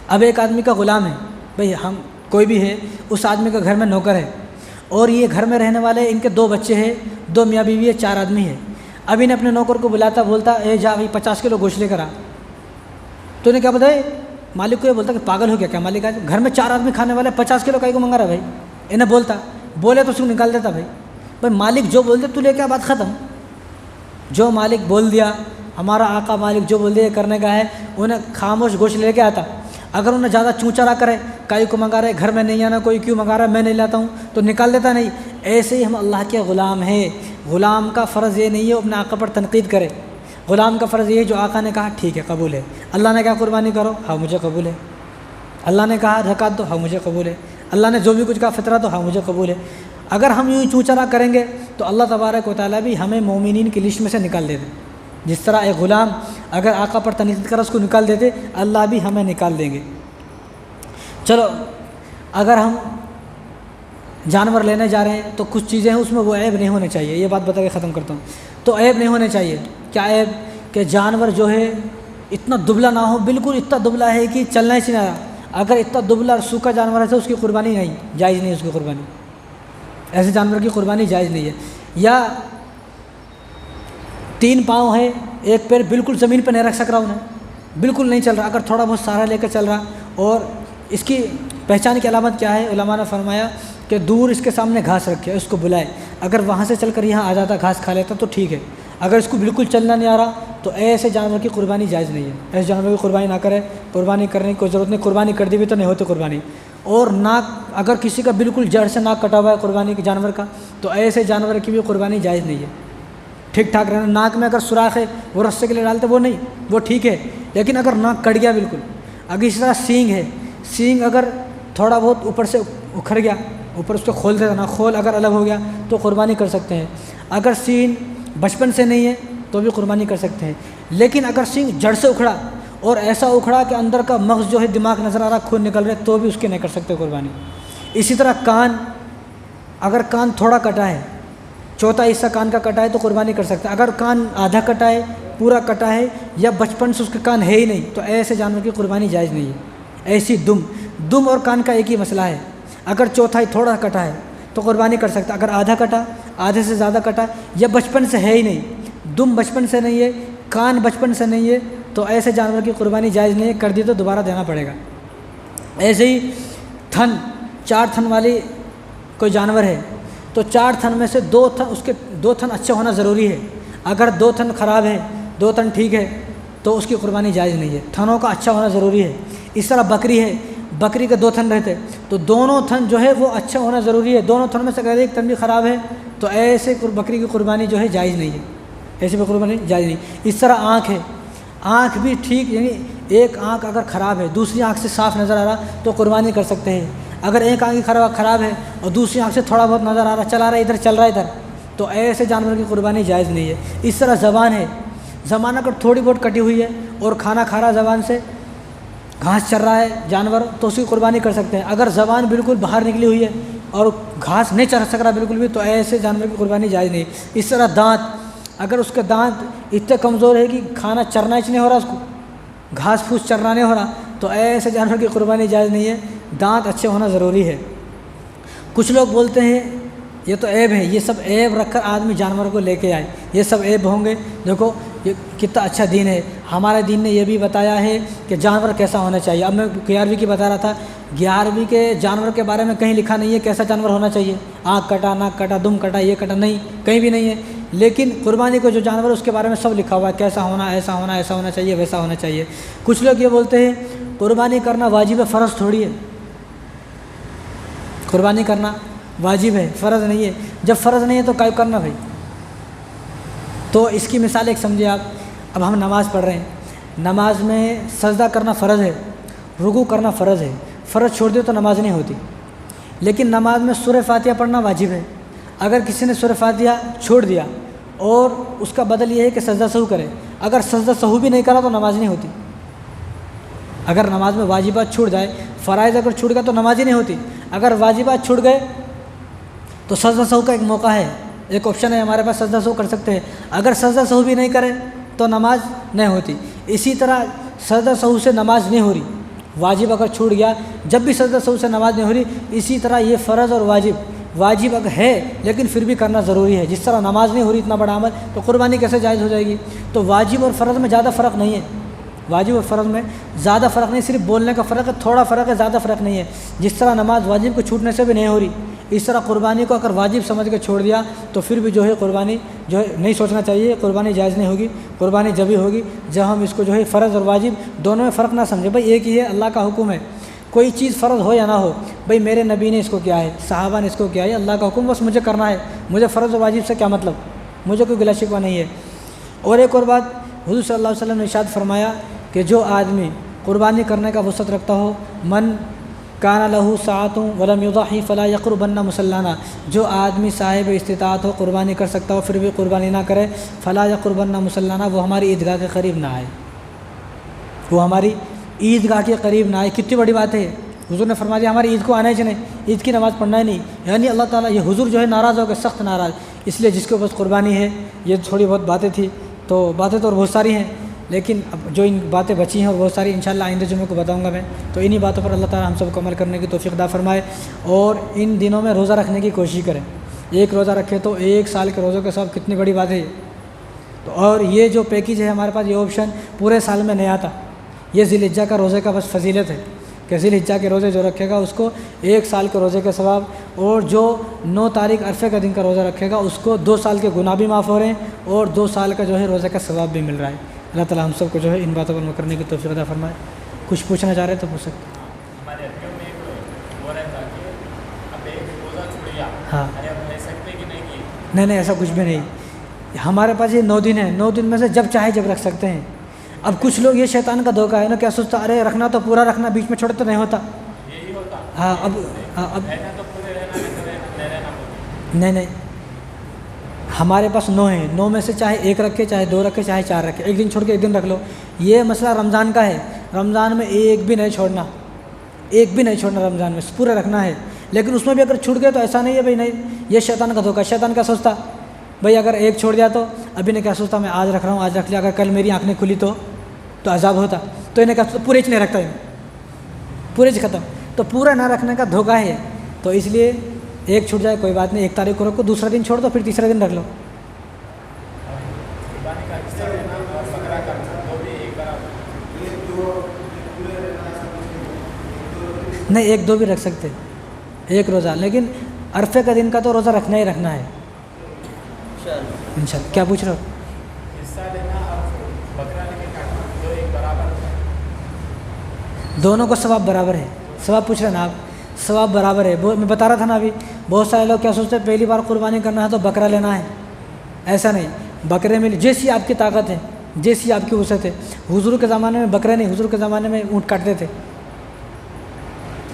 اب ایک آدمی کا غلام ہے، بھئی ہم کوئی بھی ہے، اس آدمی کا گھر میں نوکر ہے، اور یہ گھر میں رہنے والے ان کے 2 بچے ہیں، 2 میاں بیوی ہے، 4 آدمی ہے. اب انہیں اپنے نوکر کو بلاتا، بولتا اے جا بھائی 50 کلو گوشت لے کر آ. تو انہیں کیا بتائے؟ مالک کو یہ بولتا کہ پاگل ہو گیا کیا مالک؟ آج گھر میں 4 آدمی کھانے والے 50 کلو کائی کو منگا رہا بھائی؟ انہیں بولتا، بولے تو اس کو نکال دیتا. بھائی مالک جو بول دے تو لے کے بات ختم. جو مالک بول دیا، ہمارا آقا مالک جو بول دیا کرنے کا ہے، انہیں خاموش گوشت لے کے آتا. اگر انہیں زیادہ چونچا کرے، کائی کو منگا رہے، گھر میں نہیں آنا، کوئی کیوں منگا رہا ہے، میں نہیں لاتا ہوں، تو نکال دیتا نہیں. ایسے ہی ہم اللہ کے غلام ہیں. غلام کا فرض یہ نہیں ہے اپنے آقا پر تنقید کرے. غلام کا فرض یہ ہے جو آقا نے کہا ٹھیک ہے قبول ہے. اللہ نے کہا قربانی کرو، ہاں مجھے قبول ہے. اللہ نے کہا زکوٰۃ دو، ہاں مجھے قبول ہے. اللہ نے جو بھی کچھ کہا فطرہ دو، ہاں مجھے قبول ہے. اگر ہم یوں چونچرا کریں گے تو اللہ تبارک و تعالیٰ بھی ہمیں مومنین کی لسٹ میں سے نکال دیتے. جس طرح ایک غلام اگر آقا پر تنقید کر اس کو نکال دیتے، اللہ بھی ہمیں نکال دیں گے. چلو اگر ہم جانور لینے جا رہے ہیں تو کچھ چیزیں ہیں اس میں وہ عیب نہیں ہونے چاہیے. یہ بات بتا کے ختم کرتا ہوں. تو عیب نہیں ہونے چاہیے. کیا عیب؟ کہ جانور جو ہے اتنا دبلا نہ ہو، بالکل اتنا دبلا ہے کہ چلنا ہی نہیں آ رہا. اگر اتنا دبلا اور سوکھا جانور ہے تو اس کی قربانی نہیں، جائز نہیں ہے اس کی قربانی. ایسے جانور کی قربانی جائز نہیں ہے. یا 3 پاؤں ہے، ایک پیر بالکل زمین پہ نہیں رکھ سک رہا، انہیں بالکل نہیں چل رہا، اگر تھوڑا بہت سہارا لے کر چل رہا. اور اس کی پہچان کی علامت کیا ہے؟ علماء نے فرمایا کہ دور اس کے سامنے گھاس رکھے، اس کو بلائے، اگر وہاں سے چل کر یہاں آ جاتا گھاس کھا لیتا تو ٹھیک ہے. اگر اس کو بالکل چلنا نہیں آ رہا تو ایسے جانور کی قربانی جائز نہیں ہے. ایسے جانور کی قربانی نہ کرے. قربانی کرنے کی کوئی ضرورت نہیں، قربانی کر دی بھی تو نہیں ہوتی قربانی. اور ناک، اگر کسی کا بالکل جڑ سے ناک کٹا ہوا ہے قربانی کے جانور کا، تو ایسے جانور کی بھی قربانی جائز نہیں ہے. ٹھیک ٹھاک رہنا. ناک میں اگر سوراخ ہے وہ رسے کے لیے ڈالتے وہ نہیں، وہ ٹھیک ہے. لیکن اگر ناک کٹ گیا بالکل، اگر اس طرح سینگ ہے، سینگ اگر تھوڑا بہت اوپر سے اکھڑ گیا، اوپر اس کو کھول دیتا نا، کھول اگر الگ ہو گیا تو قربانی کر سکتے ہیں. اگر سینگ بچپن سے نہیں ہے تو بھی قربانی کر سکتے ہیں. لیکن اگر سینگ جڑ سے اکھڑا اور ایسا اکھڑا کہ اندر کا مغز جو ہے دماغ نظر آ رہا، خون نکل رہے، تو بھی اس کے نہیں کر سکتے قربانی. اسی طرح کان، اگر کان تھوڑا کٹا ہے، چوتھا حصہ کان کا کٹا ہے تو قربانی کر سکتے ہیں. اگر کان آدھا کٹا ہے، پورا کٹا ہے، یا بچپن سے اس کے کان ہے ہی نہیں، تو ایسے جانور کی قربانی جائز نہیں ہے. ایسی دم اور کان کا ایک ہی مسئلہ ہے. اگر چوتھائی تھوڑا کٹا ہے تو قربانی کر سکتا. اگر آدھا کٹا، آدھے سے زیادہ کٹا، یا بچپن سے ہے ہی نہیں، دم بچپن سے نہیں ہے، کان بچپن سے نہیں ہے، تو ایسے جانور کی قربانی جائز نہیں ہے. کر دی تو دوبارہ دینا پڑے گا. ایسے ہی تھن، 4 تھن والی کوئی جانور ہے تو 4 تھن میں سے 2 تھن، اس کے 2 تھن اچھے ہونا ضروری ہے. اگر 2 تھن خراب ہے، 2 تھن ٹھیک ہے، تو اس کی قربانی جائز نہیں ہے. تھنوں کا اچھا ہونا ضروری ہے. اس طرح بکری ہے، بکری کے 2 تھن رہتے تو دونوں تھن جو ہے وہ اچھا ہونا ضروری ہے. دونوں تھن میں سے اگر ایک تھن بھی خراب ہے تو ایسے بکری کی قربانی جو ہے جائز نہیں ہے. ایسے بھی قربانی جائز نہیں. اس طرح آنکھ ہے، آنکھ بھی ٹھیک، یعنی ایک آنکھ اگر خراب ہے، دوسری آنکھ سے صاف نظر آ رہا تو قربانی کر سکتے ہیں. اگر ایک آنکھ خراب ہے اور دوسری آنکھ سے تھوڑا بہت نظر آ رہا، چلا رہا ہے ادھر، چل رہا ہے ادھر، تو ایسے جانور کی قربانی جائز نہیں ہے. اس طرح زبان ہے، زمانہ اگر تھوڑی بہت کٹی ہوئی ہے اور کھانا کھا رہا زبان سے، گھاس چر رہا ہے جانور، تو اس کی قربانی کر سکتے ہیں۔ اگر زبان بالکل باہر نکلی ہوئی ہے اور گھاس نہیں چر سک رہا بالکل بھی، تو ایسے جانور کی قربانی جائز نہیں۔ اس طرح دانت، اگر اس کے دانت اتنے کمزور ہے کہ کھانا چرنا ہی نہیں ہو رہا، اس کو گھاس پھوس چرنا نہیں ہو رہا، تو ایسے جانور کی قربانی جائز نہیں ہے۔ دانت اچھے ہونا ضروری ہے۔ کچھ لوگ بولتے ہیں یہ تو عیب ہے، یہ سب عیب رکھ کر آدمی جانور کو لے کے آئے، یہ سب عیب ہوں گے۔ دیکھو یہ کتنا اچھا دین ہے، ہمارے دین نے یہ بھی بتایا ہے کہ جانور کیسا ہونا چاہیے۔ اب میں 11ویں کی بتا رہا تھا، 11ویں کے جانور کے بارے میں کہیں لکھا نہیں ہے کیسا جانور ہونا چاہیے، آنکھ کٹا، ناک کٹا، دم کٹا، یہ کٹا، نہیں، کہیں بھی نہیں ہے۔ لیکن قربانی کو جو جانور اس کے بارے میں سب لکھا ہوا ہے، کیسا ہونا، ایسا ہونا، ایسا ہونا چاہیے، ویسا ہونا چاہیے۔ کچھ لوگ یہ بولتے ہیں قربانی کرنا واجب ہے، فرض تھوڑی ہے۔ قربانی کرنا واجب ہے، فرض نہیں ہے۔ جب فرض نہیں ہے تو کیوں کرنا بھائی؟ تو اس کی مثال ایک سمجھے آپ، اب ہم نماز پڑھ رہے ہیں، نماز میں سجدہ کرنا فرض ہے، رکوع کرنا فرض ہے، فرض چھوڑ دو تو نماز نہیں ہوتی۔ لیکن نماز میں سورہ فاتحہ پڑھنا واجب ہے۔ اگر کسی نے سورہ فاتحہ چھوڑ دیا اور اس کا بدل یہ ہے کہ سجدہ سہو کرے، اگر سجدہ سہو بھی نہیں کرا تو نماز نہیں ہوتی۔ اگر نماز میں واجبات چھوٹ جائے، فرائض اگر چھوٹ گیا تو نماز ہی نہیں ہوتی۔ اگر واجبات چھوٹ گئے تو سجدہ سہو کا ایک موقع ہے، ایک آپشن ہے ہمارے پاس، سجدہ سہو کر سکتے ہیں۔ اگر سجدہ سہو بھی نہیں کرے تو نماز نہیں ہوتی۔ اسی طرح سجدہ سہو سے نماز نہیں ہو رہی، واجب اگر چھوٹ گیا، جب بھی سجدہ سہو سے نماز نہیں ہو رہی، اسی طرح یہ فرض اور واجب اگر ہے لیکن پھر بھی کرنا ضروری ہے۔ جس طرح نماز نہیں ہو رہی اتنا بڑا عمل، تو قربانی کیسے جائز ہو جائے گی؟ تو واجب اور فرض میں زیادہ فرق نہیں ہے، واجب اور فرض میں زیادہ فرق نہیں، صرف بولنے کا فرق ہے، تھوڑا فرق ہے، زیادہ فرق نہیں ہے۔ جس طرح نماز واجب کو چھوٹنے سے بھی نہیں ہو رہی، اس طرح قربانی کو اگر واجب سمجھ کے چھوڑ دیا تو پھر بھی جو ہے قربانی جو ہے نہیں سوچنا چاہیے، قربانی جائز نہیں ہوگی۔ قربانی جب ہی ہوگی جب ہم اس کو جو ہے فرض اور واجب دونوں میں فرق نہ سمجھیں۔ بھائی ایک ہی ہے، اللہ کا حکم ہے، کوئی چیز فرض ہو یا نہ ہو، بھائی میرے نبی نے اس کو کیا ہے، صحابہ نے اس کو کیا ہے، اللہ کا حکم، بس مجھے کرنا ہے، مجھے فرض و واجب سے کیا مطلب، مجھے کوئی گلہ شکوہ نہیں ہے۔ اور ایک اور بات، حضور صلی اللہ علیہ وسلم نے ارشاد فرمایا کہ جو آدمی قربانی کرنے کا وسعت رکھتا ہو، من کان لہ ساعۃ ولم یضحی فلا یقربن مصلانا، جو آدمی صاحب استطاعت ہو، قربانی کر سکتا ہو پھر بھی قربانی نہ کرے، فلا یقربن مصلانا، وہ ہماری عیدگاہ کے قریب نہ آئے، وہ ہماری عیدگاہ کے قریب نہ آئے۔ کتنی بڑی بات ہے، حضور نے فرما دیا ہماری عید کو آنا ہی نہیں، عید کی نماز پڑھنا ہی نہیں، یعنی اللہ تعالیٰ یہ حضور جو ہے ناراض ہو گئے، سخت ناراض۔ اس لیے جس کے پاس قربانی ہے، یہ تھوڑی بہت باتیں تھی، تو باتیں تو اور بہت ساری ہیں، لیکن اب جو ان باتیں بچی ہیں اور بہت ساری انشاءاللہ آئندہ جمعے کو بتاؤں گا میں۔ تو انہی باتوں پر اللہ تعالیٰ ہم سب کو عمل کرنے کی توفیق عطا فرمائے، اور ان دنوں میں روزہ رکھنے کی کوشش کریں۔ ایک روزہ رکھے تو 1 سال کے روزوں کے ساتھ کتنی بڑی بات ہے۔ تو اور یہ جو پیکیج ہے ہمارے پاس، یہ آپشن پورے سال میں نہیں آتا، یہ ذی الحجہ کا روزے کا بس فضیلت ہے کہ ذی الحجہ کے روزے جو رکھے گا اس کو 1 سال کے روزے کے ثواب، اور جو 9 تاریخ عرفے کا دن کا روزہ رکھے گا اس کو 2 سال کے گناہ بھی معاف ہو رہے ہیں، اور 2 سال کا جو ہے روزے کا ثواب بھی مل رہا ہے۔ اللہ تعالیٰ ہم سب کو جو ہے ان باتوں پر عمل کرنے کی توفیق عطا فرمائے۔ کچھ پوچھنا چاہ رہے تو پوچھ سکتے ہیں۔ ہمارے عربیوں میں ایک وہ رہتا کہ اب ایک روزہ چھوڑ گیا، ہاں، ارے اب رہ سکتے کہ نہیں کی؟ نہیں ایسا کچھ بھی نہیں، ہمارے پاس یہ 9 دن ہے، 9 دن میں سے جب چاہے جب رکھ سکتے ہیں۔ اب کچھ لوگ، یہ شیطان کا دھوکہ ہے نا، کیا سوچتا ارے رکھنا تو پورا رکھنا، بیچ میں چھوڑے تو نہیں ہوتا۔ یہی ہوتا ہاں، اب رہنا تو پورے رہنا، نہیں رہنا پورے۔ نہیں، ہمارے پاس 9 ہیں، 9 میں سے چاہے 1 رکھے، چاہے 2 رکھے، چاہے 4 رکھے، 1 دن چھوڑ کے 1 دن رکھ لو۔ یہ مسئلہ رمضان کا ہے، رمضان میں ایک بھی نہیں چھوڑنا، ایک بھی نہیں چھوڑنا رمضان میں، پورے رکھنا ہے۔ لیکن اس میں بھی اگر چھوٹ گئے تو ایسا نہیں ہے بھائی نہیں، یہ شیطان کا دھوکہ۔ شیطان کیا سوچتا بھائی اگر 1 چھوڑ دیا تو ابھی نے کیا سوچتا میں آج رکھ رہا ہوں، آج رکھ لیا، اگر کل میری آنکھیں کھلی تو عذاب ہوتا، تو انہیں کیا پورے چ نہیں رکھتا، پورے چ ختم۔ تو پورا نہ رکھنے کا دھوکہ ہے، تو اس لیے 1 چھوٹ جائے کوئی بات نہیں، 1 تاریخ کو رکھو، دوسرا دن چھوڑ دو، پھر تیسرا دن رکھ لو۔ قربانی کا حصہ رہنا اور بکرا کا وہ بھی ایک برابر؟ نہیں، 1 2 بھی رکھ سکتے، 1 روزہ، لیکن عرفے کا دن کا تو روزہ رکھنا ہی رکھنا ہے انشاءاللہ۔ کیا پوچھ رہے ہو؟ حصہ لینا اور بکرا لے کے کاٹنا جو ایک برابر ہوتا ہے؟ دونوں کو ثواب برابر ہے، ثواب پوچھ رہے ہیں نا آپ، ثواب برابر ہے۔ میں بتا رہا تھا نا ابھی، بہت سارے لوگ کیا سوچتے ہیں پہلی بار قربانی کرنا ہے تو بکرا لینا ہے، ایسا نہیں، بکرے میں جیسی آپ کی طاقت ہے، جیسی آپ کی وسعت ہے۔ حضور کے زمانے میں بکرے نہیں، حضور کے زمانے میں اونٹ کاٹتے تھے،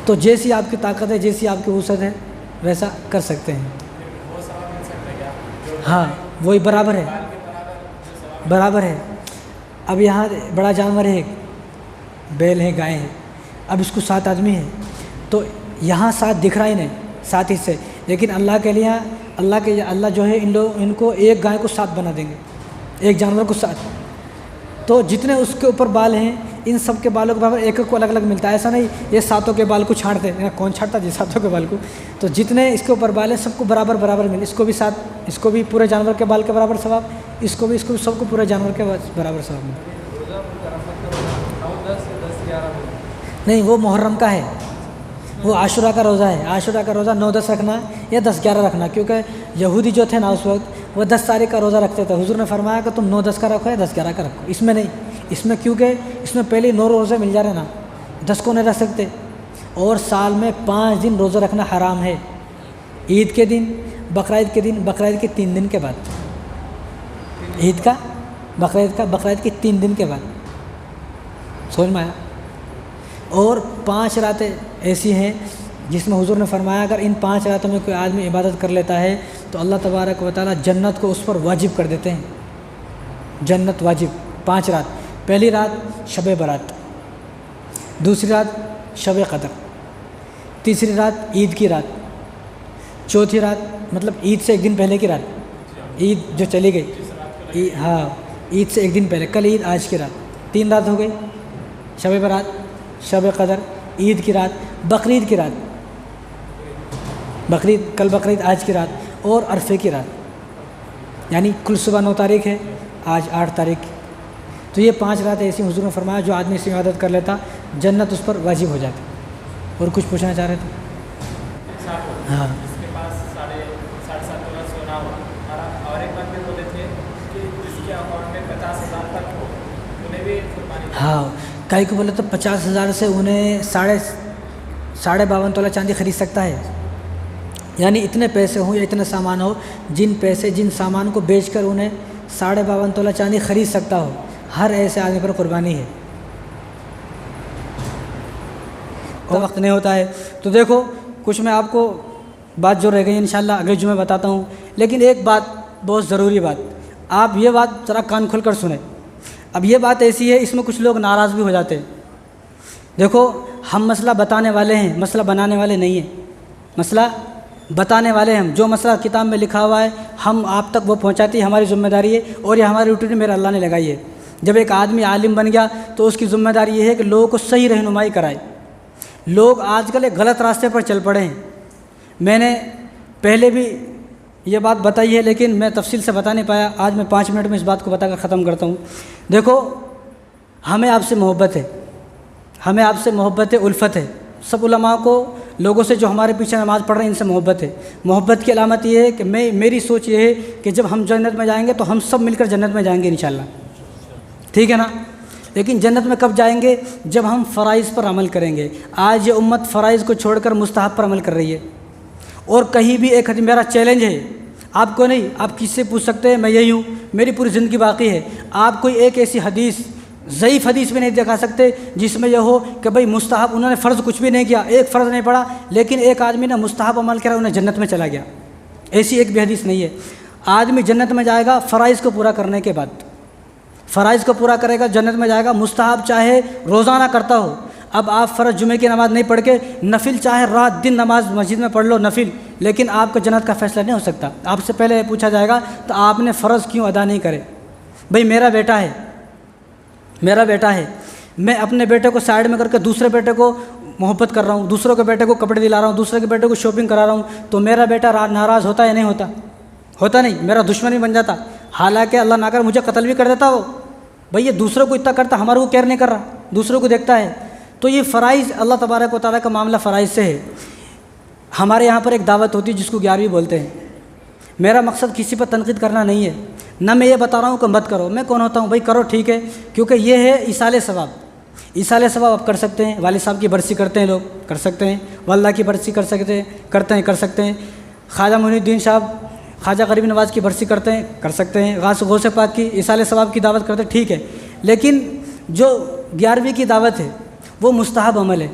تو جیسی آپ کی طاقت ہے، جیسی آپ کی وسعت ہے ویسا کر سکتے ہیں۔ وہ ثواب مل سکتا ہے کیا؟ ہاں، وہی برابر ہے، بال کے برابر جو ثواب برابر ہے۔ اب یہاں بڑا جانور ہے، بیل ہے، گائے ہے، اب اس کو 7 آدمی ہے، تو یہاں 7 دکھ رہا ہی نہیں، 7 حصے، لیکن اللہ کے لیے اللہ جو ہے ان کو ایک گائے کو 7 بنا دیں گے، ایک جانور کو 7، تو جتنے اس کے اوپر بال ہیں ان سب کے بالوں کے برابر ایک کو الگ الگ ملتا ہے، ایسا نہیں یہ 7 کے بال کو چھاڑتے ہیں، کون چھاڑتا جی 7 کے بال کو، تو جتنے اس کے اوپر بال ہیں سب کو برابر ملے، اس کو بھی 7، اس کو بھی پورے جانور کے بال کے برابر ثواب، اس کو بھی سب کو پورے جانور کے برابر ثواب ملے۔ نہیں، وہ محرم کا ہے، وہ عاشورہ کا روزہ ہے، عاشورہ کا روزہ 9-10 رکھنا یا 10-11 رکھنا، کیونکہ یہودی جو تھے نا اس وقت وہ 10 تاریخ کا روزہ رکھتے تھے، حضور نے فرمایا کہ تم 9-10 کا رکھو یا 10-11 کا رکھو، اس میں نہیں، اس میں کیونکہ اس میں پہلے 9 روزے مل جا رہے نا، 10 کو نہیں رکھ سکتے، اور سال میں 5 دن روزہ رکھنا حرام ہے، عید کے دن، بقرعید کے دن، بقرعید کے 3 دن کے بعد، عید کا، بقرعید کے 3 دن کے بعد، سمجھ میں آیا؟ اور 5 راتیں ایسی ہیں جس میں حضور نے فرمایا اگر ان 5 راتوں میں کوئی آدمی عبادت کر لیتا ہے تو اللہ تبارک و تعالیٰ جنت کو اس پر واجب کر دیتے ہیں، جنت واجب، 5 رات، پہلی رات شب برات، دوسری رات شب قدر، تیسری رات عید کی رات، چوتھی رات مطلب عید سے 1 دن پہلے کی رات، عید جو چلی گئی، ہاں عید سے 1 دن پہلے، کل عید آج کی رات، 3 رات ہو گئی، شب برات، شب قدر، عید کی رات، بقرعید کی رات، بقرعید کل، بقرعید آج کی رات، اور عرفے کی رات، یعنی کل صبح 9 تاریخ ہے، آج 8 تاریخ، تو یہ 5 راتیں ایسی حضور نے فرمایا جو آدمی اس کی عبادت کر لیتا جنت اس پر واجب ہو جاتی۔ اور کچھ پوچھنا چاہ رہے تھے؟ ہاں جس کے پاس 7.5 تولہ سونا ہو، اور ایک بات بھی بولے تھے کہ جس کے اکاؤنٹ میں 50,000 تک ہو انہیں بھی قربانی، ہاں کئی کو بولے تو 50,000 سے انہیں 52.5 تولہ چاندی خرید سکتا ہے، یعنی اتنے پیسے ہوں یا اتنے سامان ہو، جن سامان کو بیچ کر انہیں 52.5 تولہ چاندی خرید سکتا ہو، ہر ایسے آدمی پر قربانی ہے، اور وقت نہیں ہوتا ہے تو دیکھو کچھ میں آپ کو بات جو رہ گئی انشاءاللہ اگلے جمعے بتاتا ہوں، لیکن ایک بات بہت ضروری بات، آپ یہ بات ذرا کان کھول کر سنیں، اب یہ بات ایسی ہے اس میں کچھ لوگ ناراض بھی ہو جاتے ہیں، دیکھو ہم مسئلہ بتانے والے ہیں، مسئلہ بنانے والے نہیں ہیں، مسئلہ بتانے والے ہیں ہم، جو مسئلہ کتاب میں لکھا ہوا ہے ہم آپ تک وہ پہنچاتی ہے، ہماری ذمہ داری ہے، اور یہ ہماری روٹین میرے اللہ نے لگائی ہے، جب ایک آدمی عالم بن گیا تو اس کی ذمہ داری یہ ہے کہ لوگوں کو صحیح رہنمائی کرائے، لوگ آج کل ایک غلط راستے پر چل پڑے ہیں، میں نے پہلے بھی یہ بات بتائی ہے لیکن میں تفصیل سے بتا نہیں پایا، آج میں 5 منٹ میں اس بات کو بتا کر ختم کرتا ہوں۔ دیکھو ہمیں آپ سے محبت ہے، ہمیں آپ سے محبت ہے، الفت ہے، سب علماء کو، لوگوں سے جو ہمارے پیچھے نماز پڑھ رہے ہیں ان سے محبت ہے، محبت کی علامت یہ ہے کہ میری سوچ یہ ہے کہ جب ہم جنت میں جائیں گے تو ہم سب مل کر جنت میں جائیں گے انشاءاللہ، ٹھیک ہے نا؟ لیکن جنت میں کب جائیں گے؟ جب ہم فرائض پر عمل کریں گے، آج یہ امت فرائض کو چھوڑ کر مستحب پر عمل کر رہی ہے، اور کہیں بھی ایک حدیث، میرا چیلنج ہے آپ کو نہیں، آپ کس سے پوچھ سکتے ہیں، میں یہی ہوں، میری پوری زندگی باقی ہے، آپ کوئی ایک ایسی حدیث، ضعیف حدیث بھی نہیں دکھا سکتے جس میں یہ ہو کہ بھئی مستحب، انہوں نے فرض کچھ بھی نہیں کیا، ایک فرض نہیں پڑھا لیکن ایک آدمی نے مستحب عمل کرا انہیں جنت میں چلا گیا، ایسی ایک بھی حدیث نہیں ہے۔ آدمی جنت میں جائے گا فرائض کو پورا کرنے کے بعد، فرائض کو پورا کرے گا جنت میں جائے گا، مستحب چاہے روزانہ کرتا ہو، اب آپ فرض جمعے کی نماز نہیں پڑھ کے نفل چاہے رات دن نماز مسجد میں پڑھ لو نفل، لیکن آپ کو جنت کا فیصلہ نہیں ہو سکتا، آپ سے پہلے پوچھا جائے گا تو آپ نے فرض کیوں ادا نہیں کرے؟ بھئی میرا بیٹا ہے، میں اپنے بیٹے کو سائڈ میں کر کے دوسرے بیٹے کو محبت کر رہا ہوں، دوسروں کے بیٹے کو کپڑے دلا رہا ہوں، دوسرے کے بیٹے کو شاپنگ کرا رہا ہوں، تو میرا بیٹا ناراض ہوتا یا نہیں ہوتا؟ ہوتا نہیں، میرا دشمن بھی بن جاتا، حالانکہ اللہ نہ کر مجھے قتل بھی کر دیتا وہ، بھئی یہ دوسروں کو اتنا کرتا، ہمارے کو کیئر نہیں کر رہا، دوسروں کو دیکھتا ہے، تو یہ فرائض اللہ تبارک و تعالیٰ کا معاملہ فرائض سے ہے۔ ہمارے یہاں پر ایک دعوت ہوتی ہے جس کو 11ویں بولتے ہیں، میرا مقصد کسی پر تنقید کرنا نہیں ہے، نہ میں یہ بتا رہا ہوں کہ مت کرو، میں کون ہوتا ہوں بھائی کرو ٹھیک ہے، کیونکہ یہ ہے ایصال ثواب، ایصال ثواب آپ کر سکتے ہیں، والد صاحب کی برسی کرتے ہیں لوگ کر سکتے ہیں، واللہ کی برسی کر سکتے ہیں، خواجہ معین الدین صاحب خواجہ غریب نواز کی برسی کرتے ہیں کر سکتے ہیں، غوث پاک کی ایصال ثواب کی دعوت کرتے ہیں ٹھیک ہے، لیکن جو 11ویں کی دعوت ہے وہ مستحب عمل ہے۔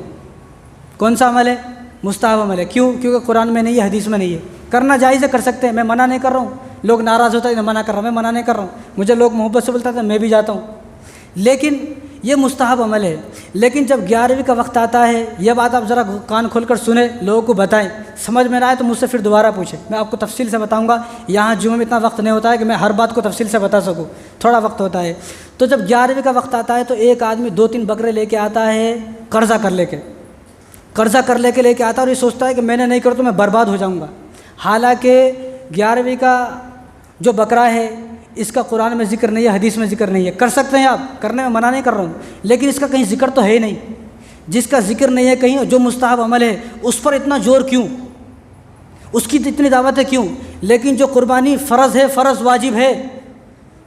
کون سا عمل ہے؟ مستحب عمل ہے۔ کیوں؟ کیونکہ قرآن میں نہیں ہے، حدیث میں نہیں ہے، کرنا جائز ہے، کر سکتے ہیں، میں منع نہیں کر رہا ہوں، لوگ ناراض ہوتا ہے میں منع کر رہا ہوں، میں منع نہیں کر رہا ہوں، مجھے لوگ محبت سے بولتا تھا میں بھی جاتا ہوں، لیکن یہ مستحب عمل ہے۔ لیکن جب 11ویں کا وقت آتا ہے، یہ بات آپ ذرا کان کھول کر سنیں، لوگوں کو بتائیں، سمجھ میں نہ آئے تو مجھ سے پھر دوبارہ پوچھیں، میں آپ کو تفصیل سے بتاؤں گا۔ یہاں جمعہ میں اتنا وقت نہیں ہوتا ہے کہ میں ہر بات کو تفصیل سے بتا سکوں، تھوڑا وقت ہوتا ہے۔ تو جب 11ویں کا وقت آتا ہے تو ایک آدمی 2-3 بکرے لے کے آتا ہے، قرضہ کر لے کے آتا ہے، اور یہ سوچتا ہے کہ میں نے نہیں کروں تو میں برباد ہو جاؤں گا۔ حالانکہ 11ویں کا جو بکرا ہے اس کا قرآن میں ذکر نہیں ہے، حدیث میں ذکر نہیں ہے۔ کر سکتے ہیں آپ، کرنے میں منع نہیں کر رہا ہوں، لیکن اس کا کہیں ذکر تو ہے ہی نہیں۔ جس کا ذکر نہیں ہے کہیں، جو مستحب عمل ہے اس پر اتنا زور کیوں، اس کی اتنی دعوت ہے کیوں؟ لیکن جو قربانی فرض ہے، فرض واجب ہے،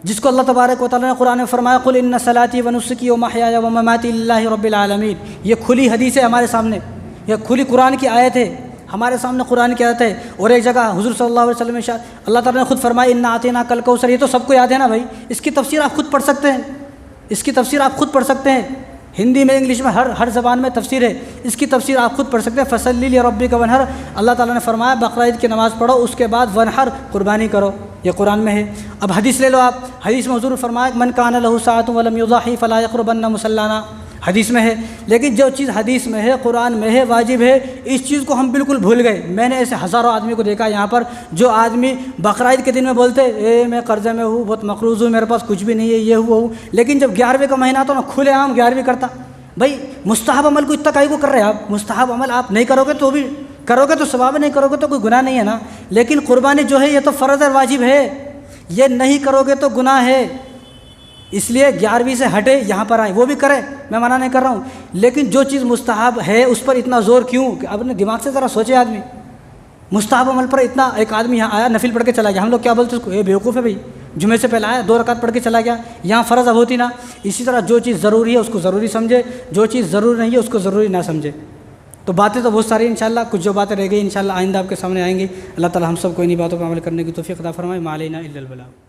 جس کو اللہ تبارک و تعالیٰ نے قرآن میں فرمایا قل ان صلاتی و نسکی و محیای و مماتی للہ رب العالمین، یہ کھلی حدیث ہے ہمارے سامنے، یہ کھلی قرآن کی آیت ہے ہمارے سامنے، قرآن کی آیت ہے۔ اور ایک جگہ حضور صلی اللہ علیہ وسلم نے اللہ تعالیٰ نے خود فرمایا انا اعطیناک الکوثر، یہ تو سب کو یاد ہے نا بھائی، اس کی تفسیر آپ خود پڑھ سکتے ہیں، اس کی تفسیر آپ خود پڑھ سکتے ہیں، ہندی میں، انگلش میں، ہر زبان میں تفسیر ہے، اس کی تفسیر آپ خود پڑھ سکتے ہیں۔ فصلی لربک ونحر، اللہ تعالیٰ نے فرمایا بقرہ عید کی نماز پڑھو، اس کے بعد ونحر، قربانی کرو، یہ قرآن میں ہے۔ اب حدیث لے لو آپ، حدیث میں حضور نے فرمایا من کان لہ ساعۃ ولم یضحی فلا یقربن مصلانا، حدیث میں ہے۔ لیکن جو چیز حدیث میں ہے، قرآن میں ہے، واجب ہے، اس چیز کو ہم بالکل بھول گئے۔ میں نے ایسے ہزاروں آدمی کو دیکھا یہاں پر، جو آدمی بقرہ عید کے دن میں بولتے میں قرضے میں ہوں، بہت مقروض ہوں، میرے پاس کچھ بھی نہیں ہے، یہ ہوا ہوں، لیکن جب 11ویں کا مہینہ آتا نا کھلے عام 11ویں کرتا۔ بھائی مستحب عمل کو اتنا کائی کو کر رہے ہیں آپ؟ مستحب عمل آپ نہیں کرو گے تو بھی کرو گے تو ثواب ہے، نہیں کرو گے تو کوئی گناہ نہیں ہے نا۔ لیکن قربانی جو ہے یہ تو فرض اور واجب ہے، یہ نہیں کرو گے تو گناہ ہے۔ اس لیے 11ویں سے ہٹے یہاں پر آئیں، وہ بھی کریں، میں منع نہیں کر رہا ہوں، لیکن جو چیز مستحب ہے اس پر اتنا زور کیوں؟ کہ اپنے دماغ سے ذرا سوچے آدمی، مستحب عمل پر اتنا، ایک آدمی یہاں آیا نفل پڑھ کے چلا گیا، ہم لوگ کیا بولتے اس کو، بیوقوف ہے بھائی، جمعے سے پہلے آیا 2 رکعت پڑھ کے چلا گیا، یہاں فرض اب ہوتی نا۔ اسی طرح جو چیز ضروری ہے اس کو ضروری سمجھے، جو چیز ضروری نہیں ہے اس کو ضروری نہ سمجھے۔ تو باتیں تو بہت ساری انشاءاللہ، کچھ جو باتیں رہ گئی انشاءاللہ آئندہ آپ کے سامنے آئیں گی۔ اللہ تعالی ہم سب کو انہی باتوں پر عمل کرنے کی توفیق عطا فرمائے۔ ما علینا الا البلاغ۔